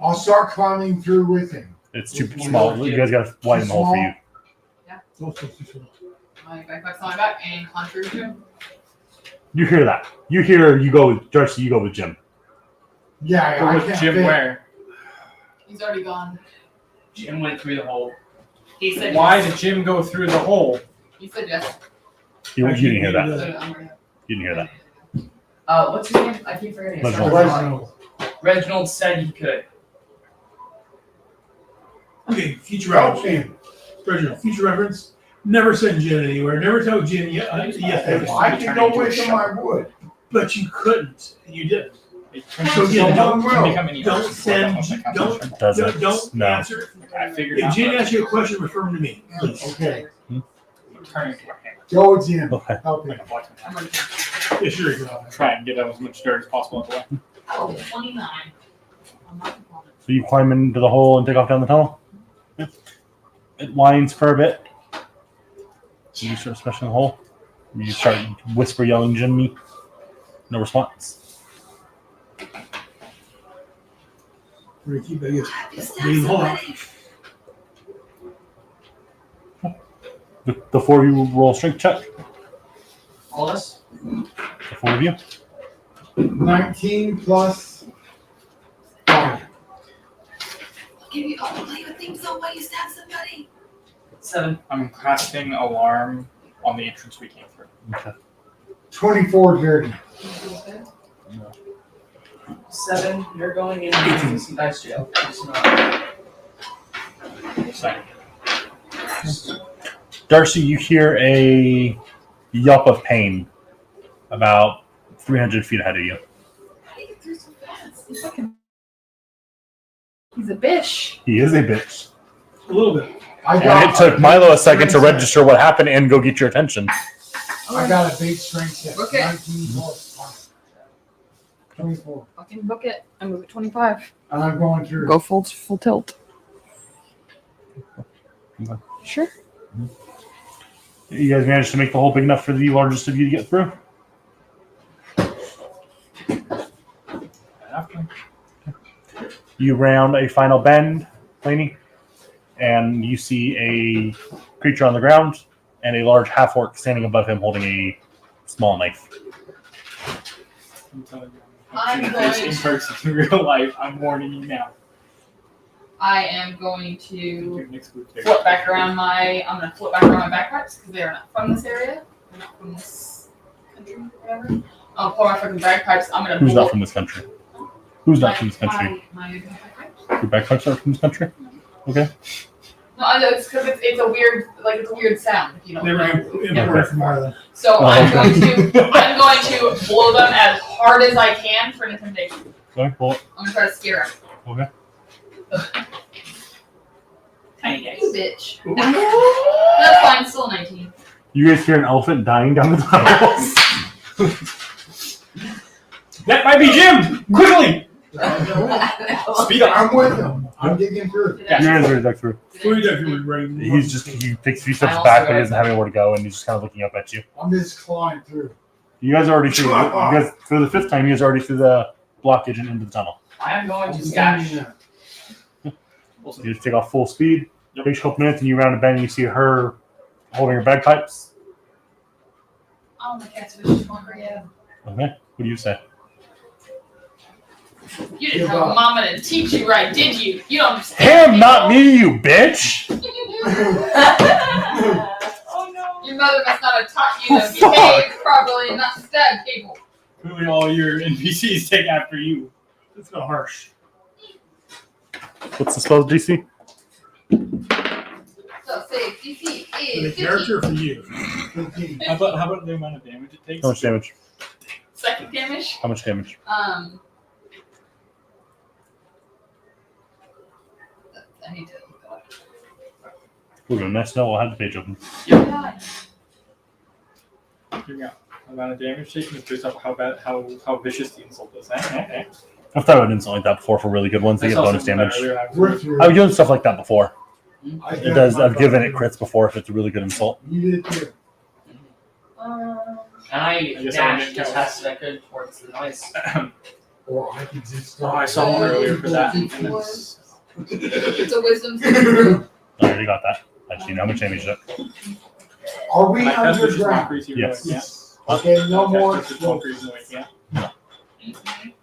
I'll start climbing through with him. It's too small. You guys got to widen the hole for you. My backpack's on my back and conjure him. You hear that? You hear? You go with Darcy. You go with Jim. Yeah, Go I with can't Jim fit. where? He's already gone. Jim went through the hole. He said Why yes. did Jim go through the hole? He said yes. You didn't hear that. So I'm ready. You didn't hear that. What's his name? I keep forgetting. Reginald. Reginald. Reginald said he could. Okay, future Help reference. him. Reginald, future reference. Never send Jim anywhere. Never tell Jim If yes. I could go with him, I would. But you couldn't. You didn't. So again, don't send. Don't Doesn't. don't No. answer. I figured If out. Jim asks you a question, refer him to me, please. Okay. Turn into a hammer. Go, Jim. Okay. Help him. Like a blacksmith. I'm ready. Yeah, sure you can. Try and get out as much dirt as possible out the way. Oh, 29. I'm not complaining. So you climb into the hole and take off down the tunnel. Yeah. It winds for a bit. You start smashing the hole. You start whisper yelling, Jimmy. No response. We're gonna keep it. Leave the hole out. The four of you roll strength check. All of us? The four of you. 19 plus 5. Give you all play with things so why you stab somebody. 7. I'm casting alarm on the entrance we came through. Okay. 24 dirty. 7. You're going into some dice jail. It's not. Second. Darcy, you hear a yelp of pain about 300 feet ahead of you. How do you get through so fast? He's a bitch. He is a bitch. A little bit. And it took Milo a second to register what happened and go get your attention. I got a big strength check. Okay. 19 plus 5. 24. Fucking book it. I move at 25. And I'm going through. Go full tilt. Okay. Sure. You guys managed to make the hole big enough for the largest of you to get through? After. You round a final bend, Laney, and you see a creature on the ground and a large half-orc standing above him holding a small knife. I'm telling you. I'm I've seen this going in person in real life. I'm warning you now. I am going to Your next group there. flip back around I'm gonna flip back around my bagpipes because they are not from this area. They're not from this country or whatever. I'll pull my fucking bagpipes. I'm gonna Who's blow not from this country? Who's not from this country? My bagpipes. Your bagpipes are from this country? Okay. No, I know it's because it's a weird sound. If you don't They were know. imported from Ireland. So Oh, I'm okay. going to blow them as hard as I can for an intimidation. Okay, well, I'm gonna try to scare him. okay. Tiny You guys. bitch. That's fine. Still 19. You guys hear an elephant dying down the tunnels. That might be Jim! Quickly! Speed up. I'm with him. I'm digging through. You guys already dug through. Who you ready? He takes a few steps back, but he doesn't have anywhere to go, and he's just kind of looking up at you. I'm just clawing through. You guys are already through. You guys, for the fifth time, you guys are already through the blockage and into the tunnel. I am going I'm to standing dash. there. You just take off full speed. Yep. Takes a couple minutes, and you round a bend, and you see her holding her bagpipes. Oh, my cat's vicious hungry. Yeah. Okay. What do you say? You didn't have a mama to teach you right, did you? You don't understand. Him, not me, you bitch! Oh no. Your mother must not have taught you to Oh, behave properly and not stab people. Clearly all your NPCs take after you. It's not harsh. What's the spell DC? So say DC For the is character, or for you. 15. How about the amount of damage it takes? How much damage? second damage. How much damage? I need to look up. We're going to next note. We'll have the page open. Yeah. Figuring out the amount of damage taken is based off how vicious the insult is. Okay. I've thought about insult like that before for really good ones. They I get saw bonus something damage. earlier, I was We're like, through. I've done stuff like that before. I It got does. my I've given it button. crits before if it's a really good insult. You did too. I guess I dashed didn't as count. fast as I could towards the noise. Or I could just. Oh, I saw one earlier for that. And It's a wisdom saving I already got that. I just need how much damage it. Are we My best wishes underground? mockeries here. Yes. Yes. Okay, no more explosives. explosives. Yeah.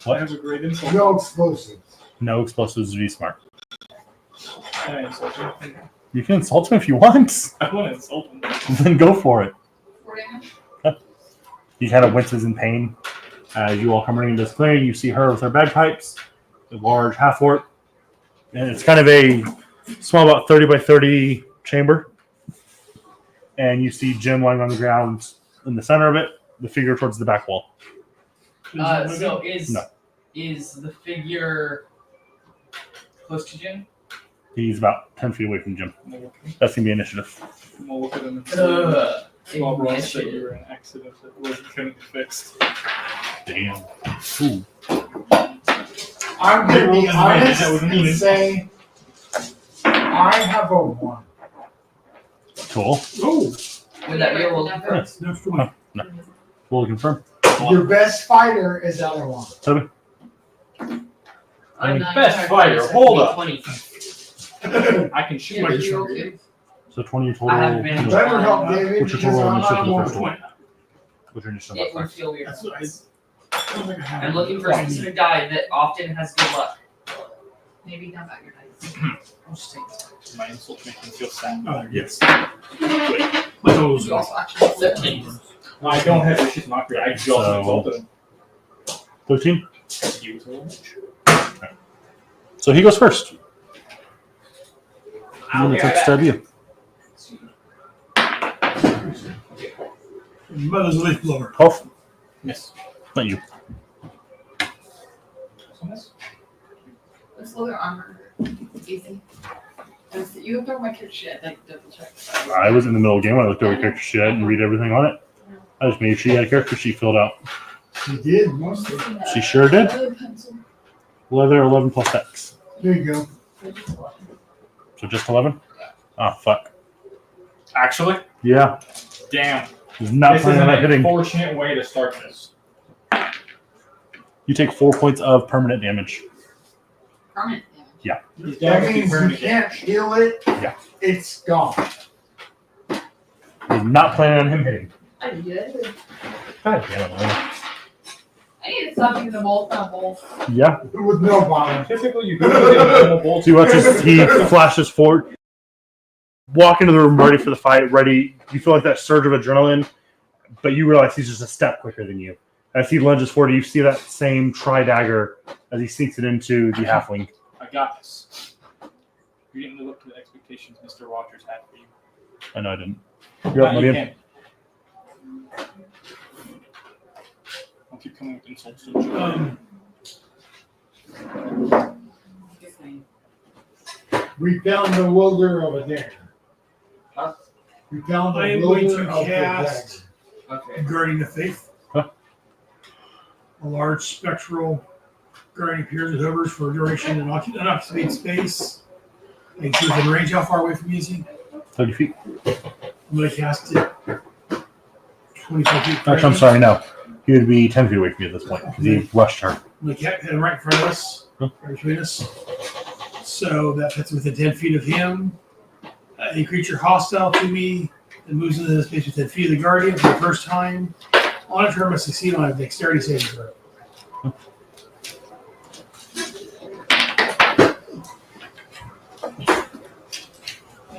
What? I have a great insult. No explosives. No explosives to be smart. I insult you. You can insult him if you want. I want to insult him. Then go for it. 4 damage. He kind of winces in pain. As you all come running into this clearing, you see her with her bagpipes, a large half-orc, and it's kind of a small, about 30 by 30 chamber. And you see Jim lying on the ground in the center of it, the figure towards the back wall. So No. is the figure close to Jim? He's about 10 feet away from Jim. That's going to be initiative. I'm gonna look at him and say, Bob Ross said you Initiative. were an accident that wasn't going to be fixed. Damn. Ooh. I'm going to be honest That was and mean. say I have a 1. Cool. Oh, Would that be a roll? that's no point. We'll confirm. Your best fighter is out of 1. Toby? I'm Best not fighter, sure. hold up. 20. I can shoot Yeah, my but you shot. okay? So 20 in I have total. advantage. Better help David What's your because total I'm initiative not for the more first one? 20. What's your initiative? It would feel weird. That's what I sounds like I have. I'm looking for a specific die that often has good luck. Maybe dump out your dice. I'll just take it. My insults make me feel sad. Oh, Yes. my toes You are also actually 13. I don't have vicious mockery. I just So- insulted him. 13? He was a little much. So he goes first. I'm going Okay, to I got stab you. Mother's a leaf blower. 12? Yes. Not you. Let's lower their armor. Easy. You have to my character sheet. I like double check. I was in the middle of the game when I looked over character sheet. I didn't read everything on it. I just made sure you had a character sheet filled out. She did, mostly. She sure did. Pencil. Leather 11 plus X. There you go. So just 11? Oh, fuck. Actually, Yeah. damn. He's not This is planning an on hitting. unfortunate way to start this. You take 4 points of permanent damage. Permanent damage. These That daggers do means you permanent can't damage. heal it. Yeah. It's gone. He's not planning on him hitting. I did. God damn it. I need to stop using the bolt on bolt. Yeah. With no bottom. Typically, you do get a normal bolt. So you watch as he flashes forward. Walk into the room ready for the fight, ready. You feel like that surge of adrenaline, but you realize he's just a step quicker than you. As he lunges forward, you see that same tri-dagger as he sneaks it into the halfling. I got this. You didn't live up to the expectations Mr. Rogers had for you. I know I didn't. You're up, Now you Lydian. can. I'll keep coming with insults to him. We found the wielder of a dagger. Huh? We found the I am going wielder to of the cast- dagger. Okay. Guarding the Faith. Huh. A large spectral guardian appears and hovers for a duration in unoccupied space. Make sure it's in range. How far away from you is he? 30 feet. I'm going to cast it 25 feet. Actually, I'm sorry, no. He would be 10 feet away from you at this point because he rushed her. I'm going to hit him right in front of us, Huh. right between us. So that puts within 10 feet of him. A creature hostile to me that moves into the space within 10 feet of the guardian for the first time. On a turn, must succeed on a dexterity saving throw.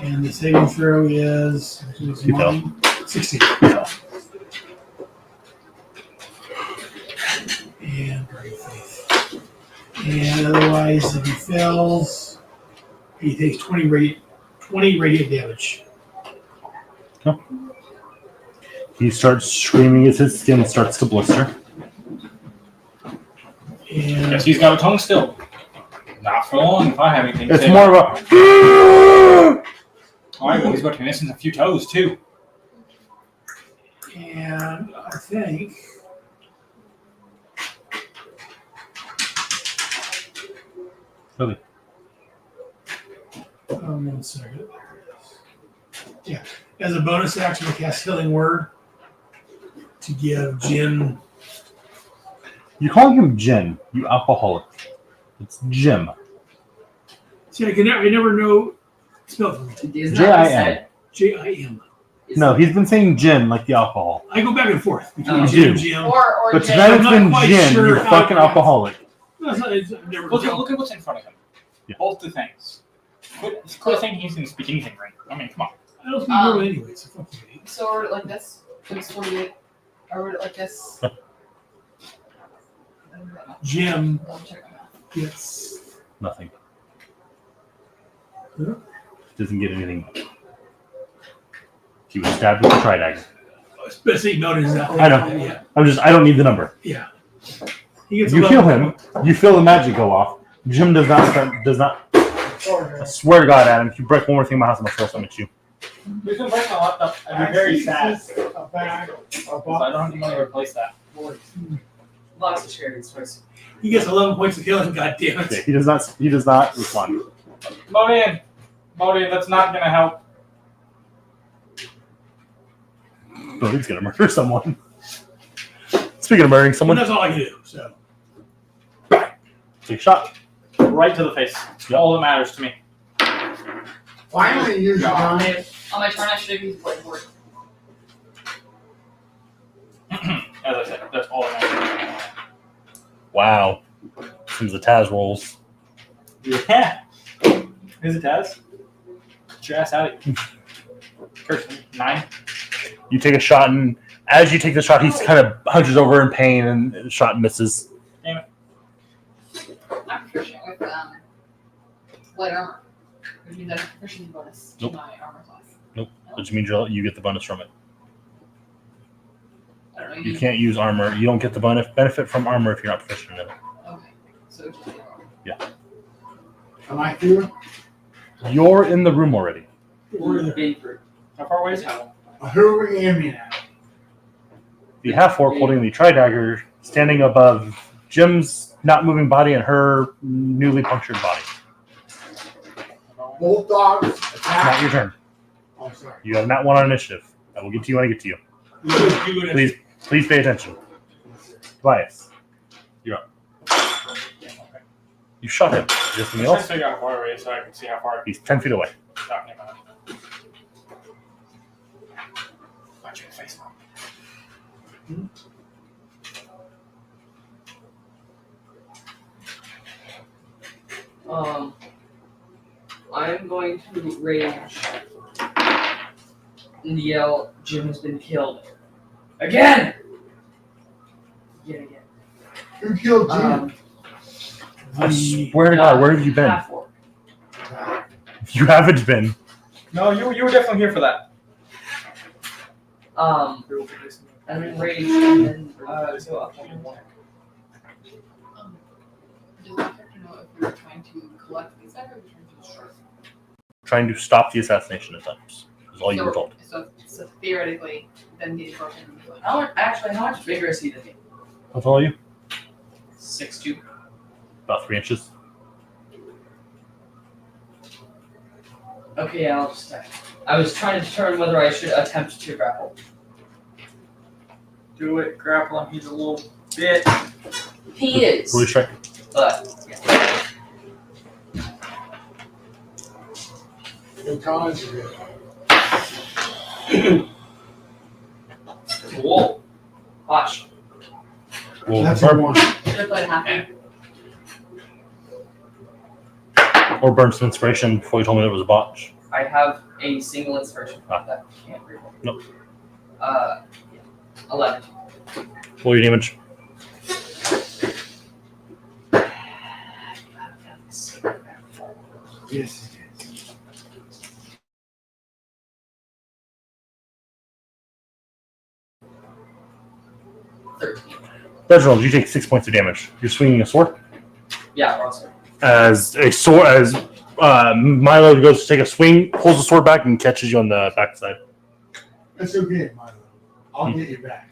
And the saving throw is You fell. 16. And Guardian Faith. And otherwise, if he fails, he takes 20 radiant damage. He starts screaming as his skin starts to blister. And Guess he's got a tongue still. Not for long if I have anything to It's say. more of a. Alright, well, he's about to be missing a few toes, too. And I think Really? 1 second. There it is. Yeah. As a bonus action, I cast Healing Word to give Jin. You're calling him Jin, you alcoholic. It's Jim. See, I never know. Spell for me. Isn't that what I J-I-M. said? J-I-M. Is No, it- he's been saying gin like the alcohol. I go back and forth between Oh. Jim and You Jim. Or But Jay. tonight it's not been quite gin, sure you how fucking to- alcoholic. That's not, I've never Look tell. at what's in front of him. Yeah. Both the things. Quit thinking he's going to speak anything right. I mean, come on. I don't speak German anyway, so fuck you. So I wrote it like this. It's 48. I wrote it like this. Jim Double check my math. gets Nothing. Huh? Doesn't get anything. He was stabbed with a tri-dagger. best thing about it is that. I know. Yeah. I don't need the number. Yeah. He gets You 11 heal him. You feel the magic go off. Jim does not. I swear to God, Adam, if you break one more thing in my house, I'm gonna throw something at you. You can break my laptop. I'd be very sad. A bag, a So I box. don't have the money to replace that. Lots of charity choice. He gets 11 points to kill him. God damn it. Okay, he does not respond. Modian, that's not going to help. Oh, he's gonna murder someone. Speaking of murdering Well, someone, that's all I can do. So take a shot. Right to the face. Yep. All that matters to me. Finally, use your gun. On my turn, I should have used whiteboard. As I said, that's all that matters. Wow. Seems the Taz rolls. Yeah. Is it Taz? Get your ass out of here. Curse me. 9. You take a shot, and as you take the shot, he kind of hunches over in pain, and the shot misses. I'm proficient with light armor, which means I have a proficiency bonus to Nope. my armor class. Which means you get the bonus from it. I don't know. You can't use armor. You don't get the benefit from armor if you're not proficient in it. Okay. So just the armor. Am I through? You're in the room already. Been through. How far away is it? Who am I now? The half-orc holding the tri-dagger, standing above Jim's not moving body and her newly punctured body. Both dogs Not attack. your turn. Oh, sorry. You have not won on initiative. I will get to you when I get to you. Please pay attention. Tobias, you're up. You shot him. Is there something I'm trying else? to figure out how far away so I can see how far He's 10 feet away. it's talking about. Punch you in the face, Mom. I'm going to rage and yell, Jim has been killed. Again! Yet again. Who killed Jim? I swear to God, where have you been? Half-orc. You haven't been. No, you were definitely here for that. I'm enraged and then go up on one. Does my character know if we were trying to collect these items or trying to destroy them? Trying to stop the assassination attempts. Is all you were told. So theoretically, then he's broken. How much bigger is he than me? How tall are you? 6'2". About 3 inches. Okay, I'll just attack. I was trying to determine whether I should attempt to grapple. Do it, grapple him. He's a little bit. He is, Really strike. but yeah. The cons of it. Cool. Watch. Well, That's a one. Should I play half? or burn some inspiration before you told me there was a botch. I have a single inspiration from that. Can't read it. Nope. Yeah. 11. Roll your damage. Yes, it is. Reginald, you take 6 points of damage. You're swinging a sword. Yeah, awesome. As Milo goes to take a swing, pulls the sword back, and catches you on the backside. That's okay, Milo. I'll get you back.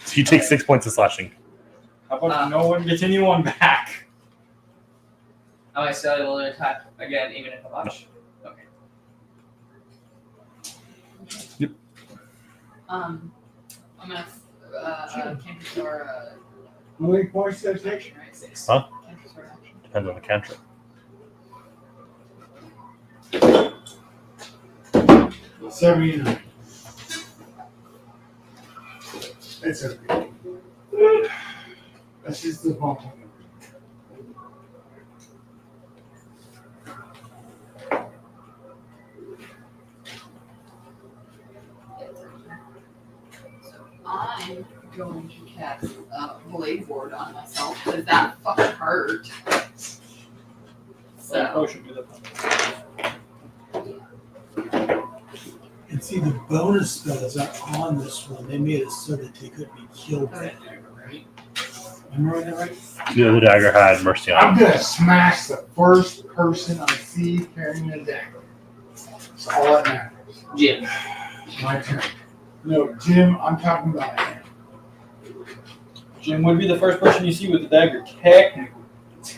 So you take 6 points of slashing. How about no one gets anyone back? Am I still able to attack again, even if I botch? Okay. I'm gonna cantrip or How many points does it take? action, right? 6. Huh? Cantrip or action. Depends on the cantrip. 79. It's okay. That's just the bump. I'm going to cast Blade Ward on myself because that fucking hurt. So So, should do that. And see, the bonus spells are on this one. They made it so that they couldn't be killed with that dagger, right? Am I remembering that right? The other dagger had mercy on I'm him. gonna smash the first person I see carrying a dagger. That's all that matters. Jim. My turn. No, Jim, I'm talking about him. Jim would be the first person you see with the dagger. Technically.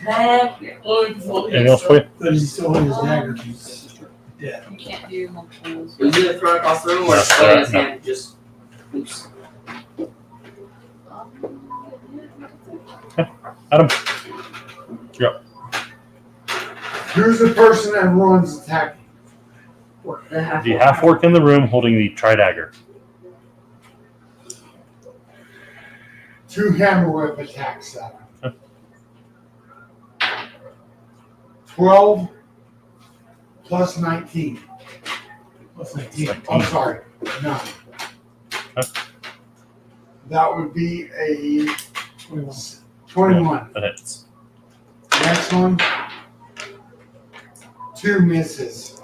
Anything else for you? But he's still holding his dagger. He's dead. you can't do multiples. Was he thrown across the room or No, just in his no. hand just oops. Adam. Who's the person that runs attacking? The half The half orc in the room holding the tri-dagger. 2 hammer whip attacks that. 12 plus 19. Plus 19. I'm sorry, 9. That would be a 21. 21. That hits. Next one, 2 misses.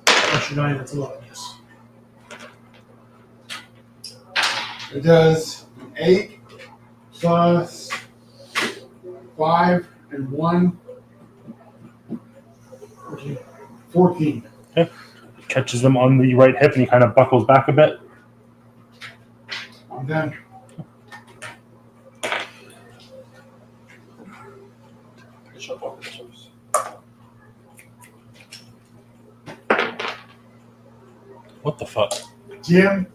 Plus your 9, that's 11, yes. It does 8 plus 5 and 1, 14. Catches them on the right hip and he kind of buckles back a bit. I'm done. What the fuck? Jim,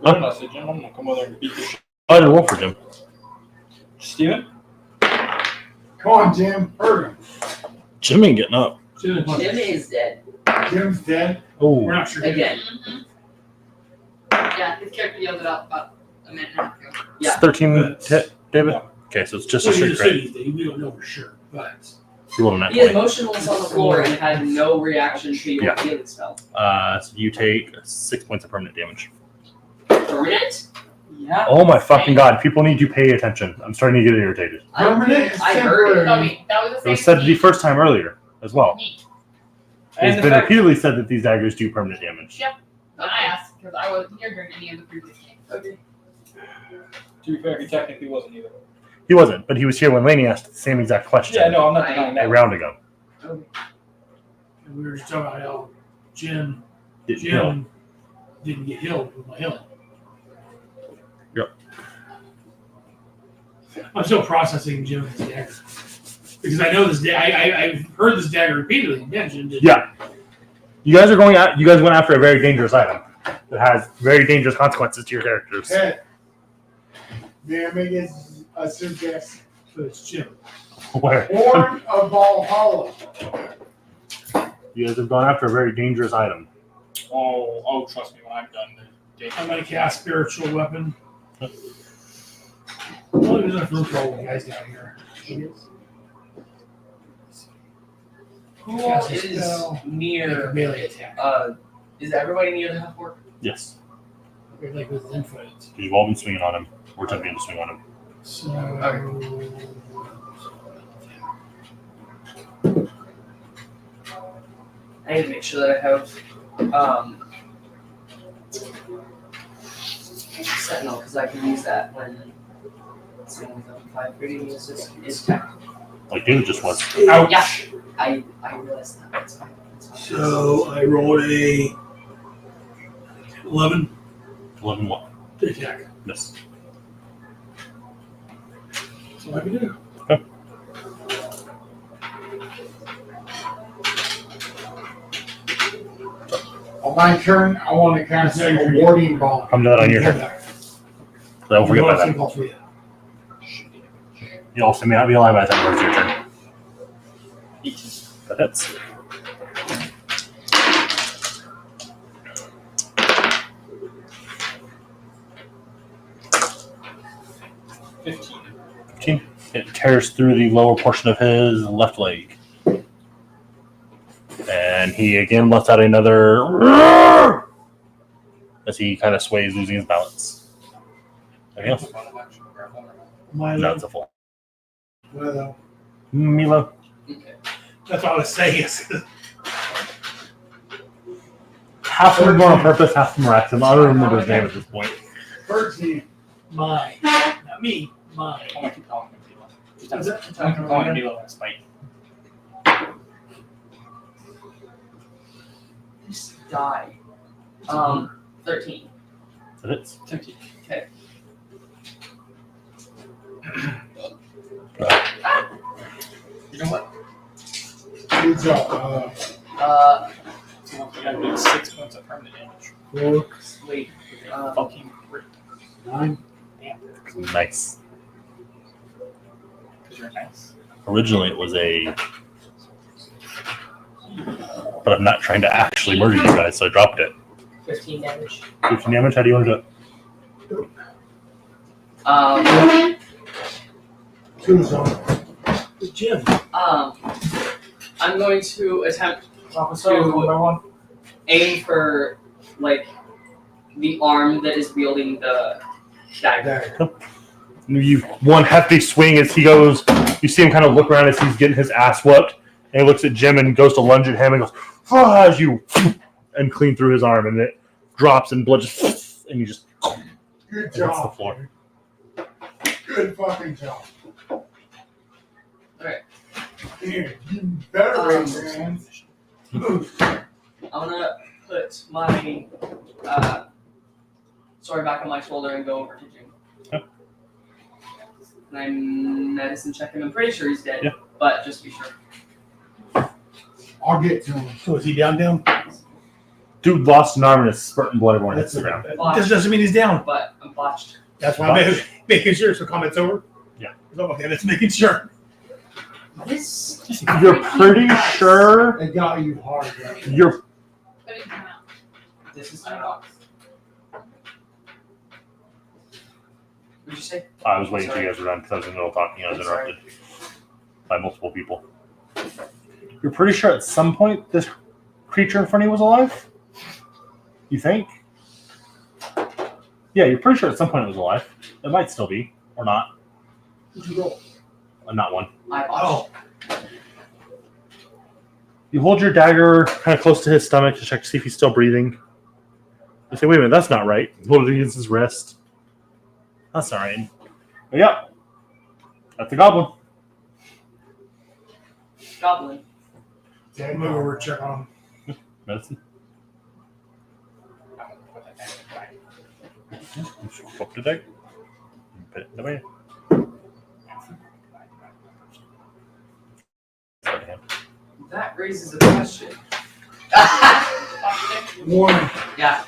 I'm not saying Jim. I'm gonna come over there and beat the shit. I didn't roll for Jim. Steven? come on, Jim, hurt him. Jim ain't getting up. Jim is dead. Jim's dead. Oh, We're not sure. Again. Mm-hmm. Yeah, his character yelled it out about a minute and a half ago. Yeah. it's 13 hit, David? Okay, so it's just a Well, straight you crit. just said we don't know for sure, but You rolled a nat He is 20. motionless on the floor and had no reaction to your Yeah. healing spell. So you take 6 points of permanent damage. Permanent? Yeah. Oh my fucking god, people need to pay attention. I'm starting to get irritated. Permanent is I heard it. No, wait, that was the It same. was said the first time earlier as well. Neat. And It's the been fact, repeatedly said that these daggers do permanent damage. But I asked because I wasn't here during any of the previous games. Okay. to be fair, he technically wasn't either. He wasn't, but he was here when Laney asked the same exact question Yeah, no, I'm not denying a that. round ago. and we were just talking about how Jim Didn't you know? didn't get healed with my healing. Yep. I'm still processing Jim's dagger. Because I know this I've heard this dagger repeatedly mentioned. Yeah. You guys are going out. You guys went after a very dangerous item that has very dangerous consequences to your characters. Hey, may I make a suggestion? So it's Jim. Where Horn of Valhalla. you guys have gone after a very dangerous item. Oh, trust me, when I'm done, I'm going to cast Spiritual Weapon. Well, there's enough room for all the guys down here. Who Cast a is spell, make a near? melee attack. Is everybody near the half orc? Yes, Like with his infinite. you've all been swinging on him, or attempting to swing on him. So. I need to make sure that I have Sentinel because I can use that when it's only 530 is tech. Like David just was. Ouch. Yeah, I realized that. That's fine. That's fine. So I rolled a 11 11 what? to attack. Miss. That's all I can do. On my turn, I want to cast Yeah, a you're- warding bomb. Come to that on your turn. So I will forget about that. You also may not be alive by the time it's your turn. That hits. 15. 15. It tears through the lower portion of his left leg. And he again lets out another roar as he kind of sways, losing his balance. Anything else? Milo. No, it's a full. Milo. Milo. Okay. That's what I was saying. Half of them are on purpose, half of them are accident. I don't remember his name at this point. 13. Mine. Not me. Mine. I'm gonna keep calling him Milo. Is that- I'm gonna keep calling him Milo and Spike. Just die. 13. That it's 15. Okay. You know what? Good job. So you gotta do 6 points of permanent damage. 4, Wait. Fucking great. 9. Damn. nice. Because you're nice. Originally, it was a. But I'm not trying to actually murder you guys, so I dropped it. 15 damage. 15 damage? How do you want to do it? 2 zone. Jim. I'm going to attempt Officer, to aim for like the arm that is wielding the dagger. Dagger. You one hefty swing as he goes. You see him kind of look around as he's getting his ass whooped, and he looks at Jim and goes to lunge at him and goes, "Ah," as you and clean through his arm, and it drops and blood just and you just Good hits the job. floor. Good fucking job. Alright. Here, you better raise your hands. I'm gonna put my sword back on my shoulder and go over to Jim. Okay. And I medicine check him. I'm pretty sure he's dead, Yeah. but just to be sure. I'll get to him. So is he down? Dude lost an arm and is spurting blood everyone hits the ground. This doesn't mean he's down. But I'm botched. That's why I'm making sure. So comment's over? Yeah. Okay, let's making sure. This You're pretty sure It got you hard, right? you're But it came out. this is my box. What'd you say? I was waiting till you guys were done because I was in the middle of talking. I was Sorry. interrupted by multiple people. You're pretty sure at some point this creature in front of you was alive? You think? Yeah, you're pretty sure at some point it was alive. It might still be, or not. What'd you roll? Not one. I botched. You hold your dagger kind of close to his stomach to check to see if he's still breathing. You say, wait a minute, that's not right. You hold it against his wrist. That's not right. But yeah, that's a goblin. Goblin. Dead Move dog. over, check on him. Medicine. Fuck the deck. Put it away. That raises a question. 1. Yeah.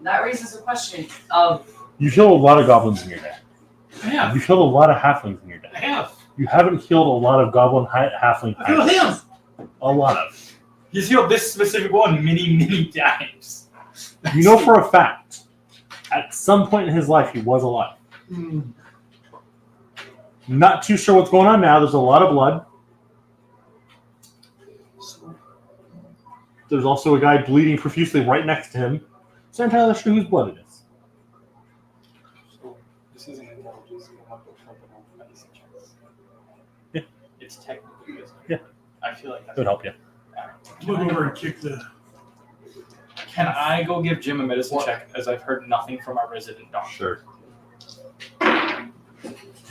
That raises a question of You've healed a lot of goblins in your day. I have. You've healed a lot of halflings in your day. I have. You haven't healed a lot of goblin halfling. I feel him. A lot of. He's healed this specific one many times. You know for a fact, at some point in his life, he was alive. Not too sure what's going on now. There's a lot of blood. There's also a guy bleeding profusely right next to him. So I'm entirely sure whose blood it is. So this isn't intelligence. You have to help it on medicine checks. Yeah. It's technically business. Yeah. I feel like It would help you. Move over and kick the. Can I go give Jim a medicine check as I've heard nothing from our resident doctor? Sure.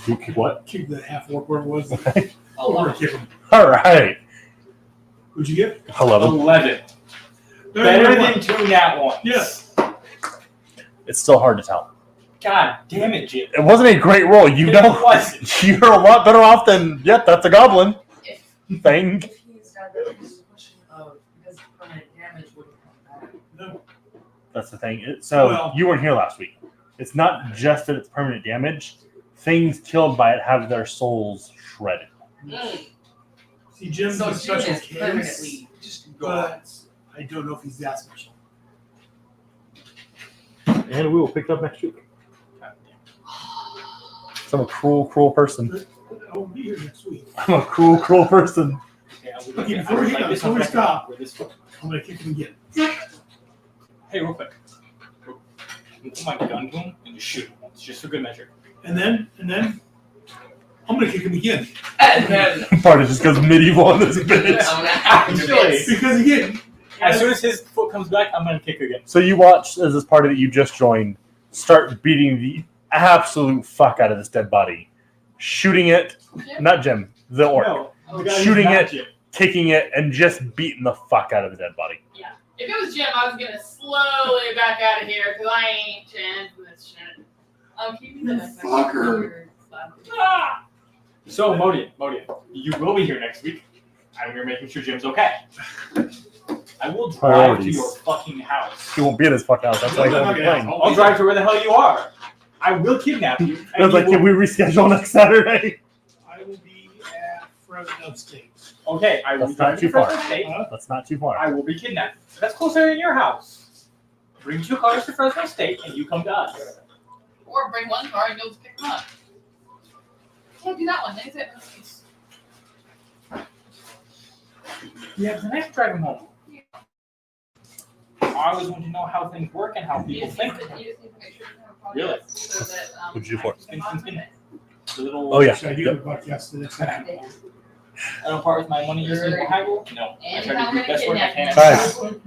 You keep what? Kick the half orc, whatever it was. Okay. Over and kick him. All right. What'd you get? 11. 11. Better than 2 nat ones. Yes. It's still hard to tell. God damn it, Jim. It wasn't a great roll. You It know, wasn't. you're a lot better off than, yep, that's a goblin thing. if he's got that raises a question of because permanent damage wouldn't come back. No. That's the thing. So Well- you weren't here last week. It's not just that it's permanent damage. Things killed by it have their souls shredded. See, Jim's So a Jim special is case, permanently just gone. but I don't know if he's that special. And we will pick it up next week. I'm a cruel person. I won't be here next week. I'm a cruel person. Yeah, I would Okay, like before this we one stop. with this foot. I'm gonna kick him again. Hey, real quick. I'm gonna put my gun to him and just shoot him once, just for good measure. And then I'm gonna kick him again. And then Party just goes medieval on this bitch. I'm gonna have to Actually, Because again, as soon as his foot comes back, I'm gonna kick again. So you watch as this party that you just joined start beating the absolute fuck out of this dead body, shooting it. Not Jim, the orc, No, the guy who's Shooting not it. Jim. kicking it and just beating the fuck out of the dead body. If it was Jim, I was gonna slowly back out of here because I ain't chancing this shit. I'm keeping the Fucker. Ah! So, Modian, you will be here next week. And we're making sure Jim's okay. I will drive Priorities. to your fucking house. He won't be in his fuck house. That's why he won't be playing. I'll drive to where the hell you are. I will kidnap you. I And was like, you can will, we reschedule next Saturday? I will be at Fresno State. okay, I will That's drive not to too far. Fresno State. That's not too far. I will be kidnapped. That's closer than your house. Bring 2 cars to Fresno State and you come to us. Or bring one car and go pick them up. Can't do that one. They said Yeah, but then I have to drive him home. I always want to know how things work and how you people just think. need to make sure you have a podcast Really? so that, What'd you do for it? I can comment. The little, Oh, yeah. Should I do the podcast the next time? I don't part with my money using more haggle. No, I And try how to do many the best work I can. kidnappings? Guys.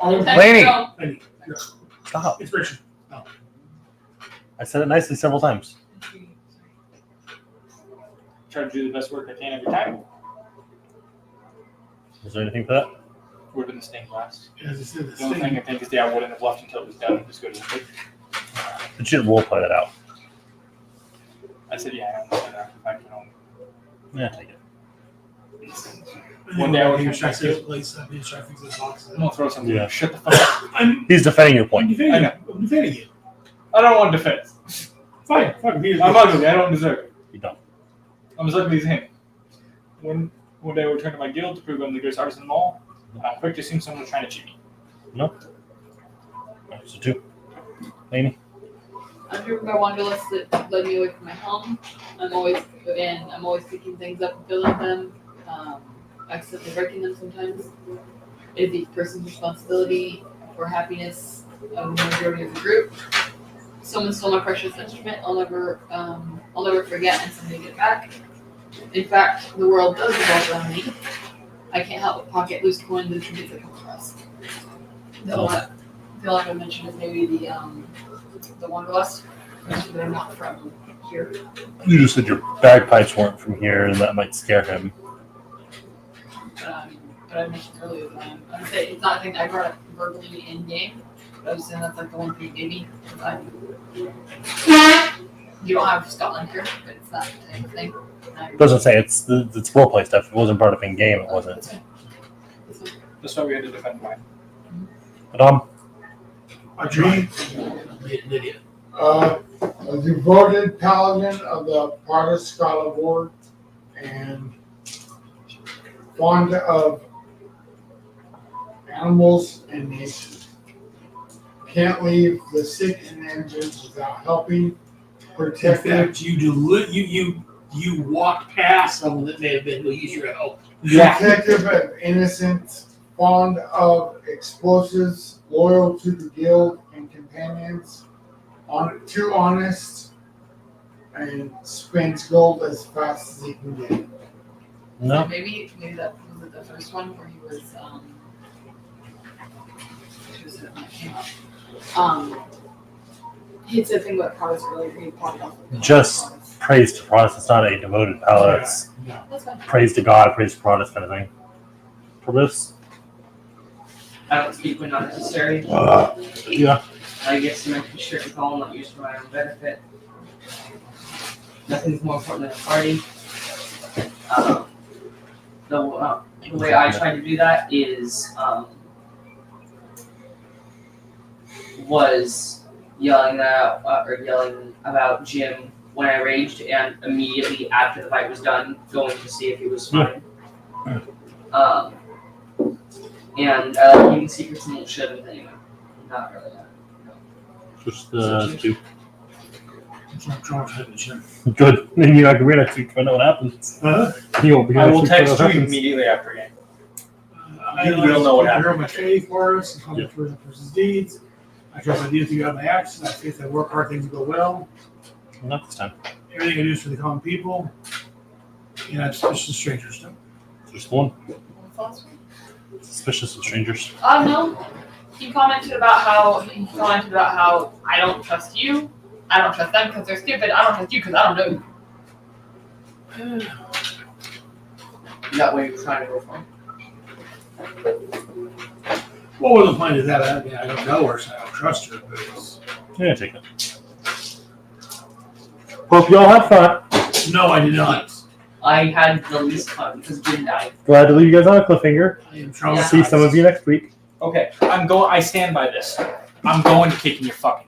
Anytime Laney. you go. Stop. It's Richard. I said it nicely several times. Try to do the best work I can every time. Is there anything for that? Would have been the stained glass. As I said, The only thing I think is I wouldn't have left until it was done. Just go to the big. You should role play that out. I said, yeah, I don't know that. If I can only. Yeah, take it. One day I would be have trying to to fix place. I've been trying to fix this box. I'm gonna throw something. Yeah. Shut the fuck up. I'm He's defending your point. defending I know. it. I'm defending it. I don't want defense. Fine. Fuck it. I'm ugly. I don't deserve it. You don't. I'm as ugly as him. One day I will return to my guild to prove I'm the greatest artist in them all. I'm quick to assume someone's trying to cheat me. So 2. Laney? I'm driven by wanderlust that led me away from my home. I'm always picking things up and filling them, accidentally breaking them sometimes. It is each person's responsibility for happiness of the majority of the group. Someone stole my precious instrument. I'll never forget and someday get it back. In fact, the world does revolve around me. I can't help but pocket loose coins and trinkets that come across. The only I mentioned is maybe the wanderlust. They're not from here. You just said your bagpipes weren't from here, and that might scare him. But I mentioned earlier that I'm saying it's not a thing I brought up verbally in game. But I was saying that's like the one thing maybe. You don't have Scotland here, but it's not the same thing. Doesn't say it's roleplay stuff. It wasn't brought up in game. It wasn't. That's why we had to defend mine. But I tried. Made an idiot. A devoted paladin of the Prada Scholar Board and fond of animals and nature. Can't leave the sick and injured without helping In protect them. fact, you walked past someone that may have been who used your help. Protective of innocence, fond of explosives, loyal to the guild and companions, too honest, and spends gold as fast as he can get it. no. Maybe that was it the first one where he was he said a thing about Protest earlier. He popped off. Just praise to Protestants, not a devoted paladin. It's That's fine. praise to God, praise to Protestant kind of thing. Probus? I don't speak when not necessary. Yeah. I guess to make sure it's all not used for my own benefit. Nothing's more important than a party. The way I try to do that is was yelling about Jim when I raged, and immediately after the fight was done, going to see if he was fine. And I like keeping secrets and won't share them with anyone. Not really. Just 2. So I'm trying to type it in. Good. Then you're not gonna be next week. Find out what happens. You won't be here I next will week, find out text what you happens. immediately after game. I will know what I happened. heard my faith for us, and come Yeah. for the person's deeds. I trust my deeds to God my actions. I faith I work hard, things go well. Not this time. Everything I do is for the common people. And I'm suspicious of strangers. No? Just one. What's the last one? Suspicious of strangers. No. He commented about how I don't trust you. I don't trust them because they're stupid. I don't trust you because I don't know you. Is that what you're trying to go for? Well, what the point is that? I mean, I don't know her, so I don't trust her. But it's... Yeah, take it. Hope y'all had fun. No, I did not. I had the least fun because Jin died. Glad to leave you guys on a cliffhanger. I am Yeah. traumatized. See some of you next week. Okay, I stand by this. I'm going to kick in your fucking